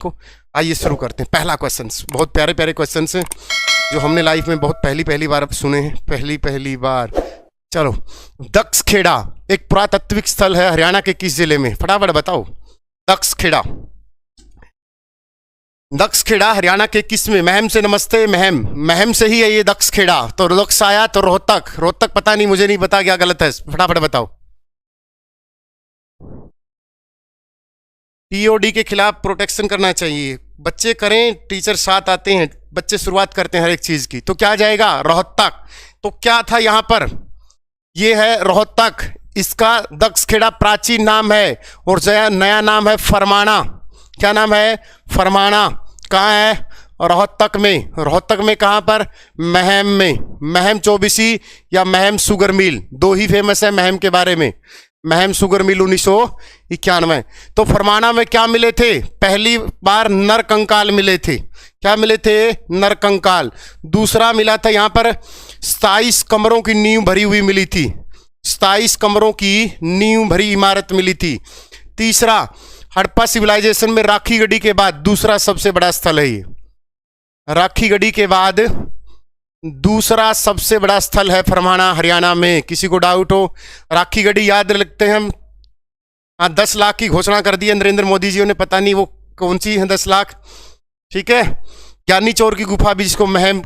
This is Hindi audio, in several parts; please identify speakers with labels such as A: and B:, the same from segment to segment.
A: को। आइए शुरू करते हैं। पहला क्वेश्चन, बहुत प्यारे प्यारे क्वेश्चन हैं जो हमने लाइफ में बहुत पहली बार सुने हैं, पहली बार। चलो, दक्षखेड़ा एक पुरातात्विक स्थल है हरियाणा के किस जिले में? फटाफट बताओ। दक्षखेड़ा, दक्षखेड़ा हरियाणा के किस में? महम से नमस्ते। महम से ही है ये दक्षखेड़ा। तो दक्ष आया तो रोहतक, रोहतक पता नहीं, मुझे नहीं पता क्या गलत है, फटाफट बताओ। टीओडी के खिलाफ प्रोटेक्शन करना चाहिए, बच्चे करें, टीचर साथ आते हैं, बच्चे शुरुआत करते हैं हर एक चीज की। तो क्या जाएगा? रोहतक। तो क्या था यहां पर? ये है रोहतक, इसका दक्षखेड़ा प्राचीन नाम है और नया नाम है फरमाना। क्या नाम है? फरमाना। कहाँ है? रोहतक में। रोहतक में कहाँ पर? महम में। महम चौबीसी या महम शुगर मिल, दो ही फेमस है महम के बारे में। Meham sugar mill 1991। तो फरमाना में क्या मिले थे? पहली बार नर कंकाल मिले थे। क्या मिले थे? नर कंकाल। दूसरा मिला था यहाँ पर 27 कमरों की नींव भरी हुई मिली थी। 27 कमरों की नींव भरी इमारत मिली थी। तीसरा, हड़प्पा सिविलाइजेशन में राखी गढ़ी के बाद दूसरा सबसे बड़ा स्थल है ये। राखी गढ़ी के बाद दूसरा सबसे बड़ा स्थल है फरमाना, हरियाणा में। किसी को डाउट हो? राखी गढ़ी याद रखते हैं हम। 10 लाख की घोषणा कर दी है नरेंद्र मोदी जी ने, पता नहीं वो कौन सी है 10 लाख। ठीक है, ज्ञानी चौर की गुफा भी, जिसको महम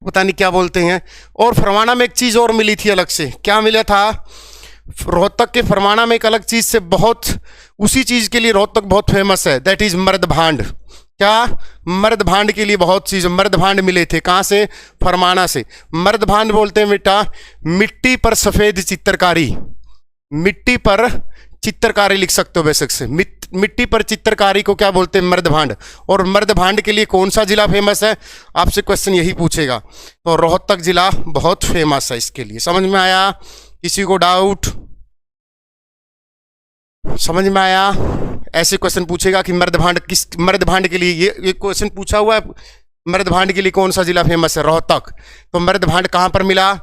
A: पता नहीं क्या बोलते हैं। और फरमाना में एक चीज और मिली थी अलग से। क्या मिला था? रोहतक के फरमाना में एक अलग चीज से बहुत, उसी चीज के लिए रोहतक बहुत फेमस है, दैट इज मर्द भांड। क्या? मर्द भांड के लिए बहुत चीज, मर्द भांड मिले थे। कहां से? फरमाना से। मर्द भांड बोलते हैं बेटा मिट्टी पर सफेद चित्रकारी। मिट्टी पर चित्रकारी लिख सकते हो बेशक से। मिट्टी पर चित्रकारी को क्या बोलते हैं? मर्द भांड। और मर्द भांड के लिए कौन सा जिला फेमस है? आपसे क्वेश्चन यही पूछेगा। तो रोहतक जिला बहुत फेमस है इसके लिए। समझ में आया? किसी को डाउट? समझ में आया? ऐसे क्वेश्चन पूछेगा कि मर्द भांड किस, मर्द भांड के लिए ये क्वेश्चन पूछा हुआ है, मर्द भांड के लिए कौन सा जिला फेमस है? रोहतक। तो मर्द भांड कहां पर मिला?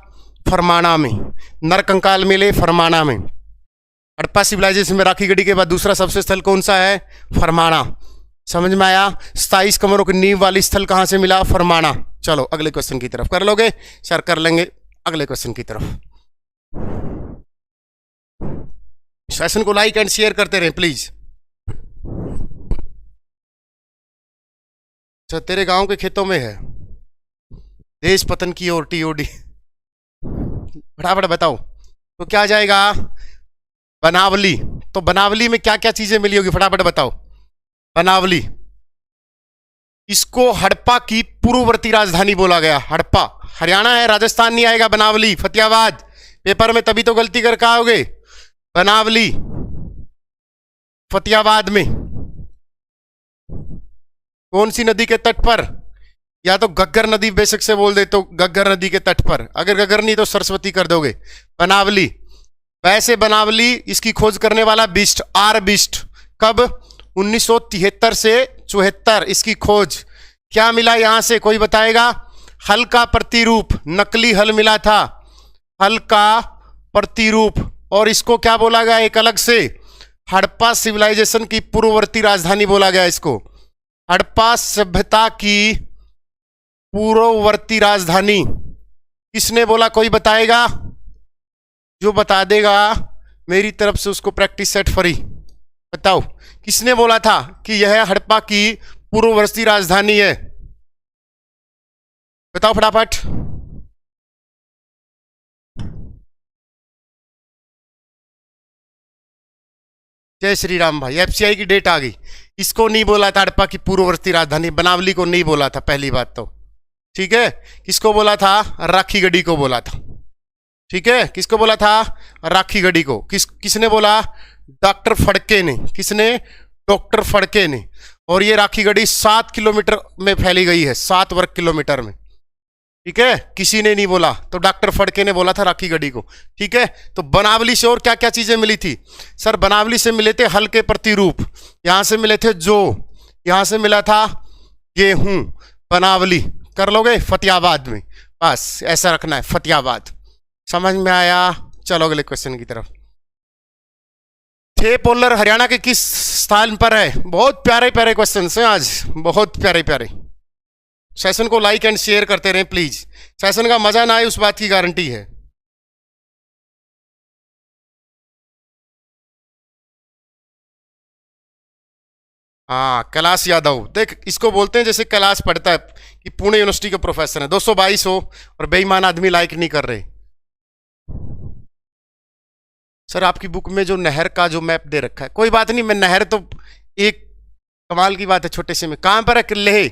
A: फरमाना में। नर कंकाल मिले फरमाना में। हड़प्पा सिविलाइजेशन में राखी गढ़ी के बाद दूसरा सबसे स्थल कौन सा है? फरमाना। समझ में आया? 27 कमरों की नींव वाली स्थल कहां से मिला? फरमाना। चलो अगले क्वेश्चन की तरफ। कर लोगे सर? कर लेंगे। अगले क्वेश्चन की तरफ। सेशन को लाइक एंड शेयर करते रहें प्लीज। अच्छा, तेरे गांव के खेतों में है देश पतन की ओर टीओडी। फटाफट बताओ। तो क्या जाएगा? बनावली। तो बनावली में क्या क्या चीजें मिली होगी? फटाफट बताओ। बनावली, इसको हड़प्पा की पूर्ववर्ती राजधानी बोला गया। हड़प्पा हरियाणा है, राजस्थान नहीं आएगा। बनावली, फतेहाबाद। पेपर में तभी तो गलती करके आओगे। बनावली फतेहाबाद में। कौन सी नदी के तट पर? या तो घग्गर नदी बेशक से बोल दे तो घग्गर नदी के तट पर, अगर घग्गर नहीं तो सरस्वती कर दोगे। बनावली। वैसे बनावली इसकी खोज करने वाला बिस्ट, आर बिस्ट। कब? 1973 से 74 इसकी खोज। क्या मिला यहां से? कोई बताएगा? हल का प्रतिरूप, नकली हल मिला था। हल का प्रतिरूप। और इसको क्या बोला गया एक अलग से? हड़प्पा सिविलाइजेशन की पूर्ववर्ती राजधानी बोला गया इसको। हड़प्पा सभ्यता की पूर्ववर्ती राजधानी किसने बोला? कोई बताएगा? जो बता देगा मेरी तरफ से उसको प्रैक्टिस सेट फ्री। बताओ किसने बोला था कि यह हड़प्पा की पूर्ववर्ती राजधानी है? बताओ फटाफट। जय श्री राम भाई। एफसीआई की डेट आ गई। इसको नहीं बोला था हड़प्पा की पूर्ववर्ती राजधानी, बनावली को नहीं बोला था पहली बात तो। ठीक है, किसको बोला था? राखी गढ़ी को बोला था। ठीक है, किसको बोला था? राखी गढ़ी को। किसने बोला? डॉक्टर फड़के ने। किसने? डॉक्टर फड़के ने। और ये राखी गढ़ी 7 किलोमीटर में फैली गई है, 7 वर्ग किलोमीटर में। ठीक है, किसी ने नहीं बोला, तो डॉक्टर फड़के ने बोला था राखी गढ़ी को। ठीक है, तो बनावली से और क्या क्या चीजें मिली थी? सर बनावली से मिले थे हल के प्रतिरूप, यहां से मिले थे जौ, यहां से मिला था गेहूं। बनावली कर लोगे? फतेहाबाद में। बस ऐसा रखना है, फतेहाबाद। समझ में आया? चलो अगले क्वेश्चन की तरफ। थे पोलर हरियाणा के किस स्थान पर है? बहुत प्यारे प्यारे क्वेश्चन हैं आज, बहुत प्यारे प्यारे। सेशन को लाइक एंड शेयर करते रहें प्लीज। सेशन का मजा ना आए उस बात की गारंटी है। हाँ, कैलाश यादव, देख इसको बोलते हैं जैसे कैलाश पढ़ता है कि पुणे यूनिवर्सिटी का प्रोफेसर है। 222 हो और बेईमान आदमी लाइक नहीं कर रहे। सर आपकी बुक में जो नहर का जो मैप दे रखा है, कोई बात नहीं, मैं नहर तो एक कमाल की बात है छोटे से में। कहां पर है लेह?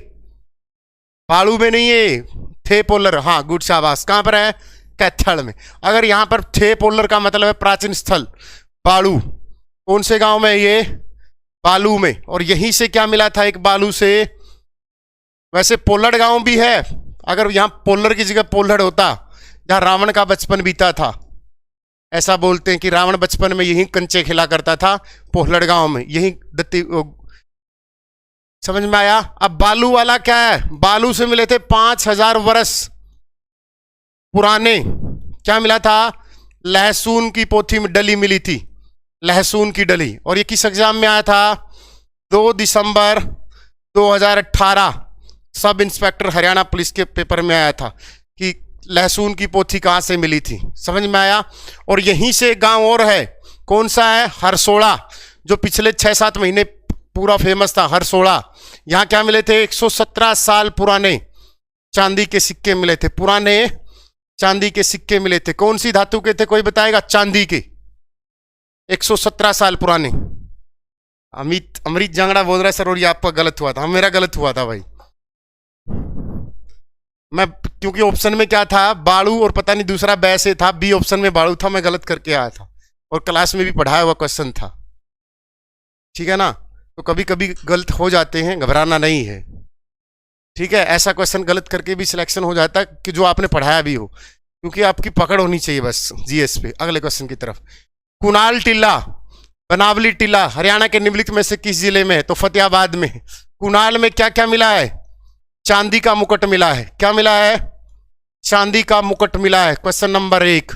A: बाड़ू में नहीं है, थे पोलर। हाँ गुड शाबाश। कहां पर है? कैथल में। अगर यहां पर थे पोलर का मतलब है प्राचीन स्थल बाड़ू, कौन से गांव में है ये? बालू में। और यहीं से क्या मिला था? एक बालू से। वैसे पोलड़ गांव भी है, अगर यहां पोलर की जगह पोलड़ होता, जहां रावण का बचपन बीता था। ऐसा बोलते हैं कि रावण बचपन में यहीं कंचे खेला करता था, पोलड़ गांव में, यहीं दत्ती। समझ में आया? अब बालू वाला क्या है? बालू से मिले थे 5000 वर्ष पुराने। क्या मिला था? लहसुन की पोथी में डली मिली थी, लहसुन की डली। और ये किस एग्जाम में आया था? 2 दिसंबर 2018 सब इंस्पेक्टर हरियाणा पुलिस के पेपर में आया था कि लहसुन की पोथी कहाँ से मिली थी। समझ में आया? और यहीं से गांव और है, कौन सा है? हरसोड़ा, जो पिछले 6-7 महीने पूरा फेमस था। हरसोड़ा, यहाँ क्या मिले थे? 117 साल पुराने चांदी के सिक्के मिले थे। पुराने चांदी के सिक्के मिले थे। कौन सी धातु के थे, कोई बताएगा? चांदी के, 117 साल पुराने। अमृत जांगड़ा बोल रहा है सर और ये आपका गलत हुआ था। हाँ मेरा गलत हुआ था भाई। मैं क्योंकि ऑप्शन में क्या था? बाड़ू और पता नहीं दूसरा बैसे था, बी ऑप्शन में बाड़ू था, मैं गलत करके आया था और क्लास में भी पढ़ाया हुआ क्वेश्चन था। ठीक है ना? तो कभी कभी गलत हो जाते हैं, घबराना नहीं है। ठीक है, ऐसा क्वेश्चन गलत करके भी सिलेक्शन हो जाता है कि जो आपने पढ़ाया भी हो, क्योंकि आपकी पकड़ होनी चाहिए बस जीएस पे। अगले क्वेश्चन की तरफ। कुणाल टिल्ला, बनावली टिल्ला हरियाणा के निम्नलिखित में से किस जिले में है? तो फतेहाबाद में। कुणाल में क्या क्या मिला है? चांदी का मुकुट मिला है। क्या मिला है? चांदी का मुकुट मिला है। Question number 1।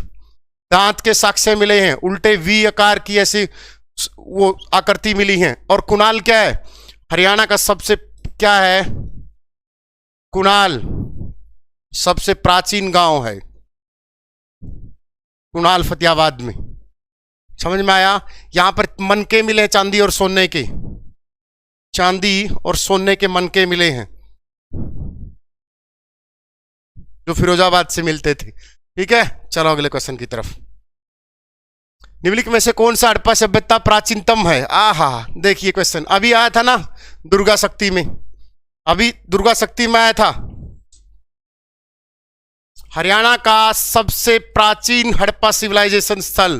A: दांत के साक्ष्य मिले हैं, उल्टे वी आकार की ऐसी वो आकृति मिली है। और कुणाल क्या है? हरियाणा का सबसे क्या है? कुणाल सबसे प्राचीन गांव है, कुणाल फतेहाबाद में। समझ में आया? यहां पर मनके मिले हैं चांदी और सोने के, चांदी और सोने के मनके मिले हैं जो फिरोजाबाद से मिलते थे। ठीक है, चलो अगले क्वेश्चन की तरफ। निम्नलिखित में से कौन सा हड़प्पा सभ्यता प्राचीनतम है? आहा, देखिए क्वेश्चन अभी आया था ना दुर्गा शक्ति में, अभी दुर्गा शक्ति में आया था। हरियाणा का सबसे प्राचीन हड़प्पा सिविलाइजेशन स्थल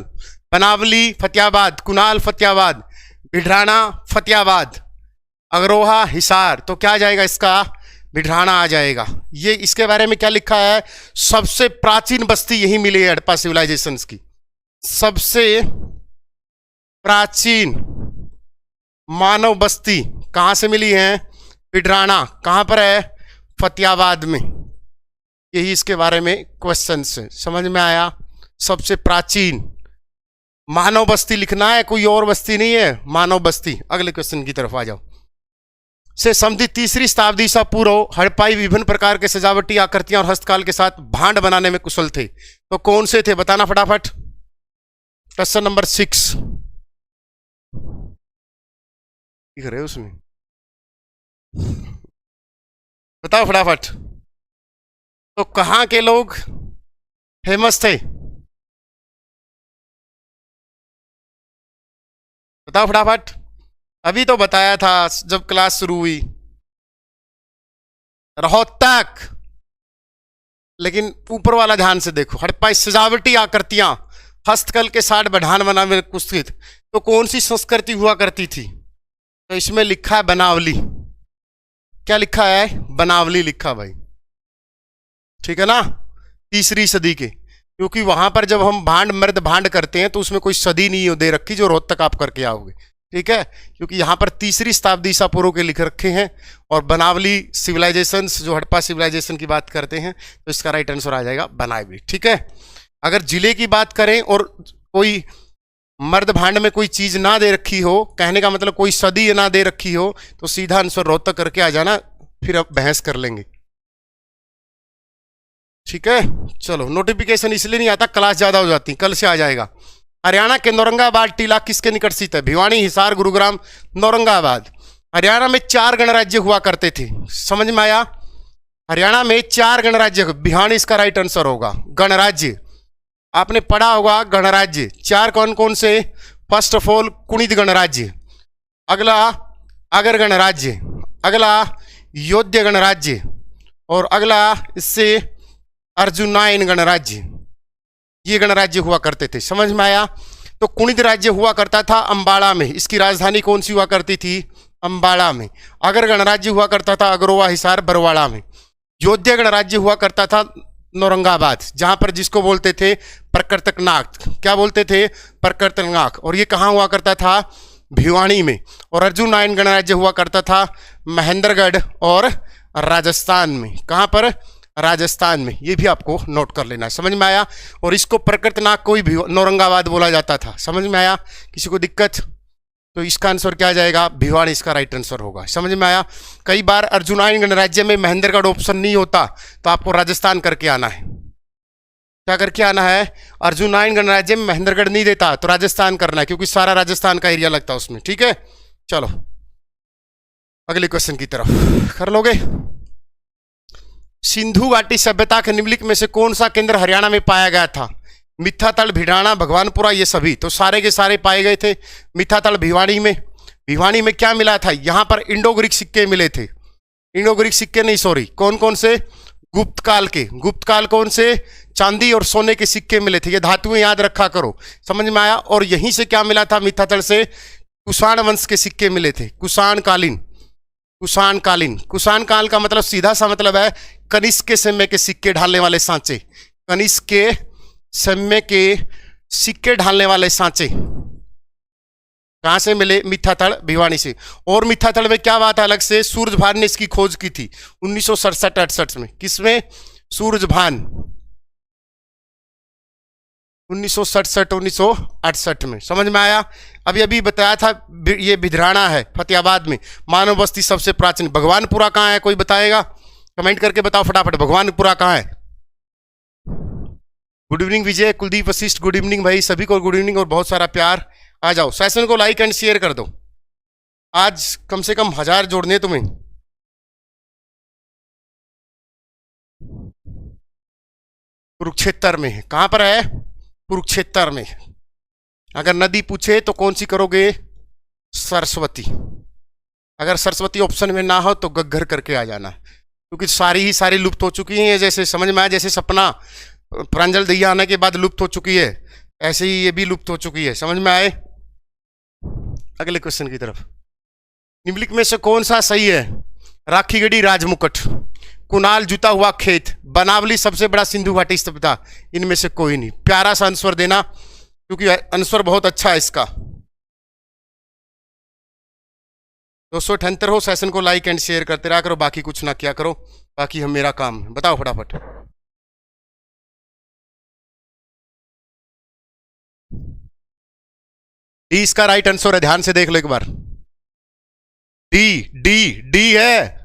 A: बनावली फतेहाबाद, कुणाल फतेहाबाद, भिड्राना फतेहाबाद, अग्रोहा हिसार। तो क्या आ जाएगा इसका? भिड्राना आ जाएगा। ये इसके बारे में क्या लिखा है? सबसे प्राचीन बस्ती यही मिली है हड़प्पा सिविलाइजेशन की। सबसे प्राचीन मानव बस्ती कहां से मिली है? भिड्राना। कहां पर है? फतेहाबाद में। यही इसके बारे में क्वेश्चन है। समझ में आया? सबसे प्राचीन मानव बस्ती लिखना है, कोई और बस्ती नहीं है, मानव बस्ती। अगले क्वेश्चन की तरफ आ जाओ। से संबंधित 3री शताब्दी ईसा पूर्व हड़प्पाई विभिन्न प्रकार के सजावटी आकृतियां और हस्तकाल के साथ भांड बनाने में कुशल थे। तो कौन से थे? बताना फटाफट। क्वेश्चन नंबर 6 दिख रहे उसमें, बताओ फटाफट। तो कहां के लोग फेमस थे? बताओ फटाफट। अभी तो बताया था जब क्लास शुरू हुई, रोहतक। लेकिन ऊपर वाला ध्यान से देखो, हड़प्पाई सजावटी आकृतियां हस्तकल के साथ बढ़ान बना में कुछ। तो कौन सी संस्कृति हुआ करती थी? तो इसमें लिखा है बनावली। क्या लिखा है? बनावली लिखा भाई। ठीक है ना? 3री सदी के, क्योंकि वहां पर जब हम भांड मर्द भांड करते हैं तो उसमें कोई सदी नहीं दे रखी जो रोहतक आप करके आओगे। ठीक है, क्योंकि यहां पर 3री शताब्दी ईसा पूर्व के लिख रखे हैं। और बनावली सिविलाइजेशन जो हड़प्पा सिविलाइजेशन की बात करते हैं, तो इसका राइट आंसर आ जाएगा बनावली। ठीक है, अगर जिले की बात करें और कोई मर्द भांड में कोई चीज ना दे रखी हो, कहने का मतलब कोई सदी ना दे रखी हो, तो सीधा आंसर रोहतक करके आ जाना, फिर अब बहस कर लेंगे। ठीक है, चलो। नोटिफिकेशन इसलिए नहीं आता, क्लास ज्यादा हो जाती, कल से आ जाएगा। हरियाणा के औरंगाबाद टीला किसके निकट स्थित है? भिवानी, हिसार, गुरुग्राम, औरंगाबाद। हरियाणा में 4 गणराज्य हुआ करते थे, समझ में आया? हरियाणा में 4 गणराज्य, भिवानी इसका राइट आंसर होगा। गणराज्य आपने पढ़ा होगा, गणराज्य 4 कौन कौन से? फर्स्ट ऑफ ऑल कुणित गणराज्य, अगला अगर गणराज्य, अगला योध्य गणराज्य, और अगला इससे अर्जुनायन गणराज्य। ये गणराज्य हुआ करते थे, समझ में आया? तो कुणित राज्य हुआ करता था अंबाला में, इसकी राजधानी कौन सी हुआ करती थी? अंबाला में। अगर गणराज्य हुआ करता था अग्रोवा, हिसार, बरवाड़ा में। योध्या गणराज्य हुआ करता था औरंगाबाद, जहां पर जिसको बोलते थे प्रकर्तकनाथ। क्या बोलते थे? प्रकर्तकनाथ। और ये कहाँ हुआ करता था? भिवानी में। और अर्जुनायन गणराज्य हुआ करता था महेंद्रगढ़ और राजस्थान में। कहाँ पर? राजस्थान में। ये भी आपको नोट कर लेना है, समझ में आया? और इसको प्रकर्तनाथ को ही औरंगाबाद बोला जाता था, समझ में आया? किसी को दिक्कत? तो इसका आंसर क्या आ जाएगा? भिवानी इसका राइट आंसर होगा, समझ में आया? कई बार अर्जुनायन गणराज्य में महेंद्रगढ़ ऑप्शन नहीं होता, तो आपको राजस्थान करके आना है। क्या करके आना है? अर्जुनायन गणराज्य में महेंद्रगढ़ नहीं देता, तो राजस्थान करना है, क्योंकि सारा राजस्थान का एरिया लगता है उसमें। ठीक है, चलो अगले क्वेश्चन की तरफ कर लोगे। सिंधु घाटी सभ्यता के निम्नलिखित में से कौन सा केंद्र हरियाणा में पाया गया था? मिथ्यातल, भिडाना, भगवानपुरा, ये सभी तो सारे के सारे पाए गए थे। मिथ्यातल भिवानी में। भिवानी में क्या मिला था? यहां पर इंडो ग्रीक सिक्के मिले थे। इंडो ग्रीक सिक्के नहीं, सॉरी, कौन कौन से? गुप्त काल के। गुप्त काल कौन से? चांदी और सोने के सिक्के मिले थे। ये धातुएं याद रखा करो, समझ में आया? और यहीं से क्या मिला था? मिथ्यातल से कुषाण वंश के सिक्के मिले थे। कुषाण कालीन, कुषाण कालीन। कुषाण काल का मतलब सीधा सा मतलब है कनिष्क के समय के सिक्के ढालने वाले सांचे। कनिष्क के समय के सिक्के ढालने वाले सांचे कहां से मिले? मिथ्यातल, भिवानी से। और मिथ्यातल में क्या बात है अलग से? सूरजभान ने इसकी खोज की थी 1967-68 में। किसमें? सूरजभान, 1967-1968 में, समझ में आया? अभी अभी बताया था, ये भिधराना है फतेहाबाद में, मानव बस्ती सबसे प्राचीन। भगवानपुरा कहाँ है? कोई बताएगा? कमेंट करके बताओ फटाफट, भगवानपुरा कहाँ है? गुड इवनिंग विजय, कुलदीप, वशिष्ठ, गुड इवनिंग भाई, सभी को गुड इवनिंग और बहुत सारा प्यार। आ जाओ, सेशन को लाइक एंड शेयर कर दो। आज कम से कम 1000 जोड़ने तुम्हें। कुरुक्षेत्र में है। कहां पर है? कुरुक्षेत्र में। अगर नदी पूछे तो कौन सी करोगे? सरस्वती। अगर सरस्वती ऑप्शन में ना हो तो गग्घर करके आ जाना, क्योंकि सारी ही सारी लुप्त हो चुकी हैं। जैसे समझ में आया, जैसे सपना प्रांजल दैया आने के बाद लुप्त हो चुकी है, ऐसे ही ये भी लुप्त हो चुकी है, समझ में आए? अगले क्वेश्चन की तरफ। निम्नलिखित में से कौन सा सही है? राखीगढ़ी राजमुकुट, कुणाल जुता हुआ खेत, बनावली सबसे बड़ा सिंधु घाटी सभ्यता, इनमें से कोई नहीं। प्यारा सा आंसर देना, क्योंकि आंसर बहुत अच्छा है इसका। 278 हो। सेशन को लाइक एंड शेयर करते रहा करो, बाकी कुछ ना किया करो, बाकी हम मेरा काम है। बताओ फटाफट। डी इसका राइट आंसर है, ध्यान से देख लो एक बार। डी डी डी है।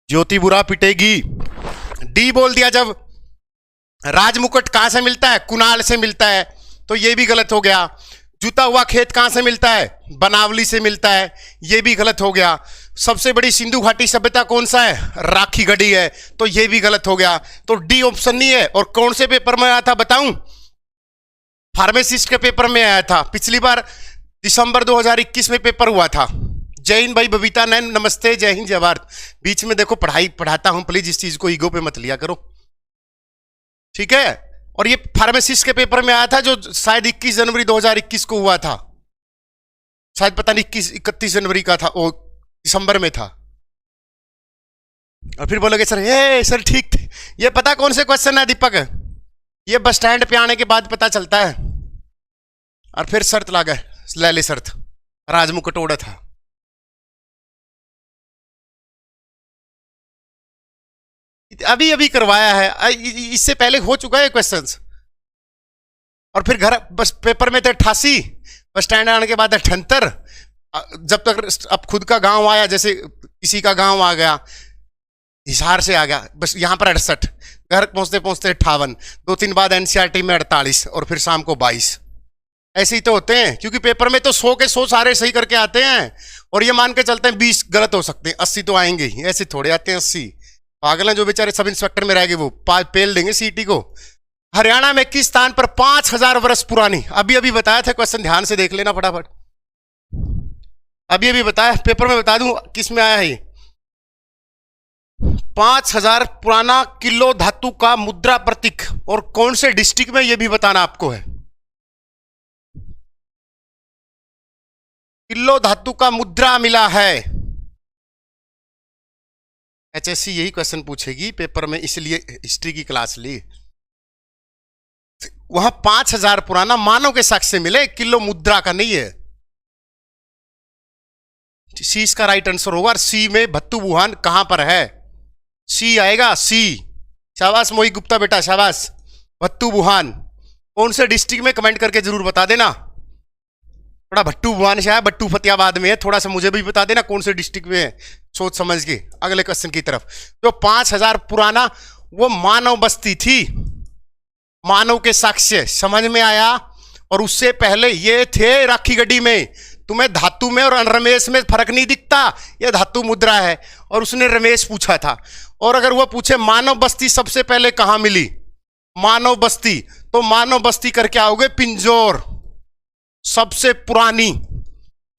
A: ज्योति बुरा पिटेगी। डी बोल दिया जब। राजमुकुट कहां से मिलता है? कुणाल से मिलता है, तो ये भी गलत हो गया। जुता हुआ खेत कहां से मिलता है? बनावली से मिलता है, ये भी गलत हो गया। सबसे बड़ी सिंधु घाटी सभ्यता कौन सा है? राखीगढ़ी है, तो ये भी गलत हो गया। तो डी ऑप्शन नहीं है। और कौन से पेपर में आया था बताऊं? फार्मासिस्ट के पेपर में आया था पिछली बार, दिसंबर 2021 में पेपर हुआ था। जय हिंद भाई बबीता नैन, नमस्ते, जय हिंद, जय भारत। बीच में देखो पढ़ाई पढ़ाता हूं, प्लीज इस चीज को ईगो पे मत लिया करो, ठीक है? और ये फार्मासिस्ट के पेपर में आया था, जो शायद 21 जनवरी 2021 को हुआ था, शायद पता नहीं 31 जनवरी का था, वो दिसंबर में था। और फिर बोलोगे सर, हे सर ठीक थे। ये पता कौन से क्वेश्चन है दीपक? ये बस स्टैंड पे आने के बाद पता चलता है। और फिर शर्त ला गए, ले ले शर्त, राजमुकुट ओढ़ा था। अभी अभी करवाया है, इससे पहले हो चुका है क्वेश्चंस। और फिर घर बस पेपर में थे 88, बस स्टैंड आने के बाद 78, जब तक अब खुद का गांव आया, जैसे किसी का गांव आ गया, हिसार से आ गया, बस यहाँ पर 68, घर पहुंचते पहुंचते 58, 2-3 बाद एनसीईआरटी में 48, और फिर शाम को 22। ऐसे ही तो होते हैं, क्योंकि पेपर में तो 100 के 100 सारे सही करके आते हैं, और ये मान के चलते हैं 20 गलत हो सकते हैं, 80 तो आएंगे ही, ऐसे थोड़े आते हैं 80। पागल हैं जो बेचारे सब इंस्पेक्टर में रह गए, वो पेल देंगे सीटी को। हरियाणा में किस स्थान पर 5000 वर्ष पुरानी, अभी अभी बताया था क्वेश्चन, ध्यान से देख लेना फटाफट, अभी अभी बताया, पेपर में बता दूं किस में आया है ये। 5000 पुराना किलो धातु का मुद्रा प्रतीक, और कौन से डिस्ट्रिक्ट में, यह भी बताना आपको है। किलो धातु का मुद्रा मिला है, एचएससी यही क्वेश्चन पूछेगी पेपर में, इसलिए हिस्ट्री की क्लास ली। वहां 5000 पुराना मानव के साक्ष्य मिले, किलो मुद्रा का नहीं है। सी इसका राइट आंसर होगा, और सी में भत्तू बुहान कहां पर है, सी आएगा, सी। शाबाश मोहित गुप्ता बेटा, शाबाश। भत्तू बुहान कौन से डिस्ट्रिक्ट में, कमेंट करके जरूर बता देना। थोड़ा भट्टू बुहान से है, भट्टू फतेहाबाद में है, थोड़ा सा मुझे भी बता देना कौन से डिस्ट्रिक्ट में है, सोच समझ के। अगले क्वेश्चन की तरफ, जो 5000 पुराना वो मानव बस्ती थी, मानव के साक्ष्य समझ में आया। और उससे पहले ये थे राखी गढ़ी में, तुम्हें धातु में और रमेश में फर्क नहीं दिखता, ये धातु मुद्रा है। और उसने रमेश पूछा था, और अगर वो पूछे मानव बस्ती सबसे पहले कहां मिली, मानव बस्ती, तो मानव बस्ती करके आओगे पिंजौर, सबसे पुरानी।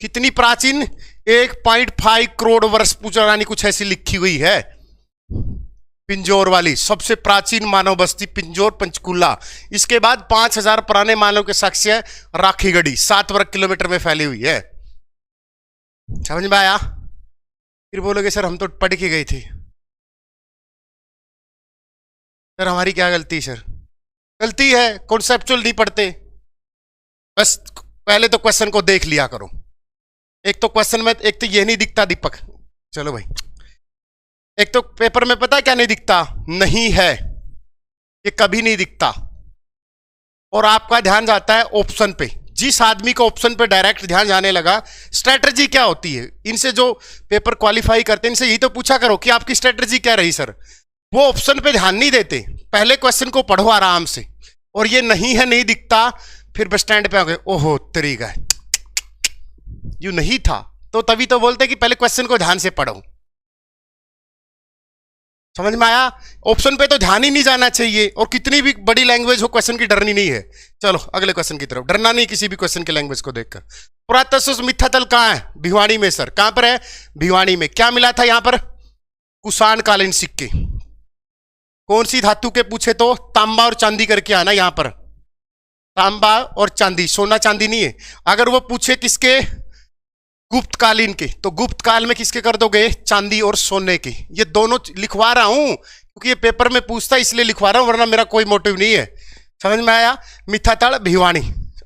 A: कितनी प्राचीन, 1.5 करोड़ वर्ष पुरानी, कुछ ऐसी लिखी हुई है। पिंजौर वाली सबसे प्राचीन मानव बस्ती पिंजौर पंचकूला। इसके बाद 5000 पुराने मानव के साक्ष्य राखी गढ़ी, 7 वर्ग किलोमीटर में फैली हुई है। समझ में आया? फिर बोलोगे सर हम तो पढ़ के गए थे। सर हमारी क्या गलती, सर गलती है कॉन्सेप्चुअल नहीं पढ़ते। बस पहले तो क्वेश्चन को देख लिया करो। एक तो क्वेश्चन में, एक तो ये नहीं दिखता दीपक, चलो भाई, एक तो पेपर में पता है क्या नहीं दिखता, नहीं है, ये कभी नहीं दिखता। और आपका ध्यान जाता है ऑप्शन पे। जिस आदमी को ऑप्शन पे डायरेक्ट ध्यान जाने लगा, स्ट्रेटजी क्या होती है, इनसे जो पेपर क्वालिफाई करते हैं इनसे यही तो पूछा करो कि आपकी स्ट्रेटजी क्या रही सर। वो ऑप्शन पे ध्यान नहीं देते, पहले क्वेश्चन को पढ़ो आराम से। और ये नहीं है, नहीं दिखता, फिर बस स्टैंड पे आ गए, ओहो तरीका यू नहीं था, तो तभी तो बोलते कि पहले क्वेश्चन को ध्यान से पढ़ो। समझ में आया? ऑप्शन पे तो ध्यान ही नहीं जाना चाहिए, और कितनी भी बड़ी लैंग्वेज हो क्वेश्चन की डरनी नहीं है। चलो अगले क्वेश्चन की तरफ, डरना नहीं किसी भी क्वेश्चन की लैंग्वेज को देखकर। पुरातत्व मिथ्यातल कहाँ है? भिवानी में सर। कहां पर है? भिवानी में। क्या मिला था यहां पर? कुषाण कालीन सिक्के। कौन सी धातु के पूछे तो तांबा और चांदी करके आना, यहां पर तांबा और चांदी, सोना चांदी नहीं है। अगर वो पूछे किसके, गुप्त कालीन के, तो गुप्त काल में किसके कर दोगे? चांदी और सोने के। ये दोनों लिखवा रहा हूं क्योंकि ये पेपर में पूछता है इसलिए लिखवा रहा हूं, वरना मेरा कोई मोटिव नहीं है। समझ में आया? मिथ्यातल भिवानी।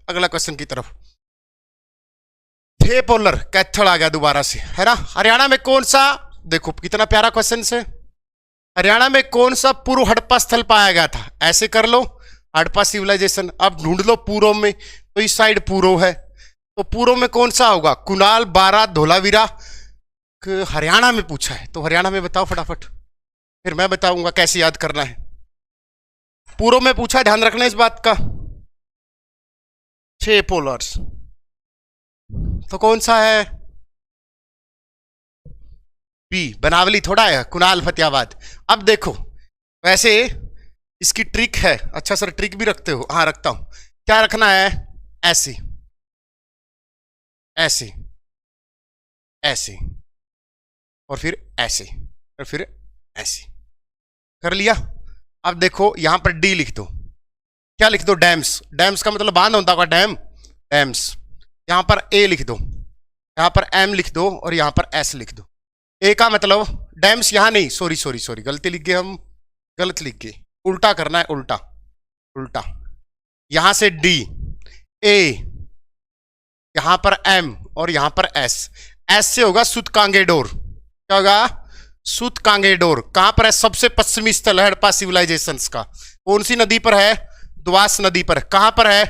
A: अगला क्वेश्चन की तरफ, थे पोलर कैथल आ गया दोबारा से, है ना। हरियाणा में कौन सा, देखो कितना प्यारा क्वेश्चन से, हरियाणा में कौन सा पूर्व हड़प्पा स्थल पाया गया था? ऐसे कर लो, हड़प्पा सिविलाइजेशन। अब ढूंढ लो पूर्व में, तो इस साइड पूर्व है, तो पूर्व में कौन सा होगा? कुणाल, बारात, धोलावीरा। हरियाणा में पूछा है तो हरियाणा में बताओ फटाफट, फिर मैं बताऊंगा कैसे याद करना है। पूर्व में पूछा, ध्यान रखना इस बात का। 6 पोलर्स, तो कौन सा है? बी, बनावली थोड़ा है, कुणाल फतेहाबाद। अब देखो वैसे इसकी ट्रिक है। अच्छा सर ट्रिक भी रखते हो? हाँ रखता हूं। क्या रखना है? ऐसे ऐसे ऐसे, और फिर ऐसे, और फिर ऐसे कर लिया। अब देखो यहां पर डी लिख दो। क्या लिख दो? डैम्स। डैम्स का मतलब बांध होता होगा, डैम, डैम्स। यहां पर ए लिख दो, यहां पर एम लिख दो, और यहां पर एस लिख दो। ए का मतलब डैम्स, यहां नहीं, सॉरी सॉरी सॉरी, गलती लिख गए हम, गलत लिख गए, उल्टा करना है, उल्टा उल्टा। यहां से डी, ए, यहां पर एम, और यहां पर एस। एस से होगा सुतकांगे डोर। क्या होगा? सूतकांगेडोर कहां पर है? सबसे पश्चिमी स्थल है हड़प्पा सिविलाइजेशंस का। कौन सी नदी पर है? द्वास नदी पर। कहां पर है?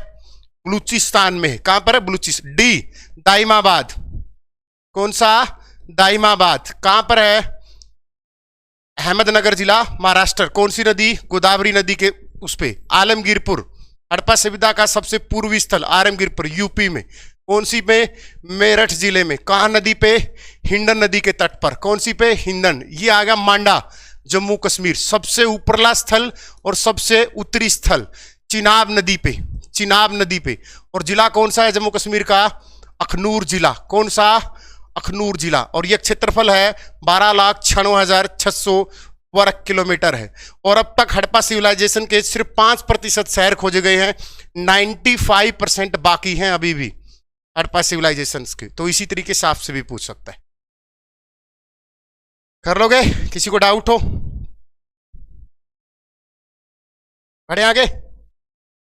A: बलूचिस्तान में। कहां पर है? बलूचिस्तान। डी दाइमाबाद। कौन सा? दाइमाबाद। कहां पर है? अहमदनगर जिला, महाराष्ट्र। कौन सी नदी? गोदावरी नदी के उस पे। आलमगीरपुर हड़प्पा सभ्यता का सबसे पूर्वी स्थल आलमगीरपुर, यूपी में। कौन सी पे? मेरठ जिले में। कहां नदी पे? हिंडन नदी के तट पर। कौन सी पे? हिंडन। ये आ गया मांडा, जम्मू कश्मीर। सबसे ऊपरला स्थल और सबसे उत्तरी स्थल चिनाब नदी पे, चिनाब नदी पे। और जिला कौन सा है जम्मू कश्मीर का? अखनूर जिला। कौन सा? अखनूर जिला। और यह क्षेत्रफल है 12,96,600 वर्ग किलोमीटर है। और अब तक हड़प्पा सिविलाइजेशन के सिर्फ 5% शहर खोजे गए हैं, 95% बाकी हैं अभी भी हड़प्पा सिविलाइजेशंस के। तो इसी तरीके से आपसे भी पूछ सकता है। कर लोगे? किसी को डाउट हो? बढ़े आगे।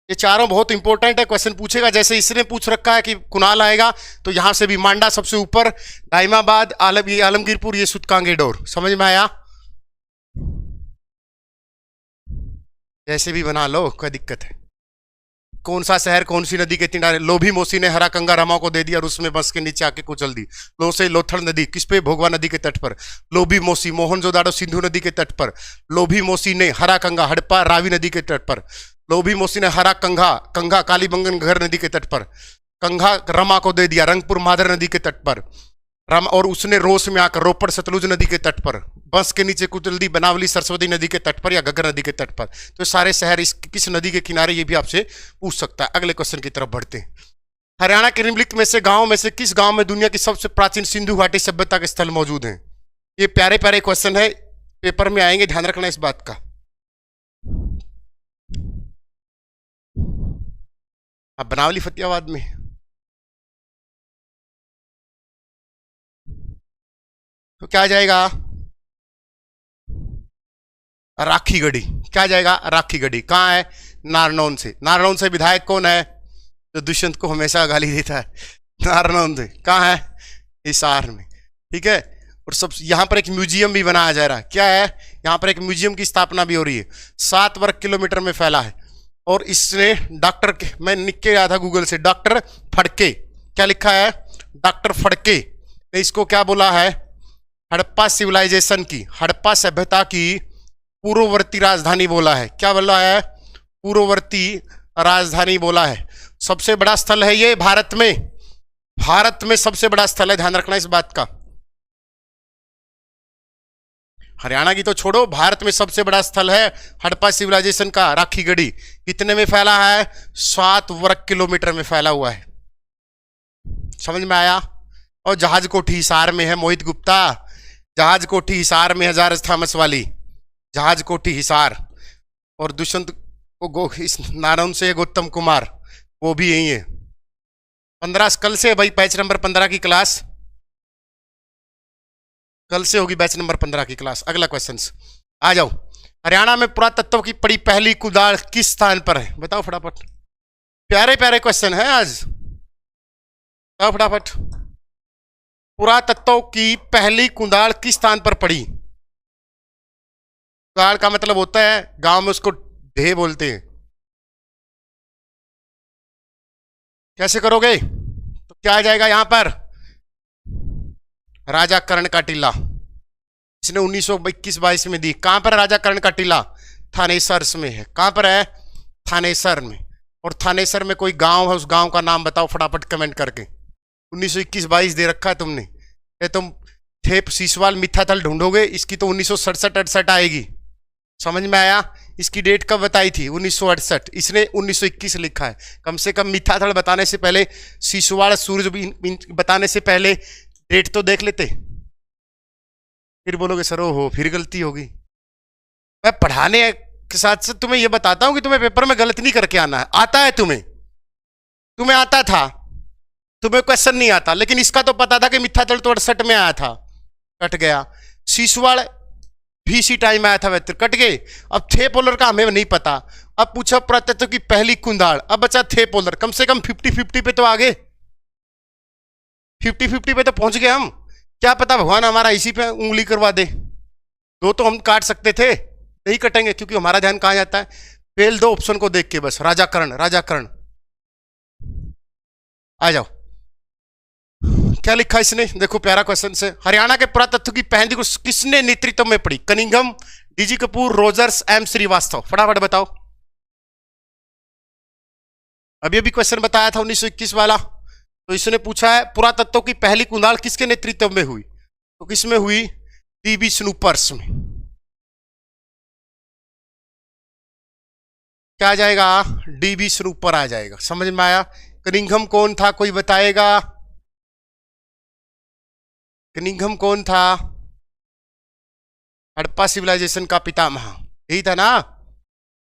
A: ये चारों बहुत इंपॉर्टेंट है, क्वेश्चन पूछेगा। जैसे इसने पूछ रखा है कि कुणाल आएगा, तो यहां से भी मांडा सबसे ऊपर, दाइमाबाद, आलमगीरपुर, ये सूतकांगेडोर। समझ में आया? जैसे भी बना लो, कोई दिक्कत है। कौन सा शहर कौन सी नदी के किनारे? लोभी मोसी ने हरा कंगा रमा को दे दिया और उसमें बस के नीचे आके कुचल दी। लो से लोथड़ नदी किस पे? भोगवा नदी के तट पर। लोभी मोसी मोहनजोदाड़ो सिंधु नदी के तट पर। लोभी मोसी ने हरा कंगा हड़प्पा रावी नदी के तट पर। लोभी मोसी ने हरा कंगा कंगा कालीबंगन घर नदी के तट पर। कंगा रमा को दे दिया रंगपुर माधर नदी के तट पर। और उसने रोस में आकर रोपड़ सतलुज नदी के तट पर, बंस के नीचे कुचल दी बनावली सरस्वती नदी के तट पर या घग्गर नदी के तट पर। तो सारे शहर इस किस नदी के किनारे, ये भी आपसे पूछ सकता है। अगले क्वेश्चन की तरफ बढ़ते हैं। हरियाणा के निम्नलिखित में से गांव में से किस गांव में दुनिया की सबसे प्राचीन सिंधु घाटी सभ्यता के स्थल मौजूद हैं? ये प्यारे प्यारे क्वेश्चन है, पेपर में आएंगे, ध्यान रखना इस बात का। अब बनावली फतेहाबाद में। तो क्या जाएगा? राखीगढ़ी। क्या जाएगा? राखीगढ़ी। कहाँ है? नारनौल से। नारनौल से विधायक कौन है जो दुष्यंत को हमेशा गाली देता है? नारनौल से। कहाँ है? हिसार में। ठीक है। और सब यहाँ पर एक म्यूजियम भी बनाया जा रहा है। क्या है? यहाँ पर एक म्यूजियम की स्थापना भी हो रही है। 7 वर्ग किलोमीटर में फैला है। और इसने डॉक्टर, मैं लिख के आया था गूगल से, डॉक्टर फड़के। क्या लिखा है? डॉक्टर फड़के ने इसको क्या बोला है? हड़प्पा सिविलाइजेशन की, हड़प्पा सभ्यता की पूर्ववर्ती राजधानी बोला है। क्या बोला है? पूर्ववर्ती राजधानी बोला है। सबसे बड़ा स्थल है ये भारत में, भारत में सबसे बड़ा स्थल है, ध्यान रखना इस बात का। हरियाणा की तो छोड़ो, भारत में सबसे बड़ा स्थल है हड़प्पा सिविलाइजेशन का राखीगढ़ी। कितने में फैला है? 7 वर्ग किलोमीटर में फैला हुआ है। समझ में आया? और जहाज कोठी हिसार में है मोहित गुप्ता, जहाज कोठी हिसार में है जारज थॉमस वाली, जहाज कोठी हिसार। और दुष्यंत को इस नारौन से गौतम कुमार, वो भी यही है। 15 कल से भाई बैच नंबर 15 की क्लास, कल से होगी बैच नंबर 15 की क्लास। अगला क्वेश्चन आ जाओ। हरियाणा में पुरातत्व की पड़ी पहली कुदाल किस स्थान पर है? बताओ फटाफट। प्यारे प्यारे क्वेश्चन है आज, बताओ फटाफट। पुरातत्व की पहली कुदाल किस स्थान पर पड़ी? कुदाल का मतलब होता है, गांव में उसको ढे बोलते हैं। कैसे करोगे? तो क्या आ जाएगा यहां पर? राजा कर्ण का टीला, इसने 1921-22 में दी। कहां पर राजा कर्ण का टीला? थानेसर में है। कहां पर है? थानेसर में। और थानेसर में कोई गांव है, उस गांव का नाम बताओ फटाफट कमेंट करके। 1921-22 दे रखा है तुमने। ये तुम ठेप सीसवाल मिथ्याथल ढूंढोगे, इसकी तो 1967-68 आएगी। समझ में आया? इसकी डेट कब बताई थी? 1968। इसने 1921 लिखा है। कम से कम मिथ्याथल बताने से पहले, सीसवाड़ सूरज बताने से पहले डेट तो देख लेते। फिर बोलोगे सर हो फिर गलती होगी। मैं पढ़ाने के साथ साथ तुम्हें यह बताता हूं कि तुम्हें पेपर में गलत नहीं करके आना है। आता है तुम्हें, तुम्हें आता था, तुम्हें क्वेश्चन नहीं आता। लेकिन इसका तो पता था कि मिथ्यातल तो 68 में आया था, कट गया। सीसवाड़ भी इसी टाइम आया था, वैसे कट गए। अब थे पोलर का हमें नहीं पता। अब पूछा पुरातत्व की पहली कुंदाड़, अब बचा थे पोलर। कम से कम 50-50 पे तो आगे, 50-50 पे तो पहुंच गए हम। क्या पता भगवान हमारा इसी पे उंगली करवा दे। दो तो हम काट सकते थे, नहीं कटेंगे क्योंकि हमारा ध्यान कहां जाता है, फेल दो ऑप्शन को देख के बस। राजाकरण, राजाकरण। आ जाओ, क्या लिखा इसने, देखो प्यारा क्वेश्चन से। हरियाणा के पुरातत्व की पहली को किसने नेतृत्व में पढ़ी? Cunningham, DG Kapoor, Rogers, M Srivastava. फटाफट बताओ। अभी अभी क्वेश्चन बताया था 1921 वाला, तो इसने पूछा है पुरातत्व की पहली कुंदाल किसके नेतृत्व में हुई? तो किसमें हुई? डीबी स्नूपर्स में। क्या आ जाएगा? डीबी स्नूपर आ जाएगा। समझ में आया? कनिंघम कौन था, कोई बताएगा? कनिंघम कौन था? हड़प्पा सिविलाइजेशन का पितामह, यही था ना,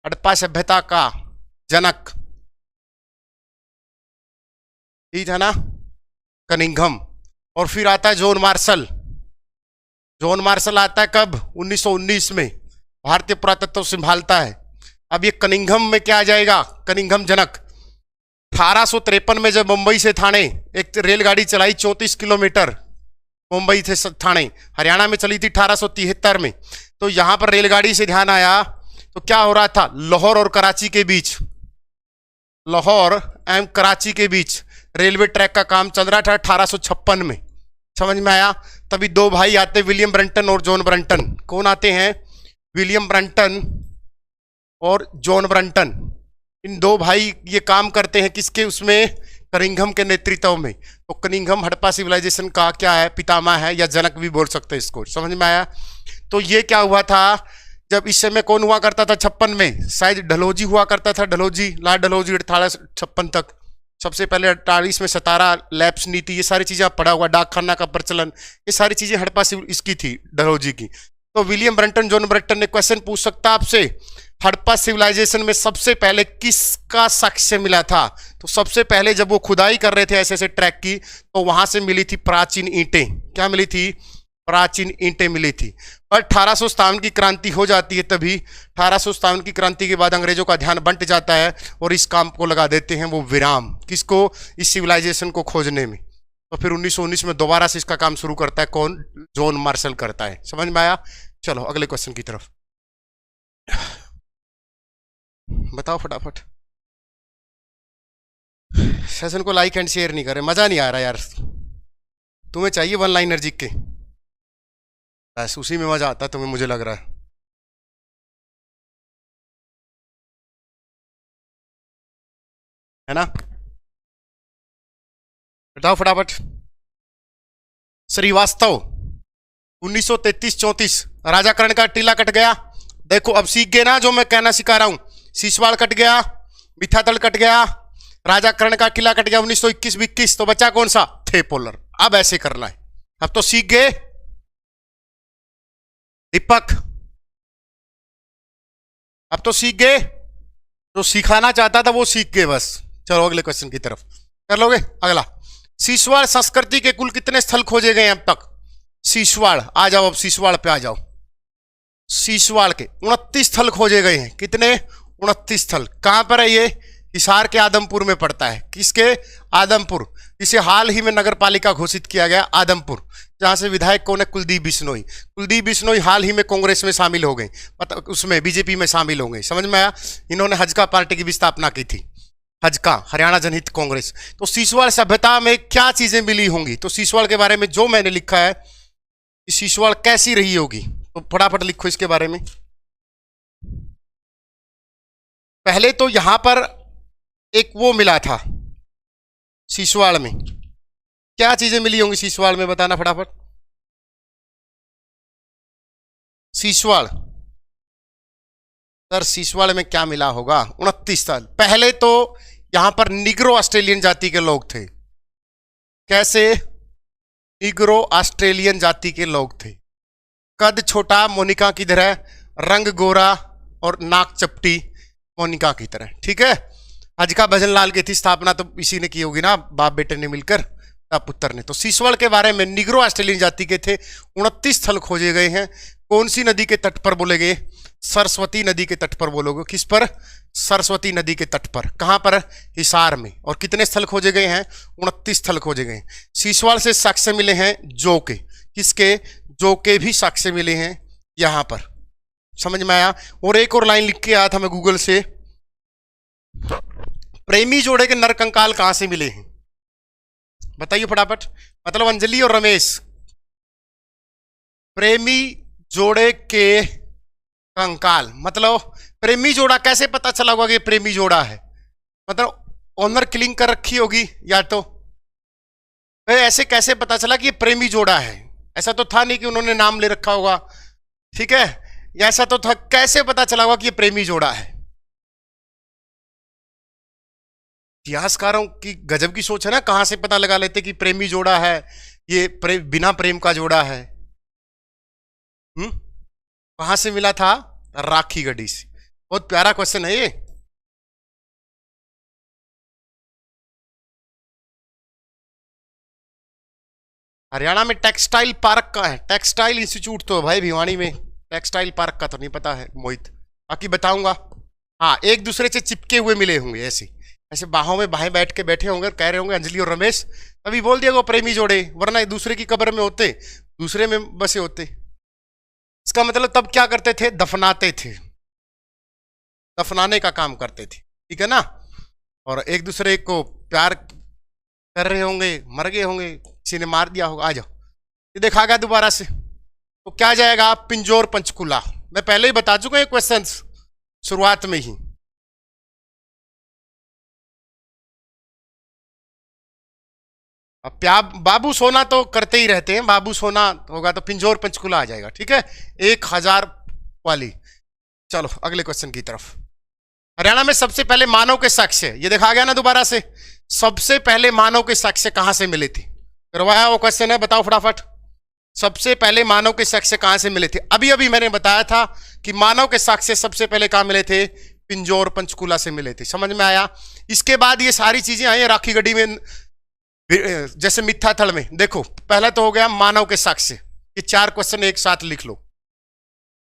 A: हड़प्पा सभ्यता का जनक, यही था ना, कनिंघम। और फिर आता है जॉन मार्शल। जॉन मार्शल आता है कब? 1919 में, भारतीय पुरातत्व संभालता है। अब ये कनिंघम में क्या आ जाएगा? कनिंघम जनक। 1853 में जब मुंबई से थाने एक रेलगाड़ी चलाई 34 किलोमीटर, मुंबई से थाने, हरियाणा में चली थी 1873 में, तो यहां पर रेलगाड़ी से ध्यान आया तो क्या हो रहा था? लाहौर और कराची के बीच, लाहौर एवं कराची के बीच रेलवे ट्रैक का काम चल रहा था 1856 में। समझ में आया? तभी दो भाई आते, विलियम ब्रंटन और जॉन ब्रंटन। कौन आते हैं? विलियम ब्रंटन और जॉन ब्रंटन। इन दो भाई ये काम करते हैं किसके? उसमें, कनिंघम के नेतृत्व में। तो कनिंघम हड़प्पा सिविलाइजेशन का क्या है? पितामह है, या जनक भी बोल सकते हैं इसको। समझ में आया? तो ये क्या हुआ था, जब इस समय कौन हुआ करता था 56 में? शायद डलहौजी हुआ करता था, डलहौजी, लॉर्ड डलहौजी 1856 तक। सबसे पहले 48 में सतारा लैप्स नीति, ये सारी चीजें पढ़ा हुआ, डाकखाना का प्रचलन, ये सारी चीजें हड़प्पा इसकी थी, डलहौजी की। तो विलियम ब्रंटन, जॉन ब्रंटन ने क्वेश्चन पूछ सकता आपसे, हड़प्पा सिविलाइजेशन में सबसे पहले किसका साक्ष्य मिला था? तो सबसे पहले जब वो खुदाई कर रहे थे ऐसे ऐसे ट्रैक की, तो वहां से मिली थी प्राचीन ईंटें। क्या मिली थी? प्राचीन ईंटें मिली थी। पर 1857 की क्रांति हो जाती है, तभी 1857 की क्रांति के बाद अंग्रेजों का ध्यान बंट जाता है और इस काम को लगा देते हैं वो विराम। किसको? इस सिविलाइजेशन को खोजने में। तो फिर 1919 में दोबारा से इसका काम शुरू करता है कौन? जॉन मार्शल करता है। समझ में आया? चलो अगले क्वेश्चन की तरफ बताओ फटाफट। सेशन को लाइक एंड शेयर नहीं करे, मजा नहीं आ रहा यार। तुम्हें चाहिए वन लाइनर जी के, बस उसी में मजा आता है तुम्हें, मुझे लग रहा है ना? बताओ फटाफट। श्रीवास्तव 1933-34, राजाकरण का टीला कट गया। देखो अब सीख गए ना जो मैं कहना सिखा रहा हूं। सीसवाड़ कट गया, मिठातल कट गया, राजाकरण का किला कट गया 1921-22, तो बचा कौन सा? थे पोलर। अब ऐसे करना है, अब तो सीख गए दीपक, अब तो सीख गए, जो सिखाना चाहता था वो सीख गए बस। चलो अगले क्वेश्चन की तरफ कर लोगे। अगला, सीसवाड़ संस्कृति के कुल कितने स्थल खोजे गए अब तक? सीसवाड़, आ जाओ अब सीसवाड़ पे आ जाओ। सीसवाड़ के 29 स्थल खोजे गए हैं। कितने? 29 स्थल। कहां पर है ये? हिसार के आदमपुर में पड़ता है। किसके? आदमपुर। इसे हाल ही में नगर पालिका घोषित किया गया, आदमपुर, जहां से विधायक कौन है? कुलदीप बिश्नोई। कुलदीप बिश्नोई हाल ही में कांग्रेस में शामिल हो गए, मतलब उसमें बीजेपी में शामिल हो गए। समझ में आया? इन्होंने हजका पार्टी की भी स्थापना की थी, हजका, हरियाणा जनहित कांग्रेस। तो सीसवाड़ सभ्यता में क्या चीजें मिली होंगी? तो सीसवाड़ के बारे में जो मैंने लिखा है कि सीसवाड़ कैसी रही होगी, तो फटाफट लिखो इसके बारे में। पहले तो यहां पर एक वो मिला था सीसवाड़ में, क्या चीजें मिली होंगी सीसवाड़ में, बताना फटाफट। सीसवाड़, सर सीसवाड़ में क्या मिला होगा? 29 साल। पहले तो यहां पर निग्रो ऑस्ट्रेलियन जाति के लोग थे। कैसे? निग्रो ऑस्ट्रेलियन जाति के लोग थे। कद छोटा मोनिका की तरह, रंग गोरा और नाक चपटी मोनिका की तरह। ठीक है? हजका भजन लाल की थी स्थापना, तो इसी ने की होगी ना, बाप बेटे ने मिलकर, पुत्र ने। तो सीसवाड़ के बारे में निग्रो ऑस्ट्रेलियन जाति के थे। 29 स्थल खोजे गए हैं। कौन सी नदी के तट पर बोले गए? सरस्वती नदी के तट पर बोलोगे। किस पर? सरस्वती नदी के तट पर। कहां पर? हिसार में। और कितने स्थल खोजे गए हैं? 29 स्थल खोजे गए हैं। सीसवाड़ से साक्ष्य मिले हैं जो के, किसके? जो के भी साक्ष्य मिले हैं यहां पर, समझ में आया। और एक और लाइन लिख के आया था मैं गूगल से, प्रेमी जोड़े के नर कंकाल कहां से मिले हैं, बताइए फटाफट। मतलब अंजलि और रमेश, प्रेमी जोड़े के कंकाल, मतलब प्रेमी जोड़ा कैसे पता चला होगा कि प्रेमी जोड़ा है, मतलब ऑनर किलिंग कर रखी होगी, या तो ऐसे कैसे पता चला कि ये प्रेमी जोड़ा है। ऐसा तो था नहीं कि उन्होंने नाम ले रखा होगा, ठीक है, या ऐसा तो था, कैसे पता चला होगा कि ये प्रेमी जोड़ा है। इतिहासकारों की गजब की सोच है ना, कहां से पता लगा लेते कि प्रेमी जोड़ा है, ये बिना प्रेम का जोड़ा है। कहां से मिला था, राखी गढ़ी से। बहुत प्यारा क्वेश्चन है ये। हरियाणा में टेक्सटाइल पार्क का है, टेक्सटाइल इंस्टीट्यूट तो भाई भिवानी में, टेक्सटाइल पार्क का तो नहीं पता है मोहित, बाकी बताऊंगा। हाँ, एक दूसरे से चिपके हुए मिले होंगे, ऐसे ऐसे बाहों में बाहें बैठ के बैठे होंगे, कह रहे होंगे अंजलि और रमेश, तभी बोल दिया वो प्रेमी जोड़े, वरना दूसरे की कब्र में होते, दूसरे में बसे होते। इसका मतलब तब क्या करते थे, दफनाते थे, दफनाने का काम करते थे, ठीक है ना। और एक दूसरे को प्यार कर रहे होंगे, मर गए होंगे, किसी ने मार दिया होगा। आ जाओ, ये देखा गया दोबारा से, तो क्या जाएगा, पिंजौर पंचकुला। मैं पहले ही बता चुका हूं क्वेश्चन शुरुआत में ही। अब बाबू सोना तो करते ही रहते हैं, बाबू सोना होगा तो पिंजौर पंचकुला आ जाएगा, ठीक है, 1000 वाली। चलो अगले क्वेश्चन की तरफ। हरियाणा में सबसे पहले मानव के साक्ष्य, ये देखा गया ना दोबारा से, सबसे पहले मानव के साक्ष्य कहां से मिले थे, करवाया वो क्वेश्चन है, बताओ फटाफट। सबसे पहले मानव के साक्ष्य कहां से मिले थे, अभी अभी मैंने बताया था कि मानव के साक्ष्य सबसे पहले कहां मिले थे, पिंजौर पंचकुला से मिले थे, समझ में आया। इसके बाद ये सारी चीजें आई राखी गढ़ी में, जैसे मिथ्याथल में। देखो पहला तो हो गया मानव के साक्ष्य, ये 4 क्वेश्चन एक साथ लिख लो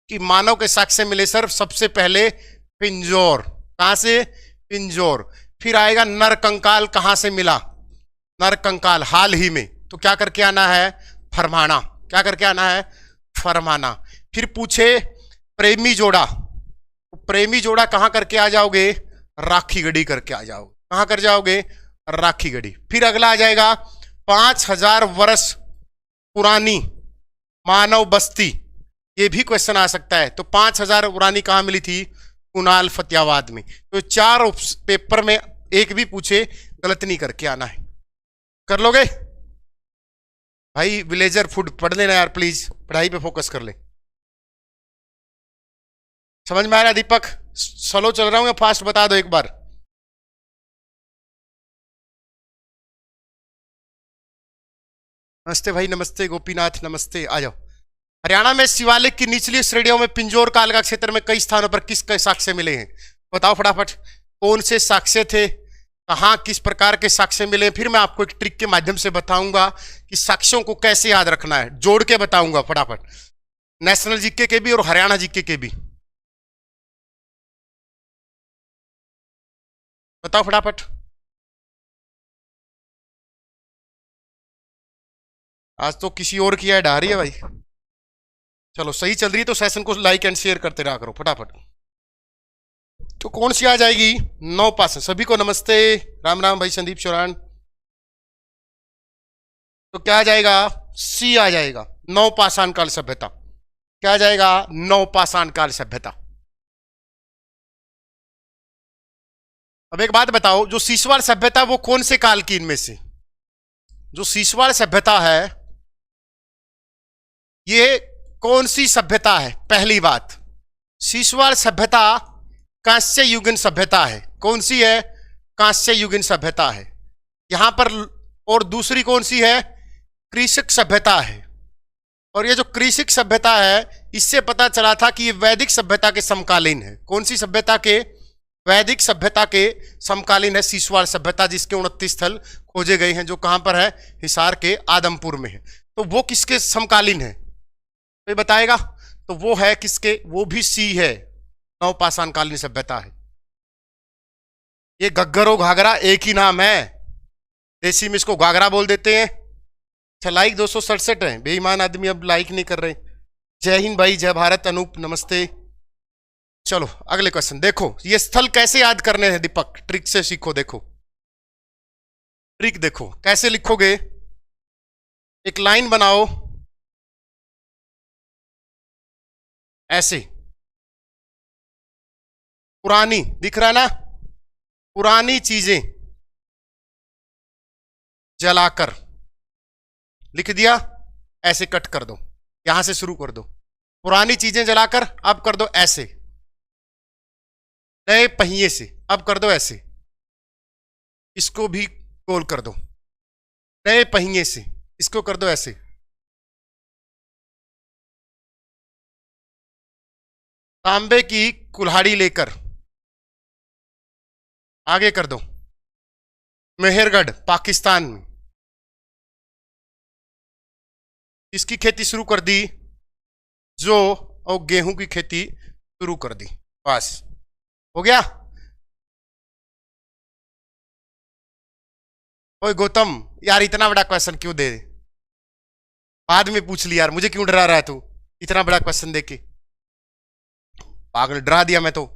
A: कि मानव के साक्ष्य मिले सर सबसे पहले पिंजौर, कहां से, पिंजौर। फिर आएगा नर कंकाल कहां से मिला, नर कंकाल हाल ही में, तो क्या करके आना है, फरमाना, क्या करके आना है, फरमाना। फिर पूछे प्रेमी जोड़ा, प्रेमी जोड़ा कहां करके आ जाओगे, राखी गढ़ी करके आ जाओगे, कहां कर जाओगे, राखी गढ़ी। फिर अगला आ जाएगा 5000 वर्ष पुरानी मानव बस्ती, ये भी क्वेश्चन आ सकता है, तो 5000 पुरानी कहां मिली थी, कुनाल फतेहाबाद में। तो 4 पेपर में एक भी पूछे गलत नहीं करके आना है, कर लोगे भाई। विलेजर फूड पढ़ लेना यार प्लीज, पढ़ाई पे फोकस कर ले। समझ में आ रहा है दीपक, स्लो चल रहा हूं या फास्ट, बता दो एक बार। नमस्ते भाई, नमस्ते गोपीनाथ, नमस्ते, आ जाओ। हरियाणा में शिवालिक की निचली श्रेणियों में पिंजौर कालका क्षेत्र में कई स्थानों पर किसके साक्ष्य मिले हैं, बताओ फटाफट। कौन से साक्ष्य थे, कहां किस प्रकार के साक्ष्य मिले। फिर मैं आपको एक ट्रिक के माध्यम से बताऊंगा कि साक्ष्यों को कैसे याद रखना है, जोड़ के बताऊंगा फटाफट, नेशनल जीके के भी और हरियाणा जीके के भी। बताओ फटाफट। आज तो किसी और की ऐड आ रही है भाई। चलो सही चल रही है तो सेशन को लाइक एंड शेयर करते रहा करो फटाफट। तो कौन सी आ जाएगी, 9 पास। सभी को नमस्ते, राम राम भाई संदीप चौरान। तो क्या आ जाएगा, सी आ जाएगा, 9 पाषाण काल सभ्यता। क्या आ जाएगा, 9 पाषाण काल सभ्यता। अब एक बात बताओ, जो सीसवाड़ सभ्यता वो कौन से काल की इनमें से, जो सीसवाड़ सभ्यता है ये कौन सी सभ्यता है। पहली बात, सीसवाड़ सभ्यता कांस्य युगीन सभ्यता है। कौन सी है, कांस्य युगीन सभ्यता है यहां पर। और दूसरी कौन सी है, कृषिक सभ्यता है। और ये जो कृषिक सभ्यता है इससे पता चला था कि ये वैदिक सभ्यता के समकालीन है। कौन सी सभ्यता के, वैदिक सभ्यता के समकालीन है सीसवाड़ सभ्यता, जिसके 29 स्थल खोजे गए हैं, जो कहां पर है, हिसार के आदमपुर में है। तो वो किसके समकालीन है, कोई बताएगा। तो वो है किसके, वो भी सी है, 9 पाषाण कालीन सभ्यता है। ये घग्गर और घाघरा एक ही नाम है, देसी में इसको घाघरा बोल देते हैं। अच्छा लाइक 267 है, बेईमान आदमी अब लाइक नहीं कर रहे। जय हिंद भाई, जय भारत अनूप, नमस्ते। चलो अगले क्वेश्चन देखो, ये स्थल कैसे याद करने हैं दीपक, ट्रिक से सीखो। देखो ट्रिक देखो कैसे लिखोगे। एक लाइन बनाओ ऐसे, पुरानी दिख रहा है ना, पुरानी चीजें जलाकर लिख दिया, ऐसे कट कर दो, यहां से शुरू कर दो। पुरानी चीजें जलाकर अब कर दो ऐसे, नए पहिए से अब कर दो ऐसे, इसको भी गोल कर दो, नए पहिए से इसको कर दो ऐसे। तांबे की कुल्हाड़ी लेकर आगे कर दो, मेहरगढ़ पाकिस्तान में इसकी खेती शुरू कर दी, जो और गेहूं की खेती शुरू कर दी। बस हो गया। ओए गौतम यार, इतना बड़ा क्वेश्चन क्यों दे, बाद में पूछ लिया यार, मुझे क्यों डरा रहा है तू इतना बड़ा क्वेश्चन देके। पागल, डरा दिया मैं तो।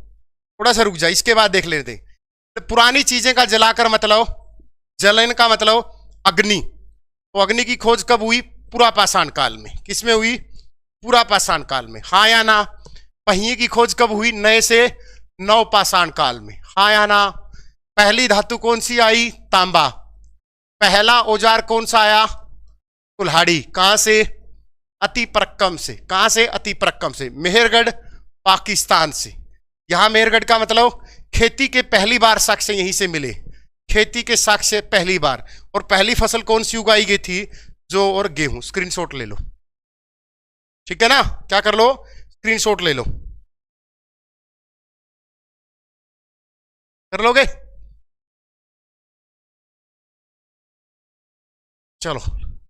A: थोड़ा सा रुक जा, इसके बाद देख लेते। तो पुरानी चीजें का जलाकर मतलब, जलन का मतलब अग्नि। तो अग्नि की खोज कब हुई? पूरा पाषाण काल में। किसमें हुई? पूरा पाषाण काल में। हाँ या ना? पहिए की खोज कब हुई? नए से नव पाषाण काल में। हाँ या ना? पहली धातु कौन सी आई? तांबा। पहला औजार कौन सा आया? कुल्हाड़ी। कहां से? अति परक्कम से। कहां से? अति परक्कम से। मेहरगढ़ पाकिस्तान से। यहां मेहरगढ़ का मतलब खेती के पहली बार साक्ष्य यहीं से मिले, खेती के साक्ष्य पहली बार। और पहली फसल कौन सी उगाई गई थी? जो और गेहूं। स्क्रीनशॉट ले लो, ठीक है ना? क्या कर लो? स्क्रीनशॉट ले लो, कर लोगे? चलो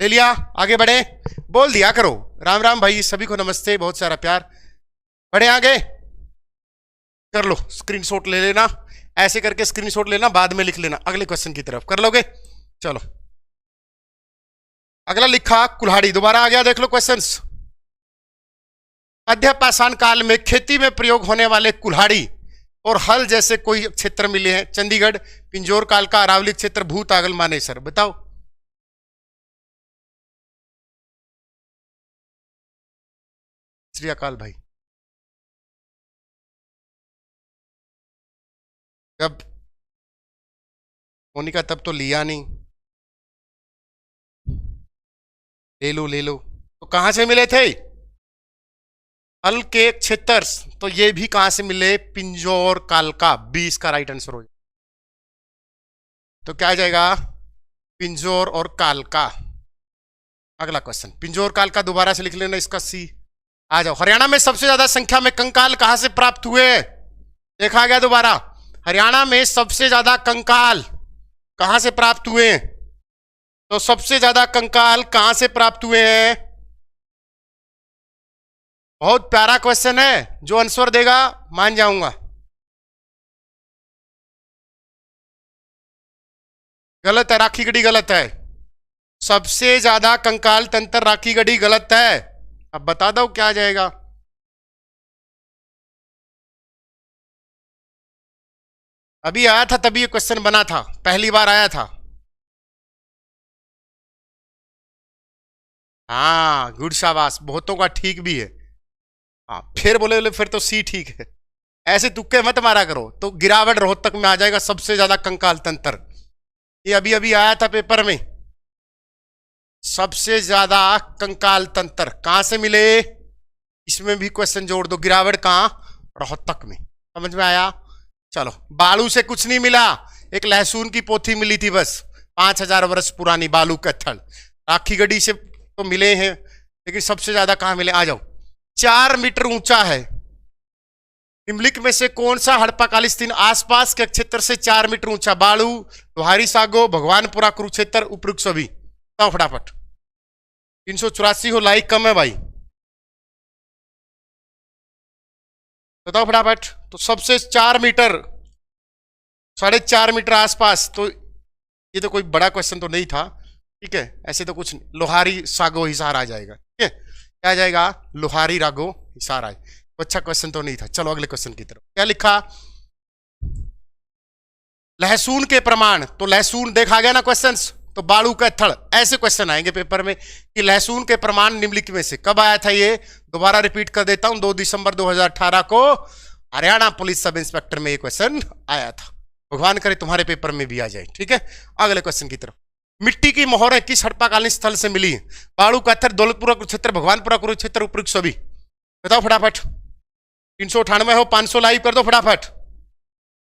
A: ले लिया, आगे बढ़े। बोल दिया करो राम राम भाई, सभी को नमस्ते, बहुत सारा प्यार। बढ़े आगे, कर लो, स्क्रीनशॉट ले लेना। ऐसे करके स्क्रीनशॉट लेना, बाद में लिख लेना अगले क्वेश्चन की तरफ। कर लोगे? चलो अगला लिखा कुल्हाड़ी, दोबारा आ गया, देख लो क्वेश्चंस। मध्य पाषाण काल में खेती में प्रयोग होने वाले कुल्हाड़ी और हल जैसे कोई क्षेत्र मिले हैं? चंडीगढ़, पिंजौर काल का अरावली क्षेत्र, भूत आगल मानेसर। बताओ। श्री अकाल भाई, जब मोनिका तब तो लिया नहीं, ले लो ले लो। तो कहां से मिले थे? हल के क्षेत्र। तो ये भी कहां से मिले? पिंजौर काल का। 20 का राइट आंसर हो जाए। तो क्या आ जाएगा? पिंजौर और काल का। अगला क्वेश्चन पिंजौर काल का, दोबारा से लिख लेना इसका सी। आ जाओ। हरियाणा में सबसे ज्यादा संख्या में कंकाल कहां से प्राप्त हुए? देखा गया दोबारा। हरियाणा में सबसे ज्यादा कंकाल कहां से प्राप्त हुए? तो सबसे ज्यादा कंकाल कहां से प्राप्त हुए हैं? बहुत प्यारा क्वेश्चन है, जो आंसर देगा मान जाऊंगा। गलत है, राखीगढ़ी गलत है। सबसे ज्यादा कंकाल तंत्र राखीगढ़ी गलत है। अब बता दो क्या आ जाएगा? अभी आया था, तभी ये क्वेश्चन बना था, पहली बार आया था। हाँ गुड, शाबाश। बहुतों का ठीक भी है। हाँ फिर बोले फिर तो सी ठीक है। ऐसे तुक्के मत मारा करो, तो गिरावट रोहतक में आ जाएगा सबसे ज्यादा कंकाल तंत्र। ये अभी अभी आया था पेपर में। सबसे ज्यादा कंकाल तंत्र कहां से मिले? इसमें भी क्वेश्चन जोड़ दो। गिरावट कहां? रोहतक में। समझ में आया? चलो, बालू से कुछ नहीं मिला, एक लहसुन की पोथी मिली थी बस, 5000 वर्ष पुरानी बालू कत्थल। राखीगढ़ी से तो मिले हैं, लेकिन सबसे ज्यादा कहां मिले? आ जाओ। 4 मीटर ऊंचा है। निम्नलिखित में से कौन सा हड़प्पा आसपास के क्षेत्र से 4 मीटर ऊंचा? बालू, लोहारी सागो, भगवानपुरा, कुरुक्षेत्र, उपयुक्त सभी। बताओ फटाफट। 384 हो, लाइक कम है भाई, बताओ फटाफट। तो सबसे 4 मीटर, 4.5 मीटर आसपास। तो ये तो कोई बड़ा क्वेश्चन तो नहीं था, ठीक है? ऐसे तो कुछ लोहारी सागो हिसार आ जाएगा, ठीक है? क्या आ जाएगा? लोहारी रागो हिसार आए। तो अच्छा क्वेश्चन तो नहीं था। चलो अगले क्वेश्चन की तरफ। क्या लिखा? लहसुन के प्रमाण, तो लहसुन देखा गया ना क्वेश्चंस, तो बाड़ू का थड़, ऐसे क्वेश्चन आएंगे पेपर में कि लहसुन के प्रमाण निम्नलिखित में से। कब आया था ये? दोबारा रिपीट कर देता हूं, 2 दिसंबर 2018 को हरियाणा पुलिस सब इंस्पेक्टर में ये क्वेश्चन आया था। भगवान करे तुम्हारे पेपर में भी आ जाए। ठीक है, अगले क्वेश्चन की तरफ। मिट्टी की मोहरें किस हड़प्पाकालीन स्थल से मिली? बाड़ू का थर, दौलतपुरा कुरुक्षेत्र, भगवानपुरा कुरुक्षेत्र, उपयुक्त सभी। बताओ फटाफट। 398 हो, 500 लाइव कर दो फटाफट।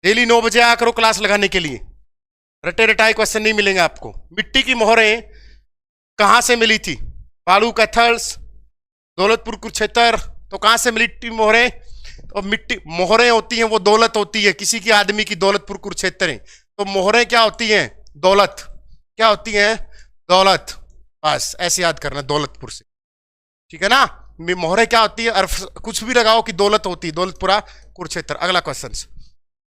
A: डेली 9 बजे आया करो क्लास लगाने के लिए। रटे रटाए क्वेश्चन नहीं मिलेंगे आपको। मिट्टी की मोहरें कहां से मिली थी? बाड़ू कैथल्स, दौलतपुर कुरुक्षेत्र। तो कहां से मिली थी मोहरें? तो मिट्टी, मोहरें होती हैं वो दौलत होती है, किसी की आदमी की, दौलतपुर कुरुक्षेत्र। तो मोहरें क्या होती हैं? दौलत। क्या होती हैं? दौलत। बस ऐसे याद करना, दौलतपुर से। ठीक है ना? मोहरें क्या होती है? कुछ भी लगाओ कि दौलत होती है, दौलतपुरा कुरुक्षेत्र। अगला क्वेश्चन।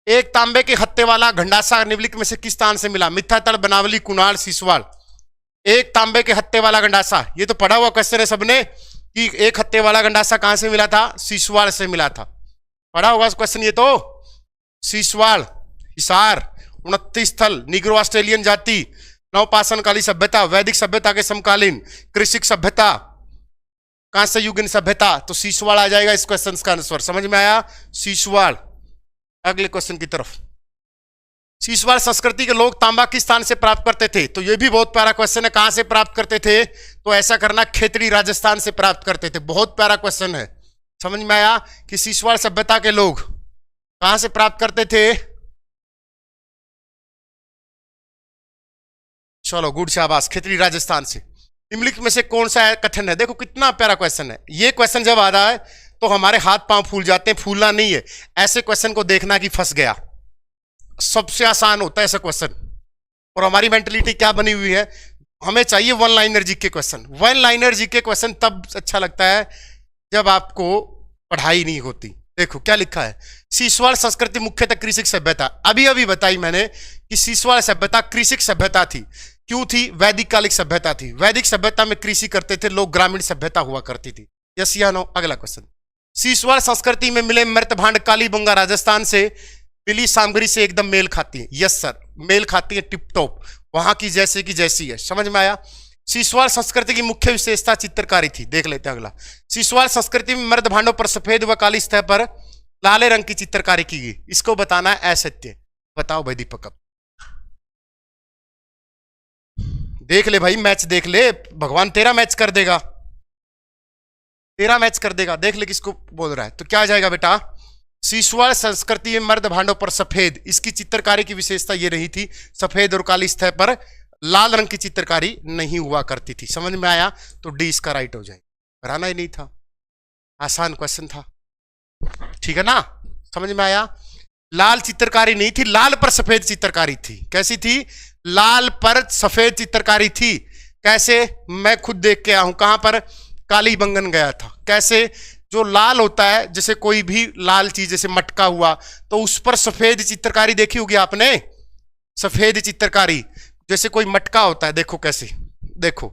A: एक तांबे के हत्ते वाला गंडासा निम्नलिखित में से किस स्थान से मिला? मिथ्यातड़, बनावली, कुणाल, सीसवाड़। एक तांबे के हत्ते वाला गंडासा, ये तो पढ़ा हुआ क्वेश्चन है सबने कि एक हत्ते वाला गंडासा कहां से मिला था? सीसवाड़ से मिला था। पढ़ा होगा क्वेश्चन ये तो। सीसवाड़, हिसार, 29 स्थल, निग्रो ऑस्ट्रेलियन जाति, नवपाषाण कालीन सभ्यता, वैदिक सभ्यता के समकालीन, कृषिक सभ्यता, कांस्य युगीन सभ्यता। तो सीसवाड़ आ जाएगा इस क्वेश्चन का आंसर। समझ में आया? सीसवाड़। अगले क्वेश्चन की तरफ। सीसवाड़ संस्कृति के लोग तांबा किस स्थान से प्राप्त करते थे? तो ये भी बहुत प्यारा क्वेश्चन है। कहां से प्राप्त करते थे? तो ऐसा करना, खेतड़ी राजस्थान से प्राप्त करते थे। बहुत प्यारा क्वेश्चन है। समझ में आया कि सीसवाड़ सभ्यता के लोग कहां से प्राप्त करते थे? चलो गुड, शाबाश, खेतड़ी राजस्थान से। निम्नलिखित में से कौन सा कथन है? देखो कितना प्यारा क्वेश्चन है। ये क्वेश्चन जब आ रहा है तो हमारे हाथ पांव फूल जाते हैं। फूलना नहीं है, ऐसे क्वेश्चन को देखना कि फंस गया। सबसे आसान होता है ऐसा क्वेश्चन। और हमारी मेंटलिटी क्या बनी हुई है? हमें चाहिए one liner GK question. One liner GK question तब अच्छा लगता है जब आपको पढ़ाई नहीं होती। देखो क्या लिखा है। सीसवाड़ संस्कृति मुख्यतः कृषिक सभ्यता। अभी अभी बताई मैंने कि सीसवाड़ सभ्यता कृषिक सभ्यता थी। क्यों थी? वैदिक कालिक सभ्यता थी। वैदिक सभ्यता में कृषि करते थे लोग, ग्रामीण सभ्यता हुआ करती थी। यस या नो? अगला क्वेश्चन। सीसवाड़ संस्कृति में मिले मृत भांड कालीबंगा राजस्थान से मिली सामग्री से एकदम मेल खाती है। यस सर, मेल खाती है टिप टॉप, वहां की जैसे की जैसी है। समझ में आया? सीसवाड़ संस्कृति की मुख्य विशेषता चित्रकारी थी। देख लेते हैं अगला। सीसवाड़ संस्कृति में मर्द भांडों पर सफेद व काली सतह पर लाले रंग की चित्रकारी की गई। इसको बताना है असत्य। बताओ भाई दीपक। अब देख ले भाई, मैच देख ले, भगवान तेरा मैच कर देगा, तेरा मैच कर देगा। देख ले किसको बोल रहा है। तो क्या आ जाएगा बेटा? सीसवाड़ संस्कृति में मर्द भांडों पर सफेद, इसकी चित्रकारी की विशेषता ये रही थी, सफेद और काली सतह पर लाल रंग की चित्रकारी नहीं हुआ करती थी। समझ में आया? तो डी इसका राइट हो जाएगा। कराना ही नहीं था, आसान क्वेश्चन था। ठीक है ना? समझ में आया? लाल चित्रकारी नहीं थी, लाल पर सफेद चित्रकारी थी। कैसी थी? लाल पर सफेद चित्रकारी थी। कैसे? मैं खुद देख के आया हूं। कहां पर? कालीबंगन गया था। कैसे? जो लाल होता है, जैसे कोई भी लाल चीज, जैसे मटका हुआ, तो उस पर सफेद चित्रकारी देखी होगी आपने। सफेद चित्रकारी, जैसे कोई मटका होता है, देखो कैसे, देखो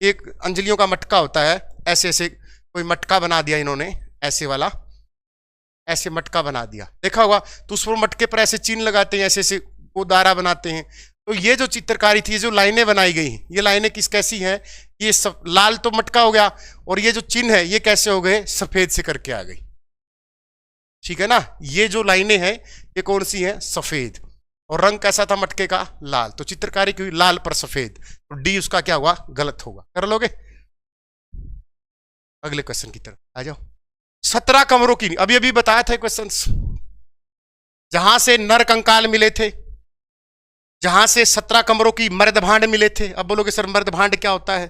A: एक अंजलियों का मटका होता है, ऐसे ऐसे कोई मटका बना दिया इन्होंने, ऐसे वाला, ऐसे मटका बना दिया, देखा होगा। तो उस पर मटके पर ऐसे चिन्ह लगाते हैं, ऐसे ऐसे वो दायरा बनाते हैं। तो ये जो चित्रकारी थी, जो लाइनें बनाई गई, ये लाइनें किस कैसी हैं? ये सब लाल तो मटका हो गया, और ये जो चिन्ह है ये कैसे हो गए? सफेद से करके आ गई। ठीक है ना? ये जो लाइनें हैं ये कौन सी हैं? सफेद। और रंग कैसा था मटके का? लाल। तो चित्रकारी की लाल पर सफेद। तो डी उसका क्या हुआ? गलत होगा। कर लोगे? अगले क्वेश्चन की तरफ आ जाओ। 17 कमरों की, अभी अभी बताया था क्वेश्चन, जहां से नर कंकाल मिले थे, जहां से 17 कमरों की मर्द भांड मिले थे। अब बोलोगे सर मर्द भांड क्या होता है?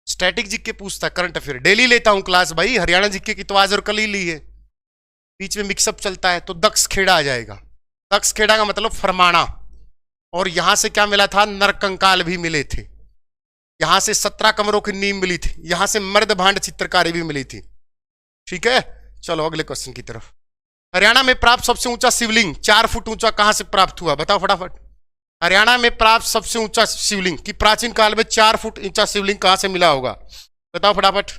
A: स्टैटिक जीके पूछता, करंट अफेयर डेली लेता हूं क्लास भाई। हरियाणा जीके की तो आज और कल ही ली है, बीच में मिक्सअप चलता है। तो दक्ष खेड़ा आ जाएगा। दक्ष खेड़ा का मतलब फरमाना। और यहां से क्या मिला था? नरकंकाल भी मिले थे। यहां से 17 कमरों की नींव मिली थी। यहां से मर्द भांड चित्रकारी भी मिली थी। ठीक है, चलो अगले क्वेश्चन की तरफ। हरियाणा में प्राप्त सबसे ऊंचा शिवलिंग 4 फुट ऊंचा कहां से प्राप्त हुआ? बताओ फटाफट। हरियाणा में प्राप्त सबसे ऊंचा शिवलिंग कि प्राचीन काल में 4 फुट ऊंचा शिवलिंग कहां से मिला होगा? बताओ फटाफट।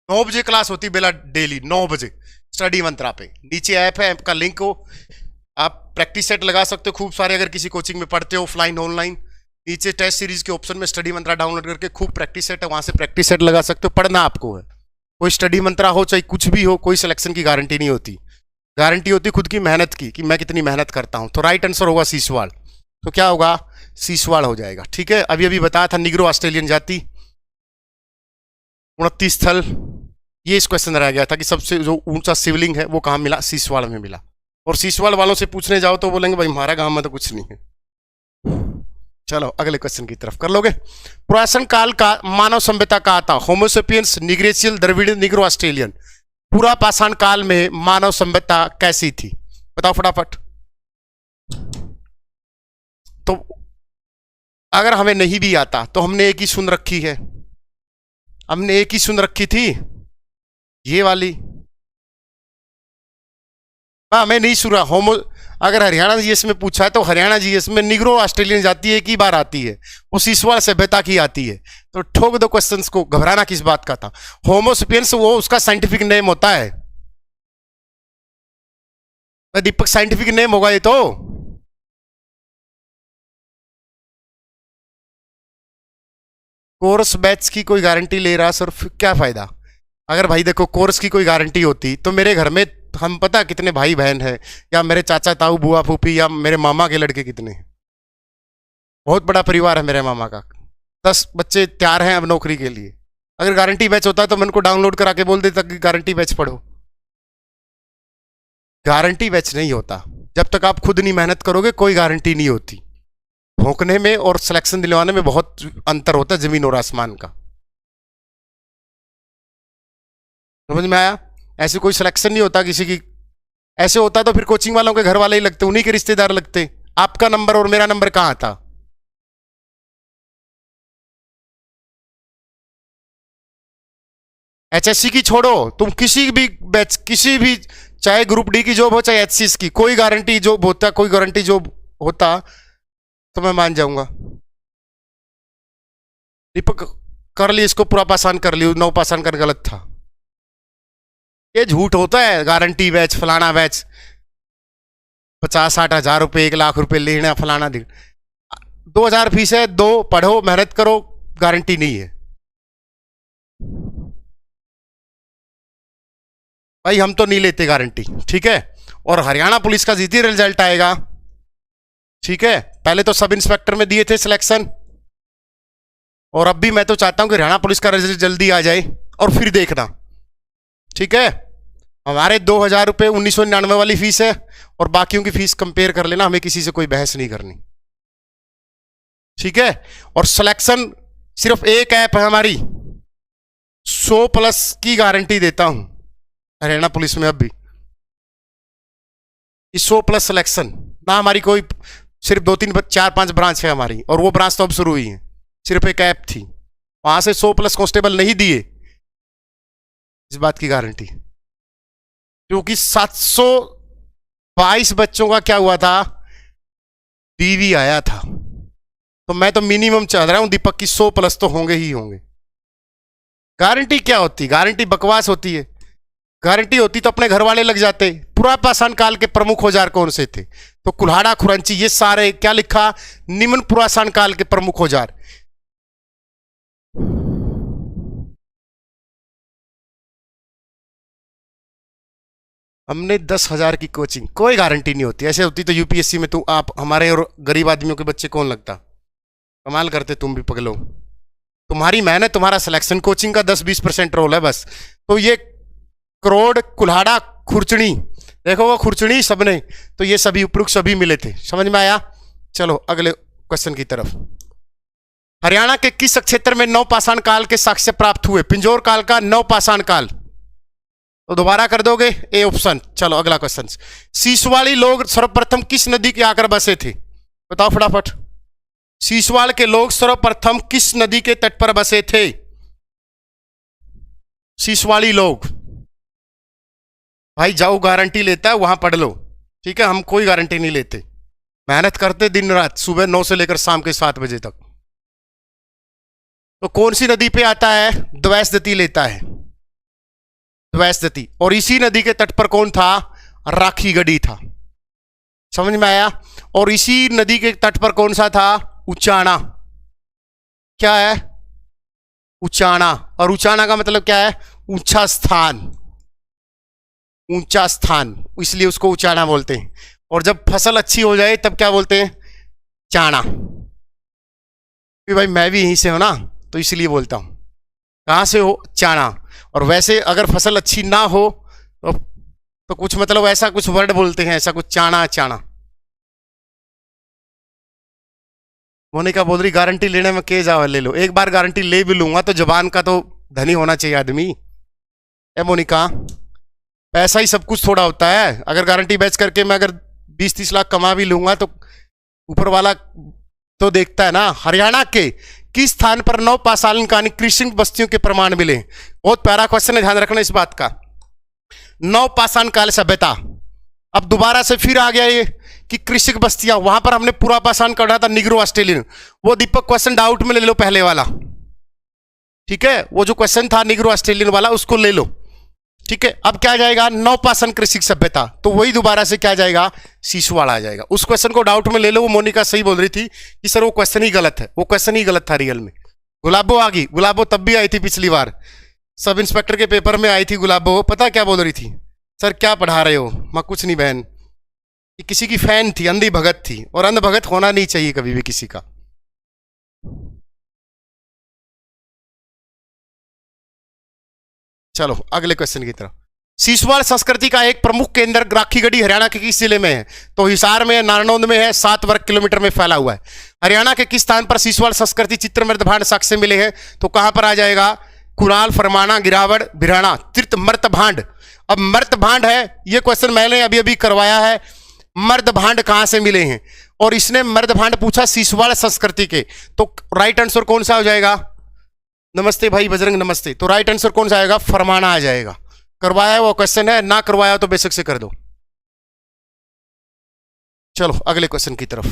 A: 9 बजे क्लास होती बेला, डेली 9 बजे स्टडी मंत्रा पे। नीचे ऐप है, ऐप का लिंक हो, आप प्रैक्टिस सेट लगा सकते हो खूब सारे, अगर किसी कोचिंग में पढ़ते हो ऑफलाइन ऑनलाइन। नीचे टेस्ट सीरीज के ऑप्शन में स्टडी मंत्रा डाउनलोड करके खूब प्रैक्टिस सेट है, वहां से प्रैक्टिस सेट लगा सकते हो। पढ़ना आपको है, कोई स्टडी मंत्रा हो चाहे कुछ भी हो, कोई सिलेक्शन की गारंटी नहीं होती। गारंटी होती खुद की मेहनत की, कि मैं कितनी मेहनत करता हूं। तो राइट आंसर होगा सीसवाल। तो क्या होगा? सीसवाल हो जाएगा। ठीक है, अभी अभी बताया था निग्रो ऑस्ट्रेलियन जाति 29 स्थल। ये इस क्वेश्चन रह गया था कि सबसे जो ऊंचा शिवलिंग है वो कहाँ मिला? सीसवाल में मिला। और सीसवाल वालों से पूछने जाओ तो बोलेंगे भाई हमारा गांव में तो कुछ नहीं है। चलो अगले क्वेश्चन की तरफ कर लोगे। पुरातन काल का मानव सभ्यता कहा था? होमोसेपियंस, निग्रेशियल, द्रविडियन, निग्रो ऑस्ट्रेलियन। पूरा पाषाण काल में मानव सभ्यता कैसी थी? बताओ फटाफट। तो अगर हमें नहीं भी आता तो हमने एक ही सुन रखी है, हमने एक ही सुन रखी थी, ये वाली। हमें नहीं सुना होमो। अगर हरियाणा जीएस में पूछा है तो हरियाणा जीएस में निग्रो ऑस्ट्रेलियन जाती है एक ही बार आती है, वो सीसवाल सभ्यता की आती है। तो ठोक दो क्वेश्चंस को, घबराना किस बात का था? होमोसेपियंस वो उसका साइंटिफिक नेम होता है दीपक, साइंटिफिक नेम होगा ये तो। कोर्स बैच की कोई गारंटी ले रहा सर, क्या फायदा? अगर भाई देखो कोर्स की कोई गारंटी होती तो मेरे घर में हम पता कितने भाई बहन हैं, या मेरे चाचा ताऊ बुआ फूफी या मेरे मामा के लड़के कितने हैं। बहुत बड़ा परिवार है मेरे मामा का, 10 बच्चे तैयार हैं अब नौकरी के लिए। अगर गारंटी बैच होता तो मैं उनको डाउनलोड करा के बोल देता कि गारंटी बैच पढ़ो। गारंटी बैच नहीं होता, जब तक आप खुद नहीं मेहनत करोगे कोई गारंटी नहीं होती। भोंकने में और सिलेक्शन दिलवाने में बहुत अंतर होता है, जमीन और आसमान का। समझ में आया? ऐसे कोई सिलेक्शन नहीं होता किसी की। ऐसे होता तो फिर कोचिंग वालों के घर वाले ही लगते, उन्हीं के रिश्तेदार लगते। आपका नंबर और मेरा नंबर कहां था? एचएससी की छोड़ो, तुम किसी भी बैच, किसी भी, चाहे ग्रुप डी की जॉब हो चाहे एचसीएस की, कोई गारंटी जॉब होता, कोई गारंटी जॉब होता तो मैं मान जाऊंगा। दीपक कर ली इसको, पूरा पासान कर ली, 9 पासान कर गलत था। ये झूठ होता है, गारंटी बैच फलाना बैच, 50-60 हजार रुपए 1 लाख रुपए लेना फलाना 2000 फीस है, 2 पढ़ो मेहनत करो, गारंटी नहीं है भाई, हम तो नहीं लेते गारंटी। ठीक है, और हरियाणा पुलिस का जितनी रिजल्ट आएगा, ठीक है, पहले तो सब इंस्पेक्टर में दिए थे सिलेक्शन, और अब भी मैं तो चाहता हूं कि हरियाणा पुलिस का रिजल्ट जल्दी आ जाए और फिर देखना। ठीक है, हमारे 2000 रुपये 1999 वाली फीस है, और बाकियों की फीस कंपेयर कर लेना, हमें किसी से कोई बहस नहीं करनी। ठीक है, और सिलेक्शन सिर्फ एक ऐप है हमारी, 100+ की गारंटी देता हूं हरियाणा पुलिस में। अब भी 100+ सिलेक्शन ना, हमारी कोई सिर्फ 2-3-4-5 ब्रांच है हमारी, और वो ब्रांच तो अब शुरू हुई है, सिर्फ एक ऐप थी, वहां से 100+ कांस्टेबल नहीं दिए, इस बात की गारंटी। क्योंकि 722 बच्चों का क्या हुआ था, डीवी आया था। तो मैं तो मिनिमम चाह रहा हूं दीपक की 100+ तो होंगे ही होंगे। गारंटी क्या होती? गारंटी बकवास होती है। गारंटी होती तो अपने घर वाले लग जाते। पूरा पाषाण काल के प्रमुख औजार कौन से थे? तो कुल्हाड़ा, खुरंची, ये सारे क्या लिखा? निम्न पुरातन काल के प्रमुख औजार। हमने 10,000 की कोचिंग, कोई गारंटी नहीं होती। ऐसे होती तो यूपीएससी में तू आप हमारे और गरीब आदमियों के बच्चे कौन लगता? कमाल करते तुम भी पगलो। तुम्हारी मेहनत, तुम्हारा सिलेक्शन, कोचिंग का 10-20% रोल है बस। तो ये करोड़, कुल्हाड़ा, खुरचनी, देखो वो खुरचनी सबने, तो ये सभी उपयुक्त सभी मिले थे। समझ में आया? चलो अगले क्वेश्चन की तरफ। हरियाणा के किस क्षेत्र में नवपाषाण काल के साक्ष्य प्राप्त हुए? पिंजौर काल का नवपाषाण काल, तो दोबारा कर दोगे ए ऑप्शन। चलो अगला क्वेश्चन। सीसवाड़ी लोग सर्वप्रथम किस नदी के आकर बसे थे? बताओ फटाफट। सीसवाड़ के लोग सर्वप्रथम किस नदी के तट पर बसे थे? सीसवाड़ी लोग, भाई जाओ गारंटी लेता है वहां पढ़ लो। ठीक है, हम कोई गारंटी नहीं लेते, मेहनत करते दिन रात, सुबह 9 से लेकर शाम के 7 बजे तक। तो कौन सी नदी पे आता है? द्वैसदती लेता है, द्वैसदती। और इसी नदी के तट पर कौन था? राखीगढ़ी था। समझ में आया? और इसी नदी के तट पर कौन सा था? उचाना। क्या है? उचाना। और उचाना का मतलब क्या है? ऊंचा स्थान, ऊंचा स्थान, इसलिए उसको उचाना बोलते हैं। और जब फसल अच्छी हो जाए तब क्या बोलते हैं? चाना। कि भाई मैं भी यहीं से हूं ना, तो इसलिए बोलता हूं। कहां से हो? चाना। और वैसे अगर फसल अच्छी ना हो तो कुछ मतलब ऐसा कुछ वर्ड बोलते हैं, ऐसा कुछ चाना चाना। मोनिका बोल रही गारंटी लेने में के जाओ ले लो। एक बार गारंटी ले भी लूंगा तो जबान का तो धनी होना चाहिए आदमी। ए मोनिका, पैसा ही सब कुछ थोड़ा होता है। अगर गारंटी बेच करके मैं अगर 20-30 लाख कमा भी लूंगा तो ऊपर वाला तो देखता है ना। हरियाणा के किस स्थान पर नवपाषाण कालीन कृषि बस्तियों के प्रमाण मिले? बहुत प्यारा क्वेश्चन है, ध्यान रखना इस बात का। नवपाषाण काल सभ्यता, अब दोबारा से फिर आ गया ये कि कृषि बस्तियां। वहां पर हमने पूरा पाषाण कर रहा था, निग्रो ऑस्ट्रेलियन। वो दीपक क्वेश्चन डाउट में ले लो पहले वाला, ठीक है? वो जो क्वेश्चन था निग्रो ऑस्ट्रेलियन वाला उसको ले लो, ठीक है? अब क्या जाएगा? नवपाषाण कृषि सभ्यता, तो वही दोबारा से क्या जाएगा? सीसवाड़ आ जाएगा। उस क्वेश्चन को डाउट में ले लो। वो मोनिका सही बोल रही थी कि सर वो क्वेश्चन ही गलत है, वो क्वेश्चन ही गलत था रियल में। गुलाबो आ गई, गुलाबो तब भी आई थी पिछली बार, सब इंस्पेक्टर के पेपर में आई थी गुलाबो। पता क्या बोल रही थी? सर क्या पढ़ा रहे हो? मैं कुछ नहीं बहन, ये किसी की फैन थी, अंधी भगत थी, और अंध भगत होना नहीं चाहिए कभी भी किसी का। चलो अगले क्वेश्चन की तरफ। सीसवाड़ संस्कृति का एक प्रमुख केंद्र राखीगढ़ी हरियाणा के किस जिले में है? तो हिसार में है, नारनौंद में है, 7 वर्ग किलोमीटर में फैला हुआ है। हरियाणा के किस स्थान पर सीसवाड़ संस्कृति चित्र मृतभांड साक्ष्य मिले हैं? तो कहां पर आ जाएगा? कुणाल, फरमाना, गिरावड़, भिराना, तीर्थ मृतभांड। अब मृतभांड है, ये क्वेश्चन मैंने अभी अभी करवाया है। मर्दभांड कहां से मिले हैं? और इसने मर्दभांड पूछा सीसवाड़ संस्कृति के, तो राइट आंसर कौन सा हो जाएगा? नमस्ते भाई बजरंग, नमस्ते। तो राइट आंसर कौन सा आएगा? फरमाना आ जाएगा। करवाया वो क्वेश्चन है, ना करवाया तो बेशक से कर दो। चलो अगले क्वेश्चन की तरफ।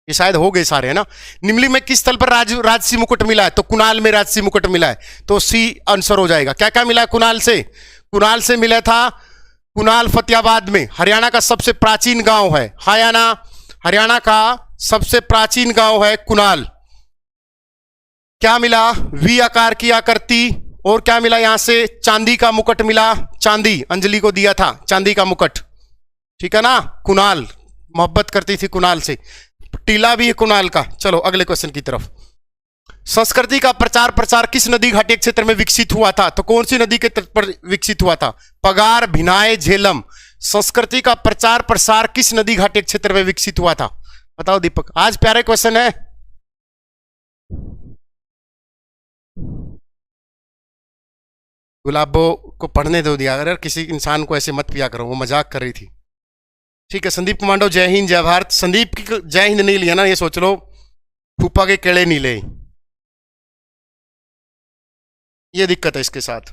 A: ये शायद हो गए सारे, है ना? निम्नलिखित में किस स्थल पर राजसी मुकुट मिला है? तो कुणाल में राजसी मुकुट मिला है, तो सी आंसर हो जाएगा। क्या क्या मिला है कुणाल से? कुणाल से मिला था कुणाल फतेहाबाद में। हरियाणा का सबसे प्राचीन गांव है हरियाणा का सबसे प्राचीन गांव है कुणाल। क्या मिला? वी आकार की आकृति। और क्या मिला यहां से? चांदी का मुकुट मिला, चांदी अंजलि को दिया था, चांदी का मुकुट, ठीक है ना? कुणाल मोहब्बत करती थी कुणाल से। टीला भी है कुणाल का। चलो अगले क्वेश्चन की तरफ। संस्कृति का प्रचार प्रसार किस नदी घाटी क्षेत्र में विकसित हुआ था? तो कौन सी नदी के तट पर विकसित हुआ था? पगार, भिनाय, झेलम। संस्कृति का प्रचार प्रसार किस नदी घाटी क्षेत्र में विकसित हुआ था? बताओ दीपक। आज प्यारे क्वेश्चन है। गुलाबो को पढ़ने दो दिया, अगर किसी इंसान को ऐसे मत पिया करो, वो मजाक कर रही थी, ठीक है? संदीप कमांडो, जय हिंद जय भारत। संदीप की जय हिंद नहीं लिया ना, ये सोच लो फूफा के केड़े नहीं ले, ये दिक्कत है इसके साथ।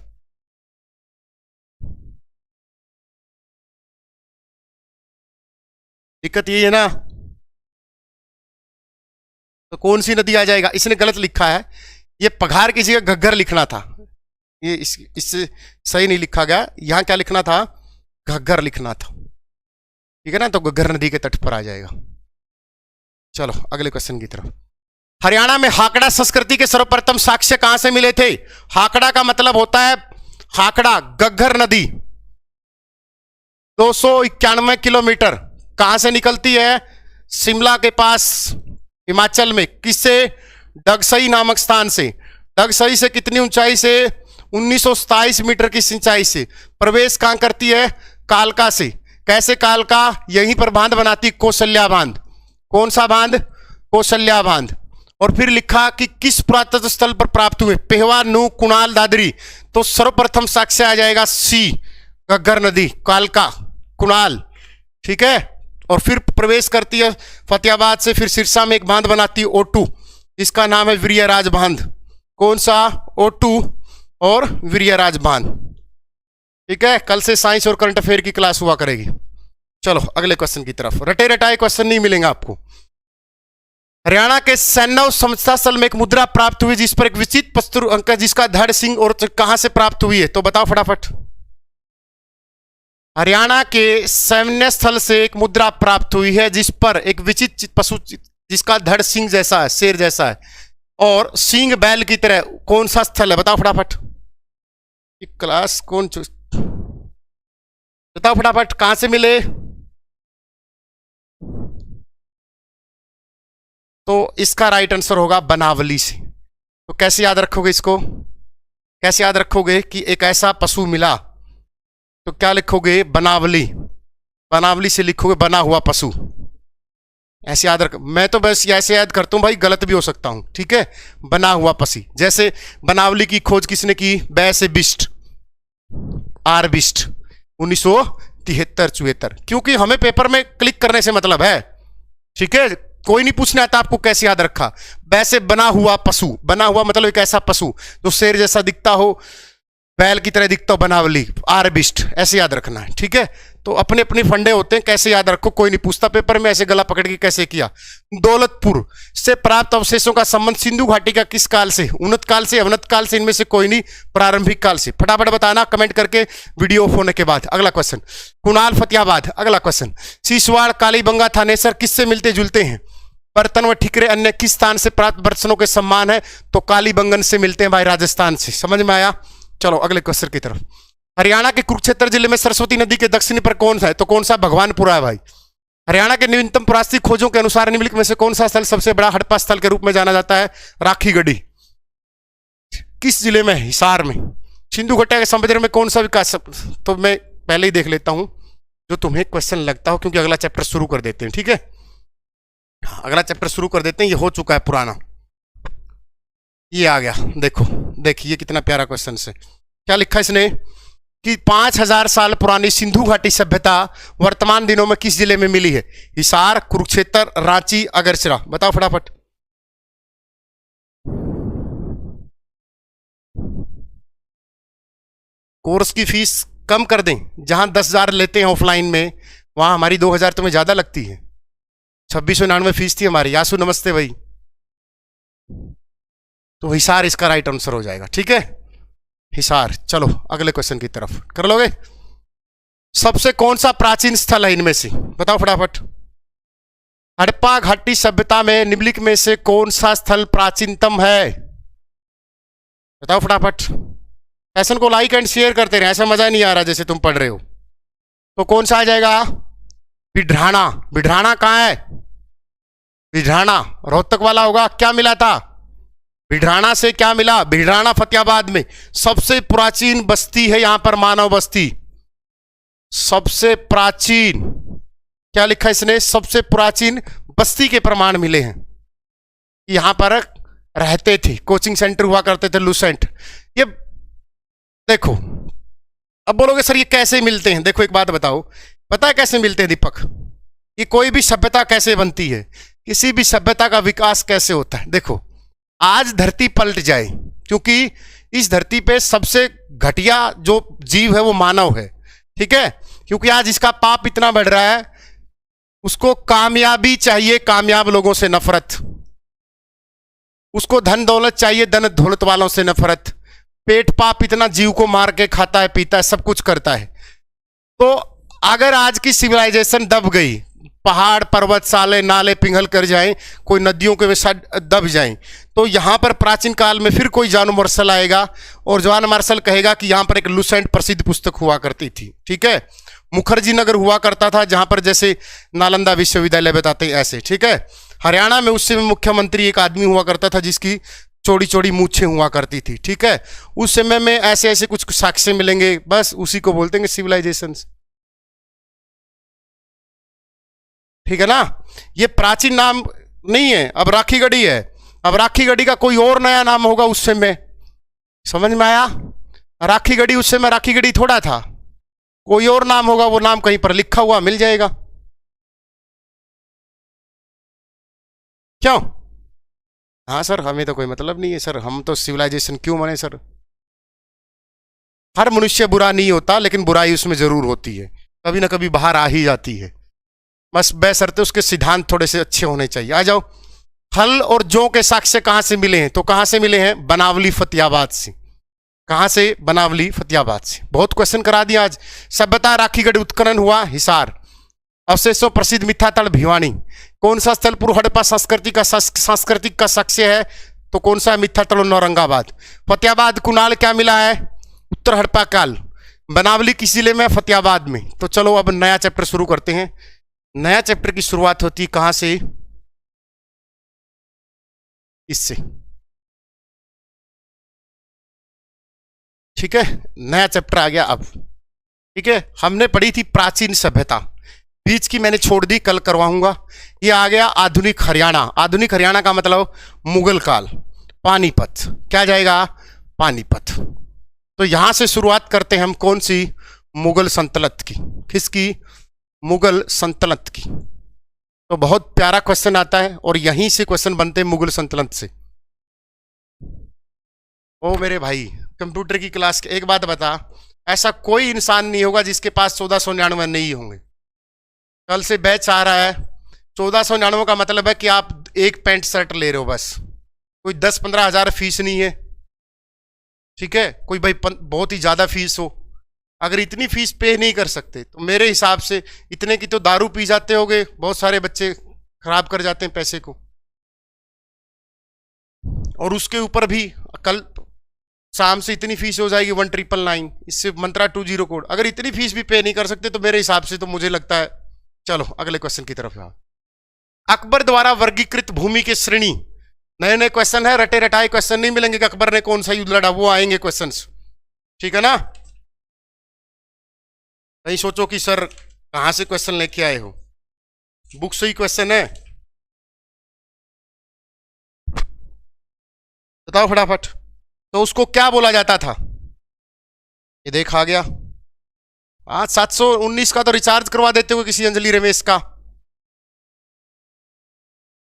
A: दिक्कत ये है ना। तो कौन सी नदी आ जाएगा? इसने गलत लिखा है, ये पघार की जगह घग्गर लिखना था, ये इससे सही नहीं लिखा गया। यहां क्या लिखना था? घग्गर लिखना था, ठीक है ना? तो घग्गर नदी के तट पर आ जाएगा। चलो अगले क्वेश्चन की तरफ। हरियाणा में हाकड़ा संस्कृति के सर्वप्रथम साक्ष्य कहां से मिले थे? हाकड़ा का मतलब होता है हाकड़ा, घग्गर नदी 291 किलोमीटर कहां से निकलती है? शिमला के पास हिमाचल में। किससे? डगसई नामक स्थान से। डगसई से कितनी ऊंचाई से? 1927 मीटर की ऊंचाई से। प्रवेश कहां करती है? कालका से। कैसे कालका? यहीं पर बांध बनाती कौशल्या बांध। कौन सा बांध? कौशल्या बांध। और फिर लिखा कि किस पुरातत्व स्थल पर प्राप्त हुए? पेहवा, नूह, कुणाल, दादरी। तो सर्वप्रथम साक्ष्य आ जाएगा सी, घग्गर नदी, कालका, कुणाल, ठीक है? और फिर प्रवेश करती है फतेहाबाद से, फिर सिरसा में एक बांध बनाती है O2, इसका नाम है वीर्यराज बांध। कौन सा? O2 और वीर्यराज बांध। ठीक है, कल से साइंस और करंट अफेयर की क्लास हुआ करेगी। चलो अगले क्वेश्चन की तरफ। रटे रटाए क्वेश्चन नहीं मिलेंगे आपको। हरियाणा के सैन्नव समझता स्थल में एक मुद्रा प्राप्त हुई जिस पर एक विचित्र पस्तुर अंक है, जिसका धड़ सिंह और कहां से प्राप्त हुई है, तो बताओ फटाफट। हरियाणा के सैन्य स्थल से एक मुद्रा प्राप्त हुई है जिस पर एक विचित्र पशु, जिसका धड़ सिंह जैसा है, शेर जैसा है, और सिंह बैल की तरह, कौन सा स्थल है, बताओ फटाफट। क्लास कौन बताओ फटाफट, कहां से मिले। तो इसका राइट आंसर होगा बनावली से। तो कैसे याद रखोगे इसको, कैसे याद रखोगे कि एक ऐसा पशु मिला, तो क्या लिखोगे, बनावली। बनावली से लिखोगे बना हुआ पशु, ऐसे याद रख। मैं तो बस ऐसे याद करता हूं भाई, गलत भी हो सकता हूं, ठीक है। बना हुआ पशु, जैसे बनावली की खोज किसने की, बै से बिस्ट, आर बिस्ट, 1973-74। क्योंकि हमें पेपर में क्लिक करने से मतलब है, ठीक है। कोई नहीं पूछने आता आपको कैसे याद रखा। वैसे बना हुआ पशु, बना हुआ मतलब एक ऐसा पशु जो शेर जैसा दिखता हो, बैल की तरह दिखता हो, बनावली, आर बिस्ट, ऐसे याद रखना है, ठीक है। तो अपने अपने फंडे होते हैं, कैसे याद रखो, कोई नहीं पूछता पेपर में। ऐसे गला पकड़ के कैसे किया। दौलतपुर से प्राप्त अवशेषों का संबंध सिंधु घाटी का किस काल से, उन्नत काल से, अवनत काल से, इनमें से कोई नहीं, प्रारंभिक काल से। फटाफट बताना कमेंट करके वीडियो ऑफ होने के बाद। अगला क्वेश्चन, कुणाल फतेहाबाद। अगला क्वेश्चन, सीसवाड़, कालीबंगा, थानेसर किससे मिलते जुलते हैं। बर्तन व ठिकरे अन्य किस स्थान से प्राप्त बर्तनों के सम्मान है, तो कालीबंगन से मिलते हैं भाई, राजस्थान से। समझ में आया। चलो अगले क्वेश्चन की तरफ। हरियाणा के कुरुक्षेत्र जिले में सरस्वती नदी के दक्षिणी पर कौन सा है, तो कौन सा, भगवानपुरा है भाई। हरियाणा के नवीनतम पुरातात्विक खोजों के अनुसार निम्नलिखित में से कौन सा स्थल सबसे बड़ा हड़प्पा स्थल के रूप में जाना जाता है, राखीगढ़ी। किस जिले में, हिसार में। सिंधु घाटी के समुद्र में कौन सा विकास, तो मैं पहले ही देख लेता हूं जो तुम्हें क्वेश्चन लगता हो, क्योंकि अगला चैप्टर शुरू कर देते हैं, ठीक है। अगला चैप्टर शुरू कर देते हैं, ये हो चुका है पुराना, ये आ गया। देखो देखिए कितना प्यारा क्वेश्चन है। क्या लिखा इसने कि 5000 साल पुरानी सिंधु घाटी सभ्यता वर्तमान दिनों में किस जिले में मिली है, हिसार, कुरुक्षेत्र, रांची, अगरचरा। बताओ फटाफट। कोर्स की फीस कम कर दें, जहां 10,000 लेते हैं ऑफलाइन में, वहां हमारी 2,000 तुम्हें ज्यादा लगती है। 2699 फीस थी हमारी। यासु नमस्ते भाई। तो हिसार इसका राइट आंसर हो जाएगा, ठीक है, हिसार। चलो अगले क्वेश्चन की तरफ, कर लोगे। सबसे कौन सा प्राचीन स्थल है इनमें से, बताओ फटाफट। हड़प्पा घाटी सभ्यता में निम्नलिखित में से कौन सा स्थल प्राचीनतम है, बताओ फटाफट। सेशन को लाइक एंड शेयर करते रहे, ऐसा मजा नहीं आ रहा जैसे तुम पढ़ रहे हो। तो कौन सा आ जाएगा, बिढाना। बिढाना कहाँ है, बिढाना रोहतक वाला होगा। क्या मिला था, बिढाना से क्या मिला, बिढाना फतेहाबाद में सबसे प्राचीन बस्ती है यहां पर, मानव बस्ती। सबसे प्राचीन, क्या लिखा इसने, सबसे प्राचीन बस्ती के प्रमाण मिले हैं, यहां पर रहते थे, कोचिंग सेंटर हुआ करते थे, लुसेंट। ये देखो, अब बोलोगे सर ये कैसे मिलते हैं। देखो एक बात बताओ, पता है कैसे मिलते हैं दीपक, ये कोई भी सभ्यता कैसे बनती है, किसी भी सभ्यता का विकास कैसे होता है। देखो आज धरती पलट जाए, क्योंकि इस धरती पे सबसे घटिया जो जीव है वो मानव है, ठीक है। क्योंकि आज इसका पाप इतना बढ़ रहा है, उसको कामयाबी चाहिए, कामयाब लोगों से नफरत, उसको धन दौलत चाहिए, धन दौलत वालों से नफरत, पेट पाप इतना जीव को मार के खाता है, पीता है, सब कुछ करता है। तो अगर आज की सिविलाइजेशन दब गई, पहाड़ पर्वत साले नाले पिघल कर जाएं, कोई नदियों के साथ दब जाएं, तो यहां पर प्राचीन काल में फिर कोई जॉन मार्शल आएगा और जॉन मार्शल कहेगा कि यहां पर एक लुसेंट प्रसिद्ध पुस्तक हुआ करती थी, ठीक है। मुखर्जी नगर हुआ करता था, जहां पर जैसे नालंदा विश्वविद्यालय बताते हैं ऐसे, ठीक है। हरियाणा में उस समय मुख्यमंत्री एक आदमी हुआ करता था जिसकी चौड़ी चौड़ी मूछें हुआ करती थी, ठीक है। उस समय में ऐसे ऐसे कुछ साक्ष्य मिलेंगे, बस उसी को बोलते हैं सिविलाइजेशन, ठीक है ना। ये प्राचीन नाम नहीं है, अब राखीगढ़ी है, अब राखीगढ़ी का कोई और नया नाम होगा उस समय, समझ में आया। राखीगढ़ी उस समय राखीगढ़ी थोड़ा था, कोई और नाम होगा, वो नाम कहीं पर लिखा हुआ मिल जाएगा। क्यों, हाँ सर हमें तो कोई मतलब नहीं है सर, हम तो सिविलाइजेशन क्यों माने सर। हर मनुष्य बुरा नहीं होता, लेकिन बुराई उसमें जरूर होती है, कभी ना कभी बाहर आ ही जाती है। बस बशर्ते उसके सिद्धांत थोड़े से अच्छे होने चाहिए। आ जाओ। हल और जौ के साक्ष्य कहां से मिले हैं? तो कहां से मिले हैं? बनावली फतेहाबाद से। कहां से? बनावली फतेहाबाद से। बहुत क्वेश्चन करा दिया आज। सभ्यता राखीगढ़ उत्खनन हुआ हिसार। अवशेषों प्रसिद्ध मिथा तल भिवानी। कौन सा स्थल पूर्व हड़प्पा सांस्कृतिक का साक्ष्य है? तो कौन सा? मिथा तल और औरंगाबाद। फतेहाबाद कुणाल क्या मिला है? उत्तर हड़प्पा काल। बनावली किस जिले में? फतेहाबाद में। तो चलो अब नया चैप्टर शुरू करते हैं। नया चैप्टर की शुरुआत होती है कहां से? इससे। ठीक है, नया चैप्टर आ गया अब। ठीक है, हमने पढ़ी थी प्राचीन सभ्यता, बीच की मैंने छोड़ दी, कल करवाऊंगा। ये आ गया आधुनिक हरियाणा। आधुनिक हरियाणा का मतलब मुगल काल, पानीपत। क्या जाएगा? पानीपत। तो यहां से शुरुआत करते हैं हम। कौन सी? मुगल सल्तनत की। किसकी? मुगल सल्तनत की। तो बहुत प्यारा क्वेश्चन आता है और यहीं से क्वेश्चन बनते हैं मुगल सल्तनत से। ओ मेरे भाई, कंप्यूटर की क्लास के एक बात बता, ऐसा कोई इंसान नहीं होगा जिसके पास 1499 नहीं होंगे। कल से बैच आ रहा है। 1499 का मतलब है कि आप एक पैंट शर्ट ले रहे हो बस, कोई 10-15 हजार फीस नहीं है। ठीक है, कोई भाई बहुत ही ज्यादा फीस हो। अगर इतनी फीस पे नहीं कर सकते तो मेरे हिसाब से इतने की तो दारू पी जाते होगे, बहुत सारे बच्चे खराब कर जाते हैं पैसे को। और उसके ऊपर भी कल शाम से इतनी फीस हो जाएगी 1999, इससे मंत्रा 20 कोड। अगर इतनी फीस भी पे नहीं कर सकते तो मेरे हिसाब से तो मुझे लगता है। चलो अगले क्वेश्चन की तरफ आओ। अकबर द्वारा वर्गीकृत भूमि की श्रेणी। नए नए क्वेश्चन है, रटे रटाए क्वेश्चन नहीं मिलेंगे कि अकबर ने कौन सा युद्ध लड़ा, वो आएंगे क्वेश्चंस। ठीक है ना? नहीं सोचो कि सर कहां से क्वेश्चन लेके आए हो, बुक से ही क्वेश्चन है। बताओ फटाफट। तो उसको क्या बोला जाता था? ये देखा गया। आज 719 का तो रिचार्ज करवा देते हो किसी अंजलि रमेश का।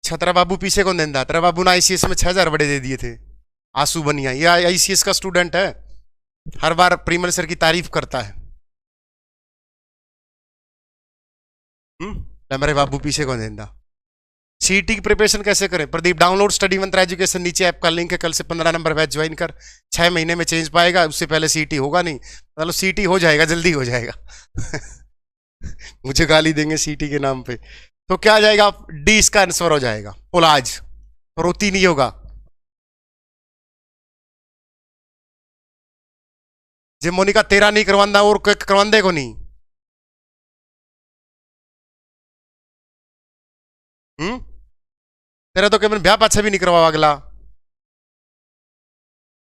A: छतरा बाबू पीछे कौन देता? तेरा बाबू ने आईसीएस में 6000 बड़े दे दिए थे। आंसू बनिया, ये आईसीएस का स्टूडेंट है, हर बार प्रीमल सर की तारीफ करता है। मेरे बाबू पीछे कौन देता? सीटी की प्रिपरेशन कैसे करें? प्रदीप, डाउनलोड स्टडी मंत्र एजुकेशन, नीचे ऐप का लिंक है, कल से 15 नंबर बैच ज्वाइन कर। 6 महीने में चेंज पाएगा, उससे पहले सीटी होगा नहीं। मतलब सीटी हो जाएगा, जल्दी हो जाएगा। मुझे गाली देंगे सीटी के नाम पे। तो क्या आ जाएगा? डी इसका आंसर हो जाएगा। पोलाज, रोती नहीं होगा। जे मोनिका तेरा नहीं करवांदा और करवांदे को नहीं। तेरा तो केवल ब्याह पाछा भी नहीं करवा अगला।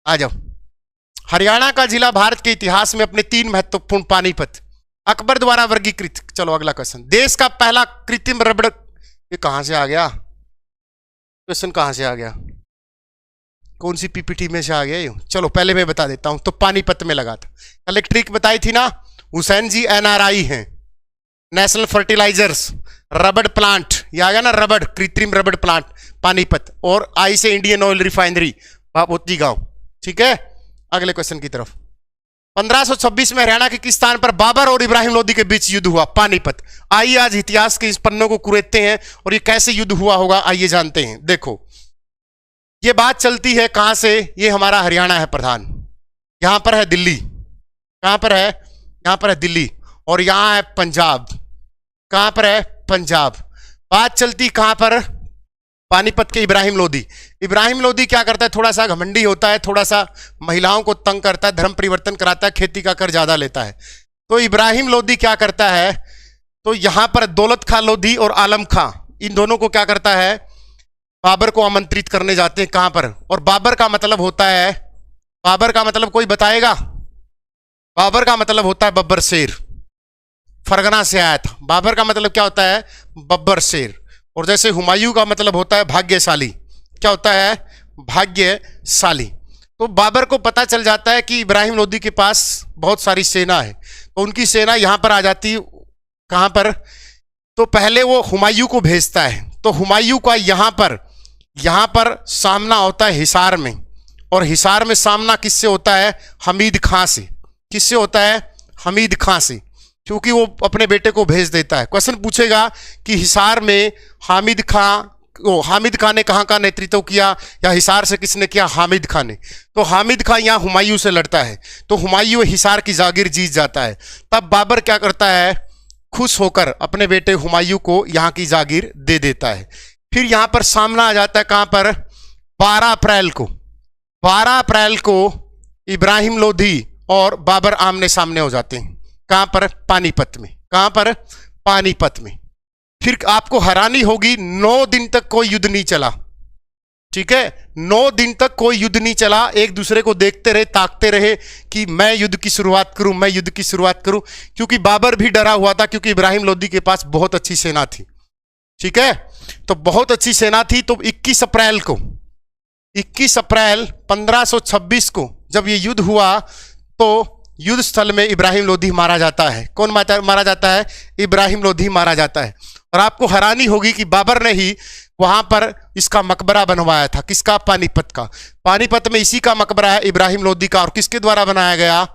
A: आ जाओ। हरियाणा का जिला भारत के इतिहास में अपने 3 महत्वपूर्ण। पानीपत, अकबर द्वारा वर्गीकृत। चलो अगला क्वेश्चन। देश का पहला कृत्रिम रबड़। ये कहां से आ गया क्वेश्चन? कहां से आ गया? कौन सी पीपीटी में से आ गया ये? चलो पहले मैं बता देता हूं। तो पानीपत में लगा था। कल एक ट्रिक बताई थी ना, हुसैन जी एनआरआई हैं। नेशनल फर्टिलाइजर्स रबड़ प्लांट, ये आ गया ना, रबड़, कृत्रिम रबड़ प्लांट पानीपत। और आई से इंडियन ऑयल रिफाइनरी बापोती गांव। ठीक है, अगले क्वेश्चन की तरफ। 1526 में हरियाणा के किस स्थान पर बाबर और इब्राहिम लोदी के बीच युद्ध हुआ? पानीपत। आइए आज इतिहास के इस पन्नों को कुरेदते हैं और ये कैसे युद्ध हुआ होगा आइए जानते हैं। देखो ये बात चलती है कहां से? ये हमारा हरियाणा है प्रधान, यहां पर है दिल्ली। कहां पर है? यहां पर है दिल्ली। और यहां है पंजाब। कहां पर है? पंजाब। बात चलती कहां पर? पानीपत के इब्राहिम लोदी। इब्राहिम लोदी क्या करता है? थोड़ा सा घमंडी होता है, थोड़ा सा महिलाओं को तंग करता है, धर्म परिवर्तन कराता है, खेती का कर ज्यादा लेता है। तो इब्राहिम लोदी क्या करता है? तो यहां पर दौलत खां लोधी और आलम खां, इन दोनों को क्या करता है? बाबर को आमंत्रित करने जाते हैं। कहां पर? और बाबर का मतलब होता है, बाबर का मतलब कोई बताएगा? बाबर का मतलब होता है बब्बर शेर, फरगना से आया था। बाबर का मतलब क्या होता है? बब्बर शेर। और जैसे हुमायूं का मतलब होता है भाग्यशाली। क्या होता है? भाग्यशाली। तो बाबर को पता चल जाता है कि इब्राहिम लोदी के पास बहुत सारी सेना है, तो उनकी सेना यहां पर आ जाती। कहां पर? तो पहले वो हुमायूं को भेजता है। तो हुमायूं का यहां पर सामना होता है हिसार में, और हिसार में सामना किससे होता है? हमीद खां से। किससे होता है? हमीद खां से, क्योंकि वो अपने बेटे को भेज देता है। क्वेश्चन पूछेगा कि हिसार में हामिद खां ने कहाँ का नेतृत्व किया, या हिसार से किसने किया? हामिद खां ने। तो हामिद खां यहाँ हुमायूं से लड़ता है, तो हुमायूं हिसार की जागीर जीत जाता है। तब बाबर क्या करता है? खुश होकर अपने बेटे हुमायूं को यहाँ की जागीर दे देता है। फिर यहाँ पर सामना आ जाता है कहाँ पर? 12 अप्रैल को इब्राहिम लोधी और बाबर आमने सामने हो जाते हैं। कहां पर? पानीपत में। कहां पर? पानीपत में। फिर आपको हैरानी होगी, 9 दिन तक कोई युद्ध नहीं चला। ठीक है, 9 दिन तक कोई युद्ध नहीं चला। एक दूसरे को देखते रहे, ताकते रहे कि मैं युद्ध की शुरुआत करूं, मैं युद्ध की शुरुआत करूं, क्योंकि बाबर भी डरा हुआ था, क्योंकि इब्राहिम लोधी के पास बहुत अच्छी सेना थी। ठीक है, तो बहुत अच्छी सेना थी। तो 21 अप्रैल 1526 को जब ये युद्ध हुआ, तो युद्ध स्थल में इब्राहिम लोधी मारा जाता है। कौन मारा जाता है? इब्राहिम लोधी मारा जाता है। और आपको हैरानी होगी कि बाबर ने ही वहां पर इसका मकबरा बनवाया था। किसका? पानीपत का। पानीपत में इसी का मकबरा है, इब्राहिम लोधी का। और किसके द्वारा बनाया गया?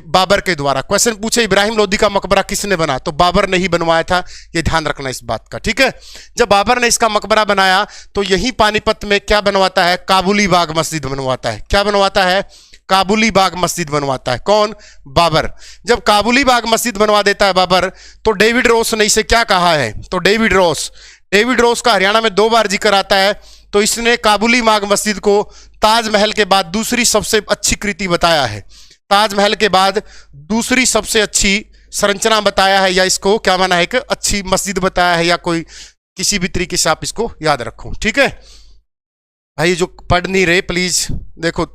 A: बाबर के द्वारा। क्वेश्चन पूछे इब्राहिम लोधी का मकबरा किसने बना? तो बाबर ने ही बनवाया था। ये ध्यान रखना इस बात का। ठीक है, जब बाबर ने इसका मकबरा बनाया तो यही पानीपत में क्या बनवाता है? काबुली बाग मस्जिद बनवाता है। क्या बनवाता है? काबुली बाग मस्जिद बनवाता है। कौन? बाबर। जब काबुली बाग मस्जिद बनवा देता है बाबर, तो डेविड रोस ने इसे क्या कहा है? तो डेविड रोस का हरियाणा में 2 बार जिक्र आता है। तो इसने काबुली बाग मस्जिद को ताजमहल के बाद दूसरी सबसे अच्छी कृति बताया है। ताजमहल के बाद दूसरी सबसे अच्छी संरचना बताया है, या इसको क्या माना है कि अच्छी मस्जिद बताया है, या कोई किसी भी तरीके से आप इसको याद रखो। ठीक है भाई, जो पढ़ नहीं रहे प्लीज देखो,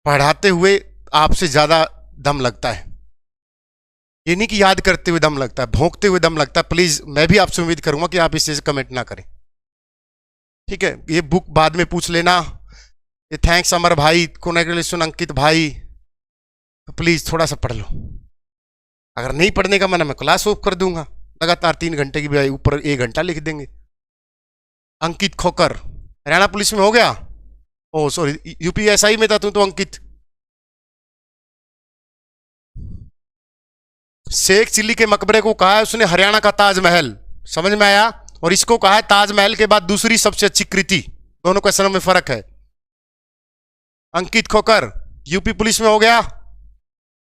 A: पढ़ाते हुए आपसे ज्यादा दम लगता है। ये नहीं कि याद करते हुए दम लगता है, भौंकते हुए दम लगता है। प्लीज मैं भी आपसे उम्मीद करूंगा कि आप इस चीज कमेंट ना करें। ठीक है, ये बुक बाद में पूछ लेना। ये थैंक्स अमर भाई, कॉन्ग्रेचुलेशन अंकित भाई, तो प्लीज थोड़ा सा पढ़ लो। अगर नहीं पढ़ने का मन है मैं क्लास ऑफ कर दूंगा, लगातार 3 घंटे की बजाय ऊपर 1 घंटा लिख देंगे। अंकित खोकर हरियाणा पुलिस में हो गया। ओ सॉरी, यूपीएसआई में था तू तो अंकित। शेख चिल्ली के मकबरे को कहा है उसने हरियाणा का ताजमहल। समझ में आया? और इसको कहा है ताजमहल के बाद दूसरी सबसे अच्छी कृति। दोनों क्वेश्चनों में फर्क है। अंकित खोकर यूपी पुलिस में हो गया,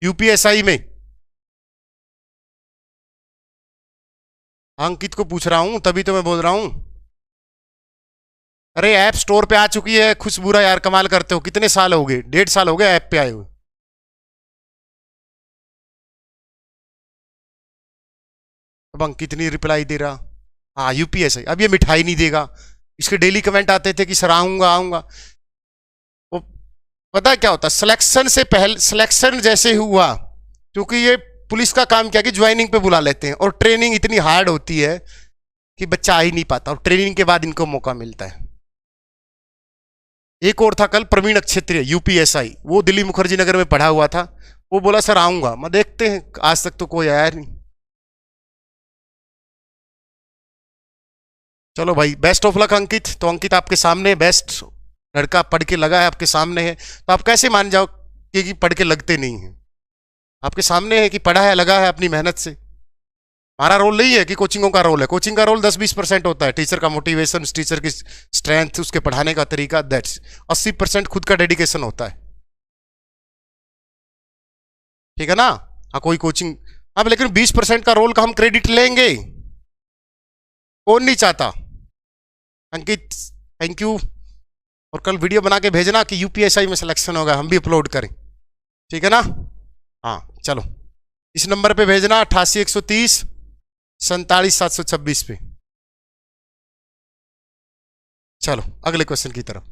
A: यूपीएसआई में। अंकित को पूछ रहा हूं, तभी तो मैं बोल रहा हूं। अरे ऐप स्टोर पे आ चुकी है खुशबूरा यार, कमाल करते हो। कितने साल हो गए? 1.5 साल हो गए ऐप पे आए हुए। अब अंकित नहीं रिप्लाई दे रहा। हाँ यूपीएसआई, अब ये मिठाई नहीं देगा। इसके डेली कमेंट आते थे कि सर आऊंगा। वो पता क्या होता, सिलेक्शन से पहले, सिलेक्शन जैसे हुआ, क्योंकि ये पुलिस का काम क्या कि ज्वाइनिंग पे बुला लेते हैं, और ट्रेनिंग इतनी हार्ड होती है कि बच्चा आ ही नहीं पाता, और ट्रेनिंग के बाद इनको मौका मिलता है। एक और था कल, प्रवीण क्षेत्रीय यूपीएसआई, वो दिल्ली मुखर्जी नगर में पढ़ा हुआ था। वो बोला सर आऊंगा। मैं देखते हैं, आज तक तो कोई आया नहीं। चलो भाई, बेस्ट ऑफ लक अंकित। तो अंकित आपके सामने बेस्ट लड़का पढ़ के लगा है, आपके सामने है, तो आप कैसे मान जाओ कि पढ़ के लगते नहीं हैं? आपके सामने है कि पढ़ा है, लगा है अपनी मेहनत से। हमारा रोल नहीं है कि कोचिंगों का रोल है। कोचिंग का रोल 10-20% होता है। टीचर का मोटिवेशन, टीचर की स्ट्रेंथ, उसके पढ़ाने का तरीका, दैट्स 80% खुद का डेडिकेशन होता है। ठीक है ना? हाँ कोई कोचिंग, अब लेकिन 20% का रोल का हम क्रेडिट लेंगे, कौन नहीं चाहता। अंकित थैंक यू। और कल वीडियो बना के भेजना कि यूपीएसआई में सिलेक्शन होगा, हम भी अपलोड करें। ठीक है ना? हाँ चलो, इस नंबर पे भेजना 88 130 47 726 पे। चलो अगले क्वेश्चन की तरफ।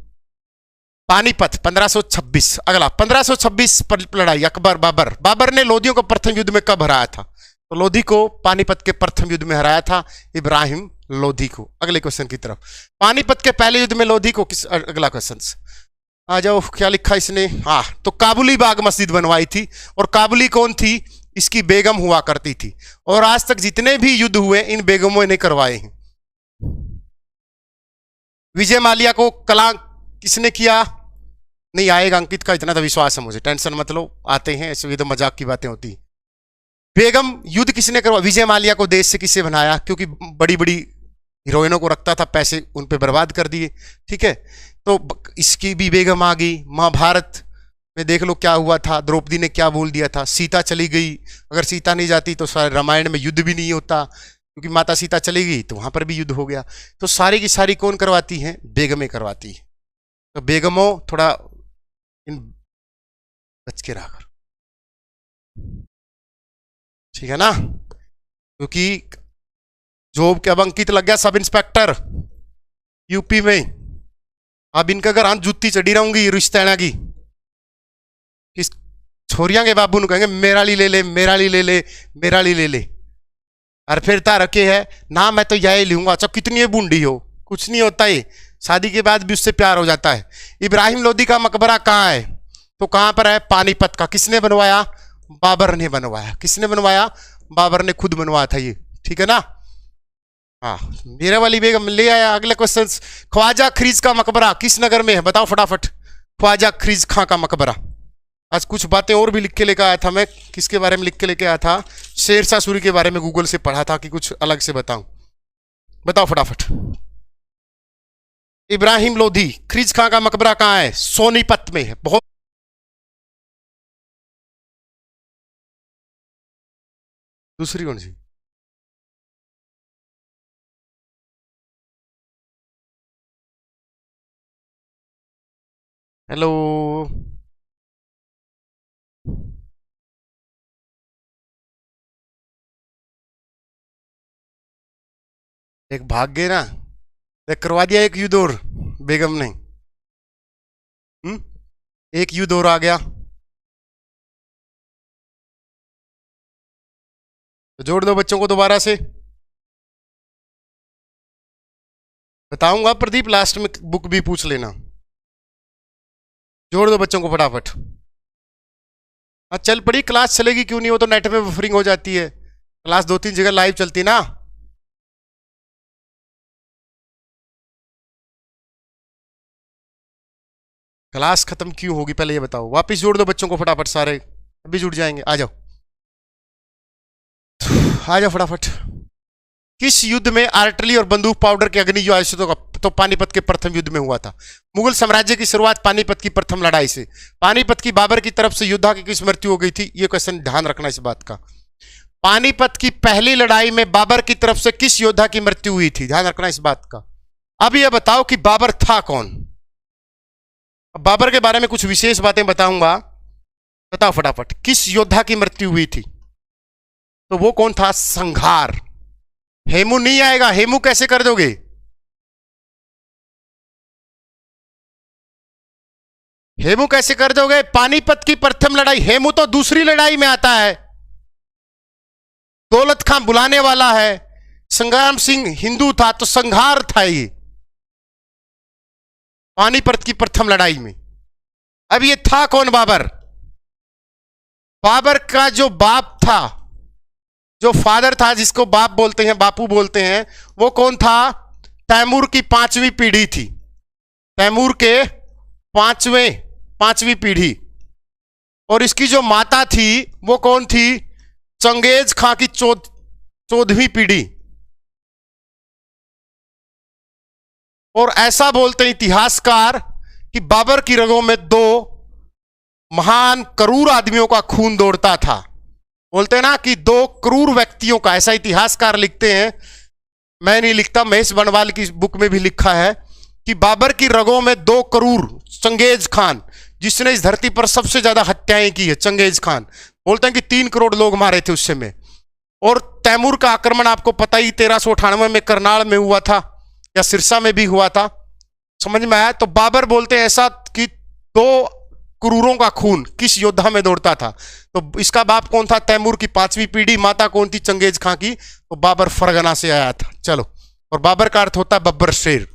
A: पानीपत 1526। अगला 1526 पर लड़ाई, अकबर बाबर ने लोधियों को प्रथम युद्ध में कब हराया था? तो लोधी को पानीपत के प्रथम युद्ध में हराया था इब्राहिम लोधी को। अगले क्वेश्चन की तरफ। पानीपत के पहले युद्ध में लोधी को किस, अगला क्वेश्चन आ जाओ, क्या लिखा इसने? हाँ, तो काबुली बाग मस्जिद बनवाई थी। और काबुली कौन थी? इसकी बेगम हुआ करती थी। और आज तक जितने भी युद्ध हुए इन बेगमों ने करवाए हैं। विजय माल्या को कला किसने किया? नहीं आएगा अंकित का इतना तो विश्वास है मुझे, टेंशन मत लो, आते हैं ऐसे, ये तो मजाक की बातें होती। बेगम युद्ध किसने करवा, विजय माल्या को देश से किससे बनाया, क्योंकि बड़ी बड़ी हीरोइनों को रखता था, पैसे उन पे बर्बाद कर दिए, ठीक है। तो इसकी भी बेगम आ गई। महाभारत में देख लो क्या हुआ था, द्रौपदी ने क्या बोल दिया था, सीता चली गई, अगर सीता नहीं जाती तो सारे रामायण में युद्ध भी नहीं होता, क्योंकि माता सीता चली गई तो वहां पर भी युद्ध हो गया। तो सारी की सारी कौन करवाती हैं, बेगमें करवाती है। तो बेगमों थोड़ा इन बच के रहा कर, ठीक है ना, क्योंकि जॉब के अब अंकित लग गया सब इंस्पेक्टर यूपी में। अब इनका घर हाथ जुत्ती चढ़ी रहूंगी रिश्तेना की, किस छोरियां के बाबू ने कहेंगे मेरा ली ले ले, मेरा ली ले ले, मेरा ली ले ले, और फिर ता रखे है ना मैं तो यही लूंगा, अच्छा कितनी बूंदी हो, कुछ नहीं होता है, शादी के बाद भी उससे प्यार हो जाता है। इब्राहिम लोदी का मकबरा कहाँ है, तो कहां पर है, पानीपत का। किसने बनवाया, बाबर ने बनवाया। किसने बनवाया, बाबर ने खुद बनवाया था ये, ठीक है ना। हाँ मेरे वाली बेगम ले आया। अगले क्वेश्चन, ख्वाजा खरीज का मकबरा किस नगर में है, बताओ फटाफट। ख्वाजा खरीज खां का मकबरा। आज कुछ बातें और भी लिख के लेकर आया था मैं, किसके बारे में लिख के लेके आया था, शेरशाह सूरी के बारे में गूगल से पढ़ा था कि कुछ अलग से बताऊं, बताओ फटाफट। इब्राहिम लोधी खरीज खां का मकबरा कहां है, सोनीपत में है। बहुत दूसरी कौन सी, हेलो एक भाग गए ना, देख करवा दिया एक युद्ध और बेगम ने। एक युद्ध और आ गया, तो जोड़ दो बच्चों को दोबारा से। बताऊंगा प्रदीप, लास्ट में बुक भी पूछ लेना। जोड़ दो बच्चों को फटाफट। हाँ चल पड़ी, क्लास चलेगी क्यों नहीं, वो तो नेट में बफरिंग हो जाती है, क्लास 2-3 जगह लाइव चलती ना। क्लास खत्म क्यों होगी पहले ये बताओ। वापस जोड़ दो बच्चों को फटाफट, सारे अभी जुड़ जाएंगे, आ जाओ आ जाओ फटाफट। किस युद्ध में आर्टिलरी और बंदूक पाउडर के अग्नि आयुधों का, तो पानीपत के प्रथम युद्ध में हुआ था। मुगल साम्राज्य की शुरुआत पानीपत की प्रथम लड़ाई से। पानीपत की बाबर की तरफ से योद्धा की किस मृत्यु हो गई थी, ये क्वेश्चन ध्यान रखना इस बात का। पानीपत की पहली लड़ाई में बाबर की तरफ से किस योद्धा की मृत्यु हुई थी, ध्यान रखना इस बात का। अब यह बताओ कि बाबर था कौन। अब बाबर के बारे में कुछ विशेष बातें बताऊंगा, बताओ फटाफट। किस योद्धा की मृत्यु हुई थी, तो वो कौन था, संघार। हेमू नहीं आएगा, हेमू कैसे कर दोगे, हेमू कैसे कर दोगे। पानीपत की प्रथम लड़ाई, हेमू तो दूसरी लड़ाई में आता है। दौलत खां बुलाने वाला है, संग्राम सिंह हिंदू था, तो संघार था ये पानीपत की प्रथम लड़ाई में। अब ये था कौन, बाबर। बाबर का जो बाप था, जो फादर था, जिसको बाप बोलते हैं, बापू बोलते हैं, वो कौन था, तैमूर की 5वीं पीढ़ी थी। तैमूर के पांचवी पीढ़ी। और इसकी जो माता थी वो कौन थी, चंगेज खां की 14वीं पीढ़ी। और ऐसा बोलते हैं इतिहासकार कि बाबर की रगों में 2 महान क्रूर आदमियों का खून दौड़ता था। बोलते हैं ना कि 2 क्रूर व्यक्तियों का, ऐसा इतिहासकार लिखते हैं, मैं नहीं लिखता, महेश बनवाल की बुक में भी लिखा है कि बाबर की रगों में 2 क्रूर, चंगेज खान जिसने इस धरती पर सबसे ज्यादा हत्याएं की है, चंगेज खान। बोलते हैं कि 3 करोड़ लोग मारे थे उस समय। और तैमूर का आक्रमण आपको पता ही 1398 में करनाल में हुआ था, या सिरसा में भी हुआ था, समझ में आया। तो बाबर बोलते हैं ऐसा कि 2 क्रूरों का खून किस योद्धा में दौड़ता था, तो इसका बाप कौन था, तैमूर की 5वीं पीढ़ी, माता कौन थी, चंगेज खां की। तो बाबर फरगना से आया था, चलो। और बाबर का अर्थ होता है बब्बर शेर,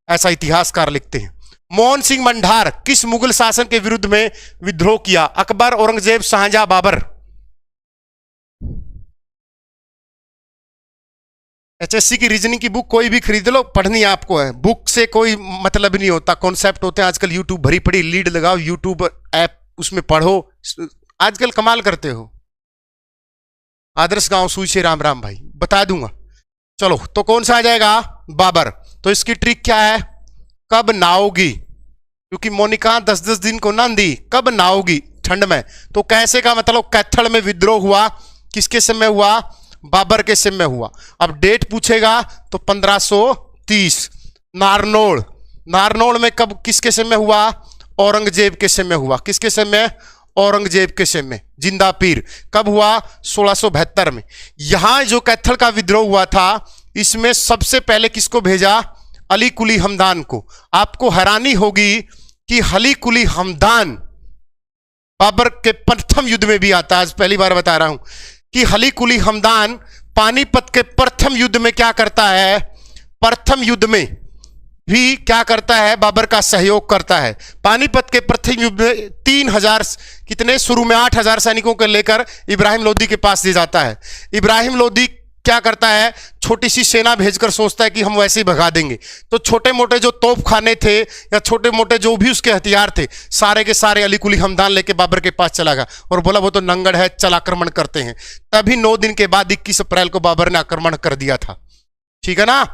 A: ऐसा इतिहासकार लिखते हैं। मोहन सिंह मंडार किस मुगल शासन के विरुद्ध में विद्रोह किया, अकबर, औरंगजेब, शाहजहां, बाबर। एचएससी की रीजनिंग की बुक कोई भी खरीद लो, पढ़नी आपको है, बुक से कोई मतलब नहीं होता, कॉन्सेप्ट होते हैं। आजकल यूट्यूब भरी पड़ी, लीड लगाओ यूट्यूब ऐप, उसमें पढ़ो, आजकल कमाल करते हो। आदर्श गांव सुई से राम राम भाई, बता दूंगा। चलो तो कौन सा आ जाएगा, बाबर। तो इसकी ट्रिक क्या है, कब नाओगी, क्योंकि मोनिका 10-10 दिन को नंदी, कब नाओगी ठंड में। तो कैसे का मतलब, कैथल में विद्रोह हुआ, किसके समय हुआ, बाबर के समय हुआ। अब डेट पूछेगा तो 1530। नारनौल, नारनौल में कब, किसके समय हुआ, औरंगजेब के समय हुआ। किसके समय, औरंगजेब के समय। जिंदा पीर कब हुआ, 1672 में। यहां जो कैथल का विद्रोह हुआ था, इसमें सबसे पहले किसको भेजा, अली कुली हमदान को। आपको हैरानी होगी कि अली कुली हमदान बाबर के प्रथम युद्ध में भी आता है। आज पहली बार बता रहा हूं कि अली कुली हमदान पानीपत के प्रथम युद्ध में क्या करता है, प्रथम युद्ध में भी क्या करता है, बाबर का सहयोग करता है। पानीपत के प्रथम युद्ध में 3000 कितने, शुरू में 8000 सैनिकों को लेकर इब्राहिम लोदी के पास दे जाता है। इब्राहिम लोदी क्या करता है, छोटी सी सेना भेजकर सोचता है कि हम वैसे ही भगा देंगे। तो छोटे मोटे जो तोप खाने थे या छोटे मोटे जो भी उसके हथियार थे, सारे के सारे अली कुली हमदान लेके बाबर के पास चला गया और बोला वो तो नंगड़ है, चल आक्रमण करते हैं। तभी 9 दिन के बाद 21 अप्रैल को बाबर ने आक्रमण कर दिया था। ठीक है ना।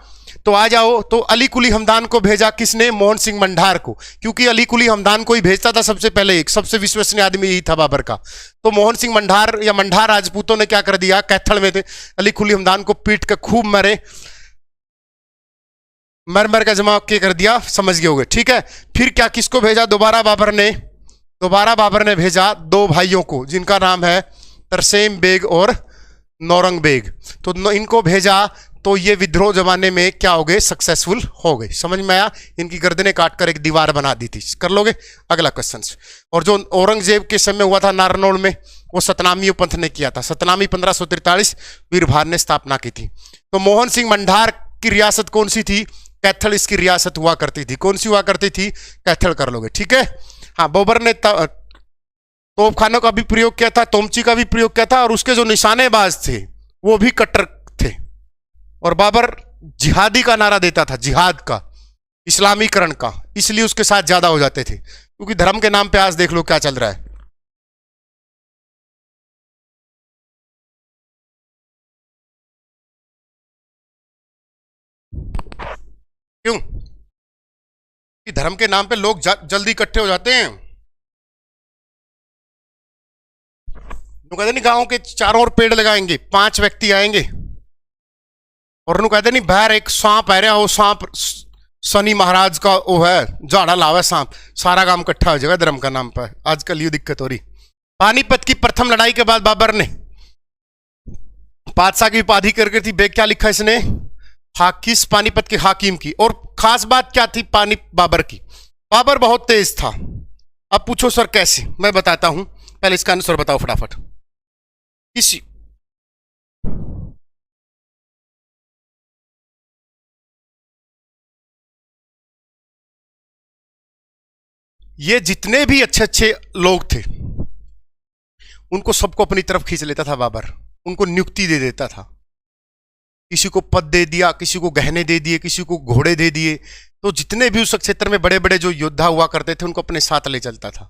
A: तो आ जाओ, तो अली कुली हमदान को भेजा किसने, मोहन सिंह मंडार को, क्योंकि अली कुली हमदान को ही भेजता था सबसे पहले, एक सबसे विश्वसनीय आदमी यही था बाबर का। तो मोहन सिंह मंडार या मंडार राजपूतों ने क्या कर दिया, कैथल में थे, अली कुली हमदान को पीट कर खूब मरे, मर मर का जमा के कर दिया, समझ गए होगे। ठीक है, फिर क्या, किसको भेजा दोबारा बाबर ने भेजा 2 भाइयों को, जिनका नाम है तरसेम बेग और नौरंग बेग। तो इनको भेजा, तो ये विद्रोह जमाने में क्या हो गए, सक्सेसफुल हो गए। समझ में आया, इनकी गर्दनें काटकर एक दीवार बना दी थी। कर लोगे अगला क्वेश्चन। और जो औरंगजेब के समय हुआ था नारनौल में, वो सतनामी पंथ ने किया था। सतनामी 1543 वीरभार ने स्थापना की थी। तो मोहन सिंह मंडार की रियासत कौन सी थी, कैथल इसकी रियासत हुआ करती थी। कौन सी हुआ करती थी, कैथल कर लोगे। ठीक है। हाँ, बाबर ने तोपखानों का भी प्रयोग किया था, तोमची का भी प्रयोग किया था, और उसके जो निशानेबाज थे वो भी कट्टर थे। और बाबर जिहादी का नारा देता था, जिहाद का, इस्लामीकरण का, इसलिए उसके साथ ज्यादा हो जाते थे। क्योंकि धर्म के नाम पे आज देख लो क्या चल रहा है। क्यों, कि धर्म के नाम पे लोग जल्दी इकट्ठे हो जाते हैं। तो कहते नहीं गांव के चारों ओर पेड़ लगाएंगे, 5 व्यक्ति आएंगे और उन्होंने कहते नहीं बाहर एक सांप आ रहा, वो सांप शनि महाराज का वो है, झाड़ा लावा सांप, सारा काम इकट्ठा हो जाएगा धर्म का नाम पर। आजकल ये दिक्कत हो रही। पानीपत की प्रथम लड़ाई के बाद बाबर ने बादशाह की उपाधि करके थी। बेग क्या लिखा इसने, हाकिस, पानीपत के हाकिम की। और खास बात क्या थी बाबर की, बाबर बहुत तेज था। अब पूछो सर कैसे, मैं बताता हूं, पहले इसका आंसर बताओ फटाफट। इसी ये जितने भी अच्छे अच्छे लोग थे उनको सबको अपनी तरफ खींच लेता था बाबर, उनको नियुक्ति दे देता था। किसी को पद दे दिया, किसी को गहने दे दिए, किसी को घोड़े दे दिए। तो जितने भी उस क्षेत्र में बड़े बड़े जो योद्धा हुआ करते थे उनको अपने साथ ले चलता था।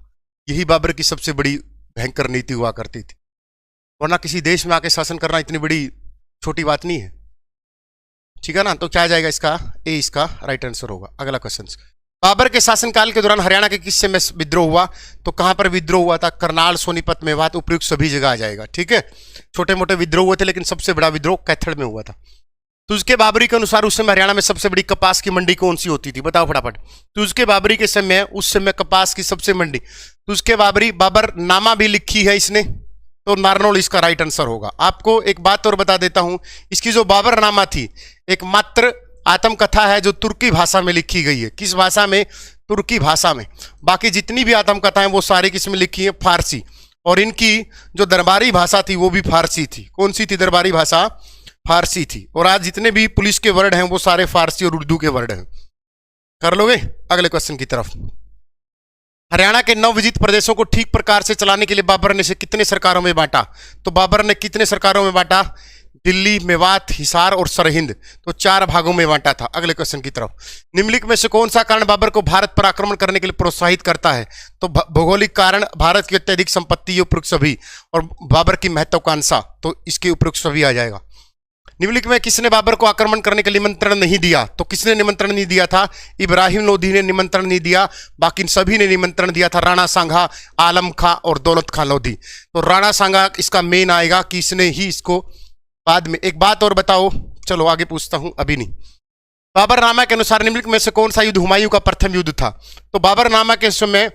A: यही बाबर की सबसे बड़ी भयंकर नीति हुआ करती थी। वरना किसी देश में आके शासन करना इतनी बड़ी छोटी बात नहीं है। ठीक है ना। तो क्या आ जाएगा इसका, ए इसका राइट आंसर होगा। अगला क्वेश्चन, बाबर के शासनकाल के दौरान हरियाणा के किस में विद्रोह हुआ, तो कहां पर विद्रोह हुआ था, करनाल, सोनीपत, मेवात, उपयुक्त सभी जगह आ जाएगा। ठीक है, छोटे मोटे विद्रोह हुए थे लेकिन सबसे बड़ा विद्रोह कैथल में हुआ था। तुझके बाबरी के अनुसार उस समय हरियाणा में सबसे बड़ी कपास की मंडी कौन सी होती थी, बताओ फटाफट। तुझके बाबरी के समय, उस समय कपास की सबसे मंडी, तुझके बाबरी, बाबर नामा भी लिखी है इसने, तो नारनौल इसका राइट आंसर होगा। आपको एक बात और बता देता हूं, इसकी जो बाबर नामा थी एकमात्र आत्मकथा है जो तुर्की भाषा में लिखी गई है। किस भाषा में, तुर्की भाषा में। बाकी जितनी भी आत्मकथाएं वो सारी किस में लिखी है, फारसी। और इनकी जो दरबारी भाषा थी वो भी फारसी थी। कौन सी थी दरबारी भाषा, फारसी थी। और आज जितने भी पुलिस के वर्ड हैं वो सारे फारसी और उर्दू के वर्ड हैं। कर लोगे अगले क्वेश्चन की तरफ। हरियाणा के 9 विजित प्रदेशों को ठीक प्रकार से चलाने के लिए बाबर ने इसे कितने सरकारों में बांटा, तो बाबर ने कितने सरकारों में बांटा, दिल्ली, मेवात, हिसार और सरहिंद, तो 4 भागों में बांटा था। अगले क्वेश्चन की तरफ, निम्नलिखित में से कौन सा कारण बाबर को भारत पर आक्रमण करने के लिए प्रोत्साहित करता है? तो भौगोलिक कारण, भारत की अत्यधिक संपत्ति, उपरोक्त सभी, और बाबर की महत्वाकांक्षा, तो इसके उपरोक्त सभी आ जाएगा। निम्नलिखित में किसने बाबर को आक्रमण करने के लिए निमंत्रण नहीं दिया? तो किसने निमंत्रण नहीं दिया था? इब्राहिम लोधी ने निमंत्रण नहीं दिया, बाकी सभी ने निमंत्रण दिया था, राणा सांगा, आलम खां और दौलत खां लोधी। तो राणा सांगा इसका मेन आएगा कि इसने ही इसको बाद में। एक बात और बताओ, चलो आगे पूछता हूं, अभी नहीं। बाबरनामा के अनुसार निम्नलिखित में से कौन सा युद्ध हुमायूं का प्रथम युद्ध था? तो बाबरनामा के समय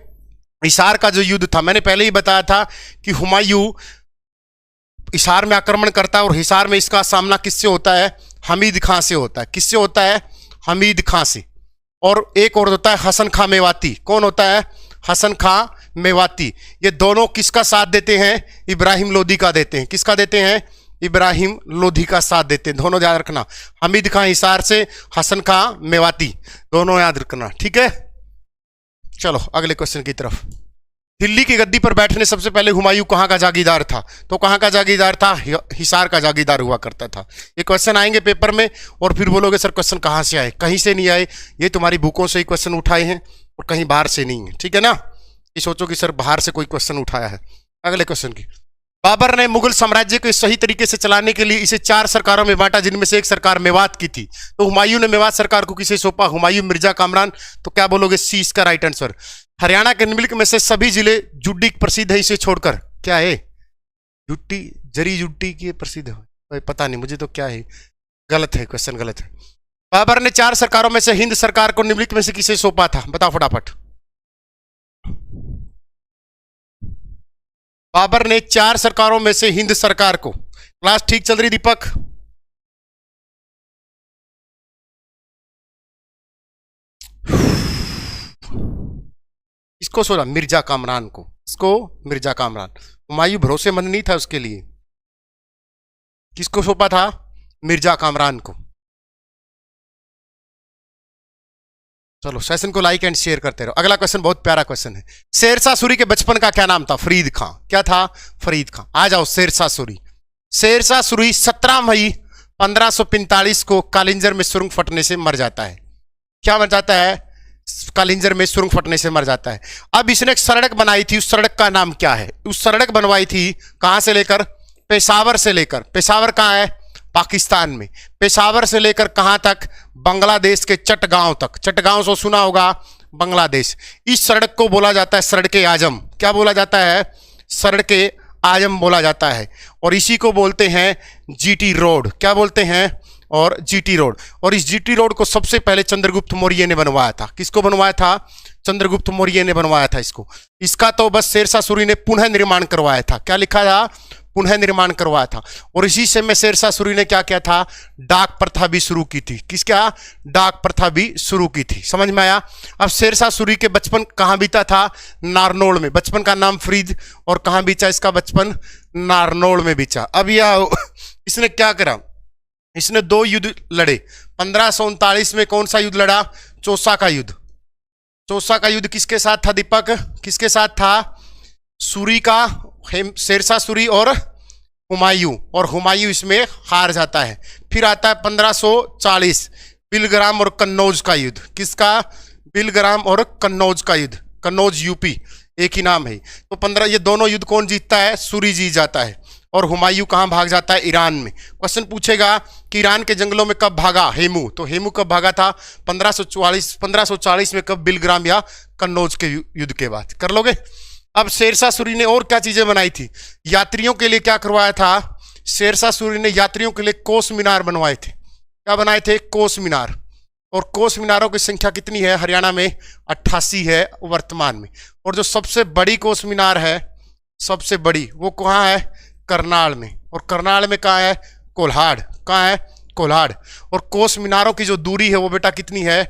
A: हिसार का जो युद्ध था, मैंने पहले ही बताया था कि हुमायूं हिसार में आक्रमण करता है, और हिसार में इसका सामना किससे होता है? हमीद खां से होता है। किससे होता है? हमीद खां से। और एक और होता है हसन खां मेवाती। कौन होता है? हसन खां मेवाती। ये दोनों किसका साथ देते हैं? इब्राहिम लोधी का देते हैं। किसका देते हैं? इब्राहिम लोधी का साथ देते हैं। दोनों याद रखना, हमीद खां हिसार से, हसन खां मेवाती, दोनों याद रखना, ठीक है। चलो अगले क्वेश्चन की तरफ। दिल्ली की गद्दी पर बैठने सबसे पहले हुमायूं कहाँ का जागीरदार था? तो कहाँ का जागीरदार था? हिसार का जागीरदार हुआ करता था। ये क्वेश्चन आएंगे पेपर में और फिर बोलोगे सर क्वेश्चन कहाँ से आए? कहीं से नहीं आए, ये तुम्हारी बुकों से ही क्वेश्चन उठाए हैं और कहीं बाहर से नहीं है, ठीक है ना। ये सोचो कि सर बाहर से कोई क्वेश्चन उठाया है। अगले क्वेश्चन की, बाबर ने मुगल साम्राज्य को सही तरीके से चलाने के लिए इसे 4 सरकारों में बांटा, जिनमें से एक सरकार मेवात की थी। तो हुमायूं ने मेवात सरकार को किसे सौंपा? हुमायूं, मिर्जा कामरान। तो क्या बोलोगे? सी इसका राइट आंसर। हरियाणा के निम्नलिखित में से सभी जिले जुड्डी प्रसिद्ध है, इसे छोड़कर। क्या है? जुट्टी, जरी जुट्टी की प्रसिद्ध है, पता नहीं मुझे तो क्या है। गलत है, क्वेश्चन गलत है। बाबर ने 4 सरकारों में से हिंद सरकार को निम्नलिखित में से किसे सौंपा था? बताओ फटाफट। बाबर ने 4 सरकारों में से हिंद सरकार को। क्लास ठीक चल रही दीपक? इसको सोचा, मिर्जा कामरान को। इसको मिर्जा कामरान। हुमायूं भरोसेमंद नहीं था उसके लिए। किसको सौंपा था? मिर्जा कामरान को। चलो सेशन को लाइक एंड शेयर करते रहो। अगला क्वेश्चन बहुत प्यारा क्वेश्चन है। शेरशाह सूरी के बचपन का क्या नाम था? फरीद खां। क्या था? फरीद खां। आ जाओ, शेरशाह सूरी। शेरशाह सूरी 17 मई 1545 को कालिंजर में सुरंग फटने से मर जाता है। क्या मर जाता है? कालिंजर में सुरंग फटने से मर जाता है। अब इसने एक सड़क बनाई थी, उस सड़क का नाम क्या है? उस सड़क बनवाई थी कहां से लेकर? पेशावर से लेकर। पेशावर कहां है? पाकिस्तान में। पेशावर से लेकर कहां तक? बांग्लादेश के चटगांव तक। चटगांव से सुना होगा, बांग्लादेश। इस सड़क को बोला जाता है सड़के आजम। क्या बोला जाता है? सड़के आजम बोला जाता है। और इसी को बोलते हैं जीटी रोड। क्या बोलते हैं? और जीटी रोड। और इस जीटी रोड को सबसे पहले चंद्रगुप्त मौर्य ने बनवाया था। किसको बनवाया था? चंद्रगुप्त मौर्य ने बनवाया था इसको। इसका तो बस शेरशाह सूरी ने पुनः निर्माण करवाया था। क्या लिखा था? पुनः निर्माण करवाया था। और इसी समय शेरशाह सूरी ने क्या किया था? डाक प्रथा भी शुरू की थी। किसका? डाक प्रथा भी शुरू की थी। समझ में आया? अब शेरशाह सूरी के बचपन कहाँ बीता था? नारनौल में। बचपन का नाम फरीद, और कहाँ बीता इसका बचपन? नारनौल में बीता। अब यह इसने क्या करा? इसने 2 युद्ध लड़े। 1539 में कौन सा युद्ध लड़ा? चौसा का युद्ध। चौसा का युद्ध किसके साथ था दीपक? किसके साथ था? सूरी का, शेरशाह सूरी और हुमायूं। और हुमायूं इसमें हार जाता है। फिर आता है 1540, बिलग्राम और कन्नौज का युद्ध। किसका? बिलग्राम और कन्नौज का युद्ध। कन्नौज यूपी, एक ही नाम है। तो 15 ये दोनों युद्ध कौन जीतता है? सूरी जीत जाता है। और हुमायूं कहाँ भाग जाता है? ईरान में। क्वेश्चन पूछेगा कि ईरान के जंगलों में कब भागा? हेमू। तो हेमू कब भागा था? 1540 में। कब? बिलग्राम या कन्नौज के युद्ध के बाद। कर लोगे? अब शेरशाह सूरी ने और क्या चीजें बनाई थी? यात्रियों के लिए क्या करवाया था? शेरशाह सूरी ने यात्रियों के लिए कोस मीनार बनवाए थे। क्या बनाए थे? कोस मीनार। और कोस मीनारों की संख्या कितनी है? हरियाणा में 88 है वर्तमान में। और जो सबसे बड़ी कोस मीनार है, सबसे बड़ी, वो कहाँ है? करनाल में। और करनाल में कहाँ है? कोल्हाड़। कहाँ है? कोल्हाड़। और कोस मीनारों की जो दूरी है वो बेटा कितनी है?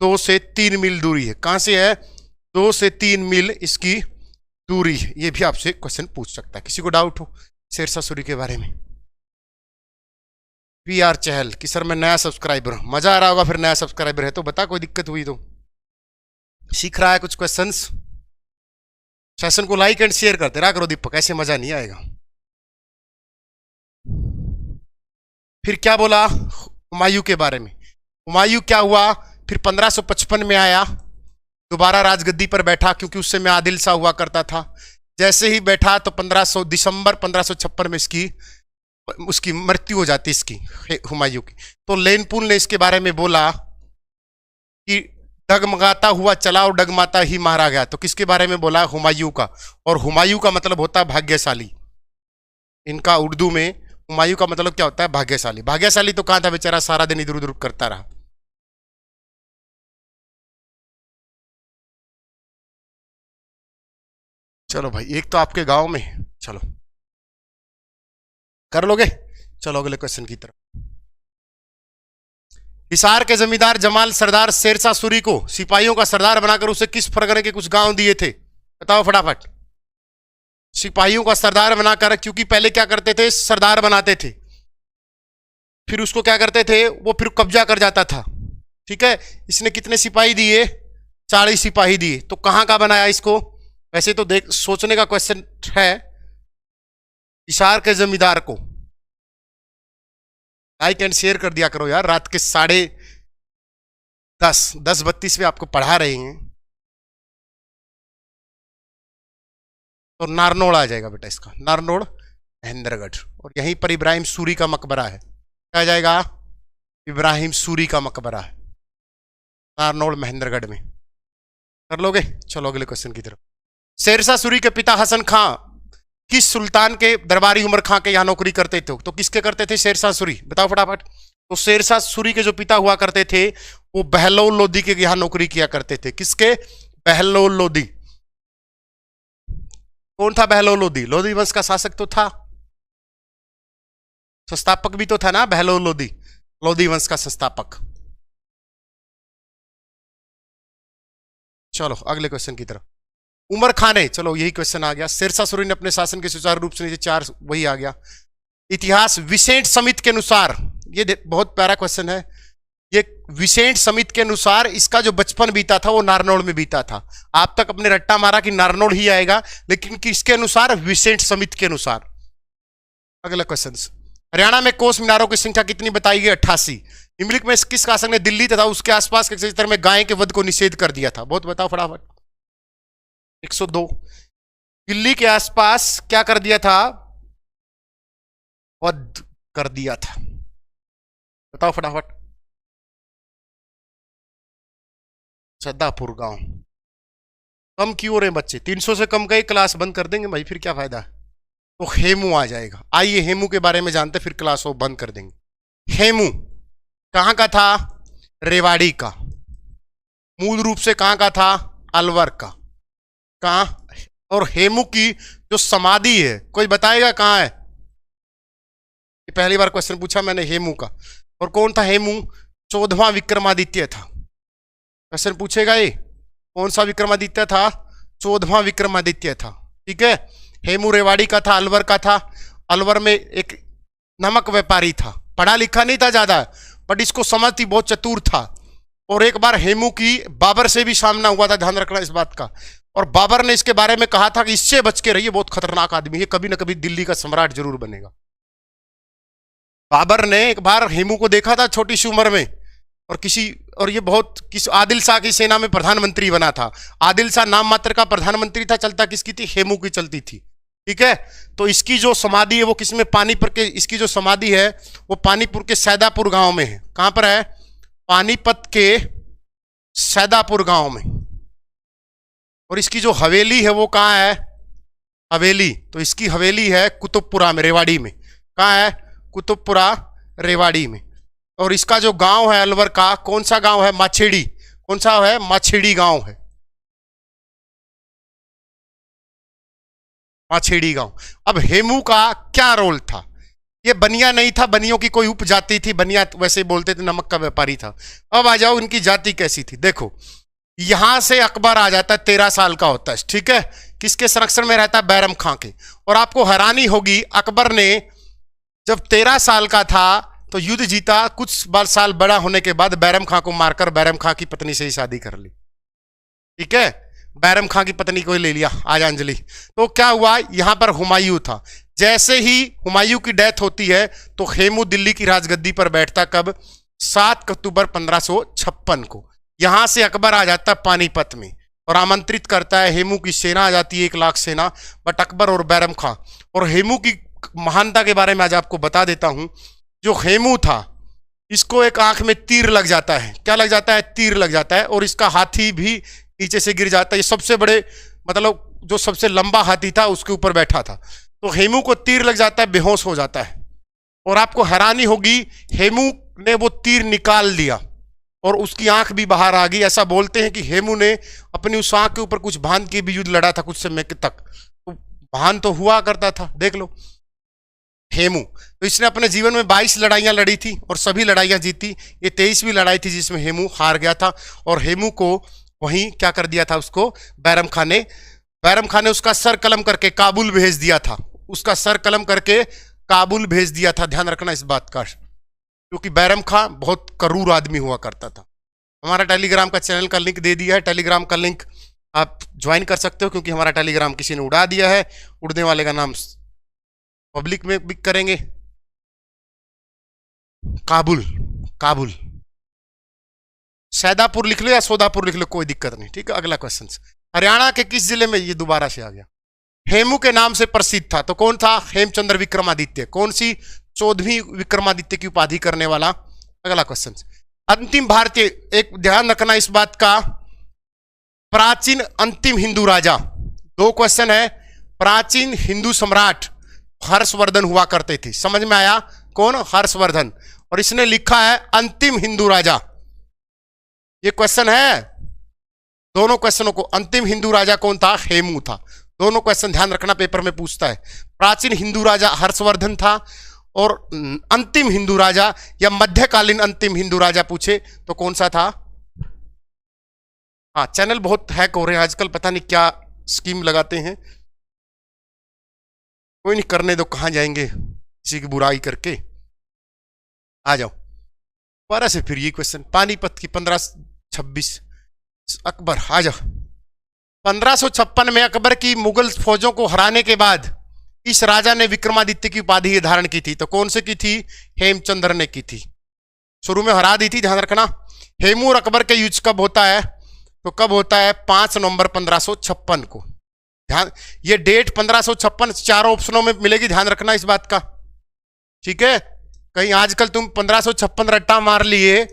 A: 2 से 3 मील दूरी है। कहाँ से है? 2 से 3 मील इसकी दूरी है। ये भी आपसे क्वेश्चन पूछ सकता है। किसी को डाउट हो शेरशाह सूरी के बारे में? PR चहल कि सर मैं नया सब्सक्राइबर हूं। मजा आ रहा होगा फिर, नया सब्सक्राइबर है तो बता, कोई दिक्कत हुई तो। सीख रहा है कुछ क्वेश्चंस? सेशन को लाइक एंड शेयर करते रहा करो दीपक, ऐसे मजा नहीं आएगा। फिर क्या बोला हुमायूं के बारे में। हुमायूं क्या हुआ, फिर 1555 में आया, दोबारा राजगद्दी पर बैठा, क्योंकि उससे में आदिल शाह हुआ करता था। जैसे ही बैठा तो 1500 दिसंबर 1556 में उसकी मृत्यु हो जाती इसकी, हुमायूं की। तो लेनपुल ने इसके बारे में बोला कि डगमगाता हुआ चला और डगमाता ही मारा गया। तो किसके बारे में बोला, हुमायूं का। और हुमायूं का मतलब होता है भाग्यशाली। इनका उर्दू में हुमायूं का मतलब क्या होता है, भाग्यशाली। भाग्यशाली तो कहां था बेचारा, सारा दिन इधर उधर करता रहा। चलो भाई, एक तो आपके गांव में, चलो कर लोगे। चलो अगले क्वेश्चन की तरफ। हिसार के जमींदार जमाल सरदार शेरशाह सूरी को सिपाहियों का सरदार बनाकर उसे किस परगने के कुछ गांव दिए थे, बताओ फटाफट। सिपाहियों का सरदार बनाकर, क्योंकि पहले क्या करते थे, सरदार बनाते थे, फिर उसको क्या करते थे, वो फिर कब्जा कर जाता था। ठीक है, इसने कितने सिपाही दिए, 40 सिपाही दिए। तो कहां का बनाया इसको, वैसे तो देख सोचने का क्वेश्चन है। हिसार के जमींदार को लाइक एंड शेयर कर दिया करो यार, रात के 10:32 पे आपको पढ़ा रहे हैं। तो नारनौल आ जाएगा बेटा इसका, नारनौल महेंद्रगढ़। और यहीं पर इब्राहिम सूरी का मकबरा है। क्या आ जाएगा, इब्राहिम सूरी का मकबरा है नारनौल महेंद्रगढ़ में। कर लोगे। चलो अगले क्वेश्चन की तरफ। शेरशाह सूरी के पिता हसन खां किस सुल्तान के दरबारी उमर खां के यहां नौकरी करते थे। तो किसके करते थे, शेरशाह सूरी, बताओ फटाफट। तो शेरशाह सूरी के जो पिता हुआ करते थे वो बहलोल लोदी के यहां नौकरी किया करते थे। किसके, बहलोल लोदी। कौन था बहलोल लोदी, लोदी वंश का शासक तो था, संस्थापक भी तो था ना बहलोल लोदी, लोदी वंश का संस्थापक। चलो अगले क्वेश्चन की तरफ। उमर खां ने, चलो यही क्वेश्चन आ गया, शेरशाह सूरी ने अपने शासन के सुचारू रूप से नीचे 4, वही आ गया। इतिहास विसेंट समित के अनुसार, ये बहुत प्यारा क्वेश्चन है। ये विसेंट समित के अनुसार इसका जो बचपन बीता था वो नारनौल में बीता था। आप तक अपने रट्टा मारा कि नारनौल ही आएगा, लेकिन किसके अनुसार, विसेंट समित के अनुसार। अगला क्वेश्चन। हरियाणा में कोस मीनारों की संख्या कितनी बताई गई, 88। निम्नलिखित में किस शासक ने दिल्ली तथा उसके आसपास के क्षेत्र में गाय के वध को निषेध कर दिया था, बहुत बताओ फटाफट। 102। दिल्ली के आसपास क्या कर दिया था, वध कर दिया था, बताओ फटाफट। सद्दापुर गांव। कम क्यों रहे बच्चे, 300 से कम गए क्लास बंद कर देंगे भाई, फिर क्या फायदा। तो हेमू आ जाएगा। आइए हेमू के बारे में जानते, फिर क्लास वो बंद कर देंगे। हेमू कहां का था, रेवाड़ी का। मूल रूप से कहां का था, अलवर का। कहां, और हेमू की जो समाधि है कोई बताएगा कहां है। ये पहली बार क्वेश्चन पूछा मैंने हेमू का। और कौन था हेमू, 14वां विक्रमादित्य था। क्वेश्चन पूछेगा ये, कौन सा विक्रमादित्य था, 14वां विक्रमादित्य था। ठीक है, हेमू रेवाड़ी का था, अलवर का था। अलवर में एक नमक व्यापारी था, पढ़ा लिखा नहीं था ज्यादा, बट इसको समझती बहुत चतुर था। और एक बार हेमू की बाबर से भी सामना हुआ था, ध्यान रखना इस बात का। और बाबर ने इसके बारे में कहा था कि इससे बच के रहिए, बहुत खतरनाक आदमी है, कभी ना कभी दिल्ली का सम्राट जरूर बनेगा। बाबर ने एक बार हेमू को देखा था छोटी सी उम्र में, और ये आदिल शाह की सेना में प्रधानमंत्री बना था। आदिल शाह नाम मात्र का प्रधानमंत्री था, चलता किसकी थी, हेमू की चलती थी। ठीक है, तो इसकी जो समाधि है वो किसमें, पानीपत के, इसकी जो समाधि है वो पानीपुर के सैदापुर गांव में है। कहां पर है, पानीपत के सैदापुर गांव में। और इसकी जो हवेली है वो कहां है, हवेली, तो इसकी हवेली है कुतुबपुरा में, रेवाड़ी में। कहां है, कुतुबपुरा रेवाड़ी में। और इसका जो गांव है अलवर का, कौन सा गांव है, माछेड़ी। कौन सा है, माछेड़ी गांव है, माछेड़ी गांव। अब हेमू का क्या रोल था, ये बनिया नहीं था, बनियों की कोई उपजाति थी, बनिया वैसे बोलते थे, नमक का व्यापारी था। अब आ जाओ इनकी जाति कैसी थी। देखो यहां से अकबर आ जाता है, 13 साल का होता है। ठीक है, किसके संरक्षण में रहता है, बैरम खां के। और आपको हैरानी होगी, अकबर ने जब 13 साल का था तो युद्ध जीता, कुछ साल बड़ा होने के बाद बैरम खां को मारकर बैरम खां की पत्नी से ही शादी कर ली। ठीक है, बैरम खां की पत्नी को ही ले लिया, आज अंजलि। तो क्या हुआ, यहां पर हुमायूं था। जैसे ही हुमायूं की डेथ होती है तो हेमू दिल्ली की राजगद्दी पर बैठता, कब? 7 अक्टूबर 1556 को। यहां से अकबर आ जाता है पानीपत में और आमंत्रित करता है। हेमू की सेना आ जाती है, 1 लाख सेना। बट अकबर और बैरम खां और हेमू की महानता के बारे में आज आपको बता देता हूं। जो हेमू था, इसको एक आंख में तीर लग जाता है। क्या लग जाता है? तीर लग जाता है। और इसका हाथी भी नीचे से गिर जाता है। ये सबसे बड़े, मतलब जो सबसे लंबा हाथी था उसके ऊपर बैठा था। तो हेमू को तीर लग जाता है, बेहोश हो जाता है। और आपको हैरानी होगी, हेमू ने वो तीर निकाल दिया और उसकी आंख भी बाहर आ गई। ऐसा बोलते हैं कि हेमू ने अपनी उस आंख के ऊपर कुछ बांध के भी युद्ध लड़ा था कुछ समय तक। तो बांध तो हुआ करता था, देख लो। हेमू तो इसने अपने जीवन में 22 लड़ाइयां लड़ी थी और सभी लड़ाइयां जीती। ये 23वीं लड़ाई थी जिसमें हेमू हार गया था। और हेमू को वहीं क्या कर दिया था, उसको बैरम खान ने उसका सर कलम करके काबुल भेज दिया था। उसका सर कलम करके काबुल भेज दिया था। ध्यान रखना इस बात का, क्योंकि बैरम खां बहुत करूर आदमी हुआ करता था। हमारा टेलीग्राम का चैनल का लिंक दे दिया है। टेलीग्राम का लिंक आप ज्वाइन कर सकते हो, क्योंकि हमारा टेलीग्राम किसी ने उड़ा दिया है। उड़ने वाले का नाम पब्लिक में भी करेंगे। काबुल सैदापुर लिख लो या सोदापुर लिख लो, कोई दिक्कत नहीं। ठीक है, अगला क्वेश्चन। हरियाणा के किस जिले में, ये दोबारा से आ गया, हेमू के नाम से प्रसिद्ध था? तो कौन था? हेमचंद्र विक्रमादित्य। कौन सी? 14वीं विक्रमादित्य की उपाधि करने वाला। अगला क्वेश्चन। अंतिम भारतीय, एक ध्यान रखना इस बात का, प्राचीन अंतिम हिंदू राजा। 2 क्वेश्चन है। प्राचीन हिंदू सम्राट हर्षवर्धन हुआ करते थे। समझ में आया? कौन? हर्षवर्धन। और इसने लिखा है अंतिम हिंदू राजा। ये क्वेश्चन है। दोनों क्वेश्चनों को, अंतिम हिंदू राजा कौन था? हेमू था। दोनों क्वेश्चन ध्यान रखना, पेपर में पूछता है। प्राचीन हिंदू राजा हर्षवर्धन था और अंतिम हिंदू राजा या मध्यकालीन अंतिम हिंदू राजा पूछे तो कौन सा था? हाँ, चैनल बहुत हैक हो रहे हैं आजकल, पता नहीं क्या स्कीम लगाते हैं। कोई नहीं, करने दो, कहां जाएंगे किसी की बुराई करके। आ जाओ दोबारा से फिर ये क्वेश्चन। पानीपत की 1526 अकबर। आ जाओ। 1556 में अकबर की मुगल फौजों को हराने के बाद इस राजा ने विक्रमादित्य की उपाधि धारण की थी। तो कौन से की थी? हेमचंद्र ने की थी। शुरू में हरा दी थी, ध्यान रखना। हेमू और अकबर का युद्ध कब होता है? तो कब होता है? 5 नवंबर 1556 को। ध्यान, ये डेट 1556 चारों ऑप्शनों में मिलेगी, ध्यान रखना इस बात का। ठीक है, कहीं आजकल तुम 1556 रट्टा मार लिए,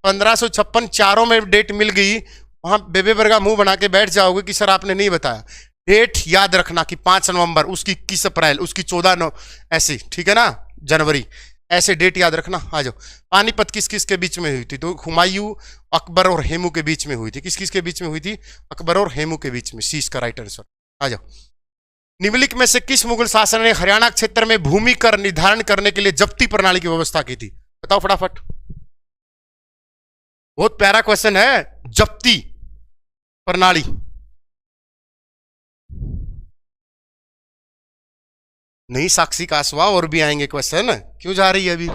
A: 1556 चारों में डेट मिल गई, वहां बेबे बरगा मुंह बना के बैठ जाओगे कि सर आपने नहीं बताया। डेट याद रखना कि 5 नवंबर, उसकी 21 अप्रैल, उसकी 14 ऐसे, ठीक है ना, जनवरी, ऐसे डेट याद रखना। आ जाओ। पानीपत किस किस के बीच में हुई थी? तो हुमायूं, अकबर और हेमू के बीच में हुई थी। किस किस के बीच में हुई थी? अकबर और हेमू के बीच में। सी इसका राइट आंसर। आ जाओ। निम्नलिखित में से किस मुगल शासन ने हरियाणा क्षेत्र में भूमि कर निर्धारण करने के लिए जब्ती प्रणाली की व्यवस्था की थी? बताओ फटाफट। बहुत प्यारा क्वेश्चन है, जब्ती प्रणाली। नहीं साक्षी कासवा, और भी आएंगे क्वेश्चन, क्यों जा रही है अभी?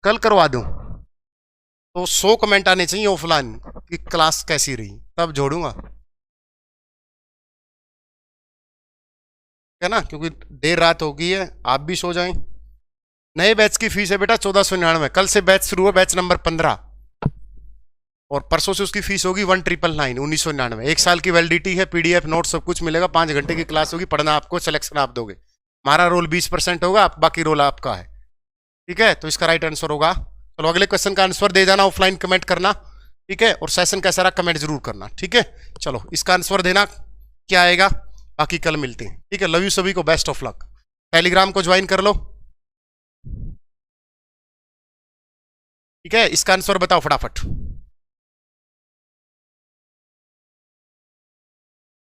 A: कल करवा दूं तो 100 कमेंट आने चाहिए ऑफलाइन कि क्लास कैसी रही, तब जोड़ूंगा, है ना, क्योंकि देर रात हो गई है, आप भी सो जाएं। नए बैच की फीस है बेटा 1499। कल से बैच शुरू है, बैच नंबर 15, और परसों से उसकी फीस होगी 1999 1999। 1 साल की वैलिडिटी है, पीडीएफ नोट सब कुछ मिलेगा। 5 घंटे की क्लास होगी, पढ़ना आपको, सिलेक्शन आप दोगे। हमारा रोल 20% होगा, बाकी रोल आपका है। ठीक है, तो इसका राइट आंसर होगा। चलो अगले क्वेश्चन का आंसर दे जाना, ऑफलाइन कमेंट करना, ठीक है, और सेशन कैसा रहा कमेंट जरूर करना। ठीक है, चलो इसका आंसर देना क्या आएगा, बाकी कल मिलते हैं। ठीक है, लव यू सभी को, बेस्ट ऑफ लक। टेलीग्राम को ज्वाइन कर लो। ठीक है, इसका आंसर बताओ फटाफट।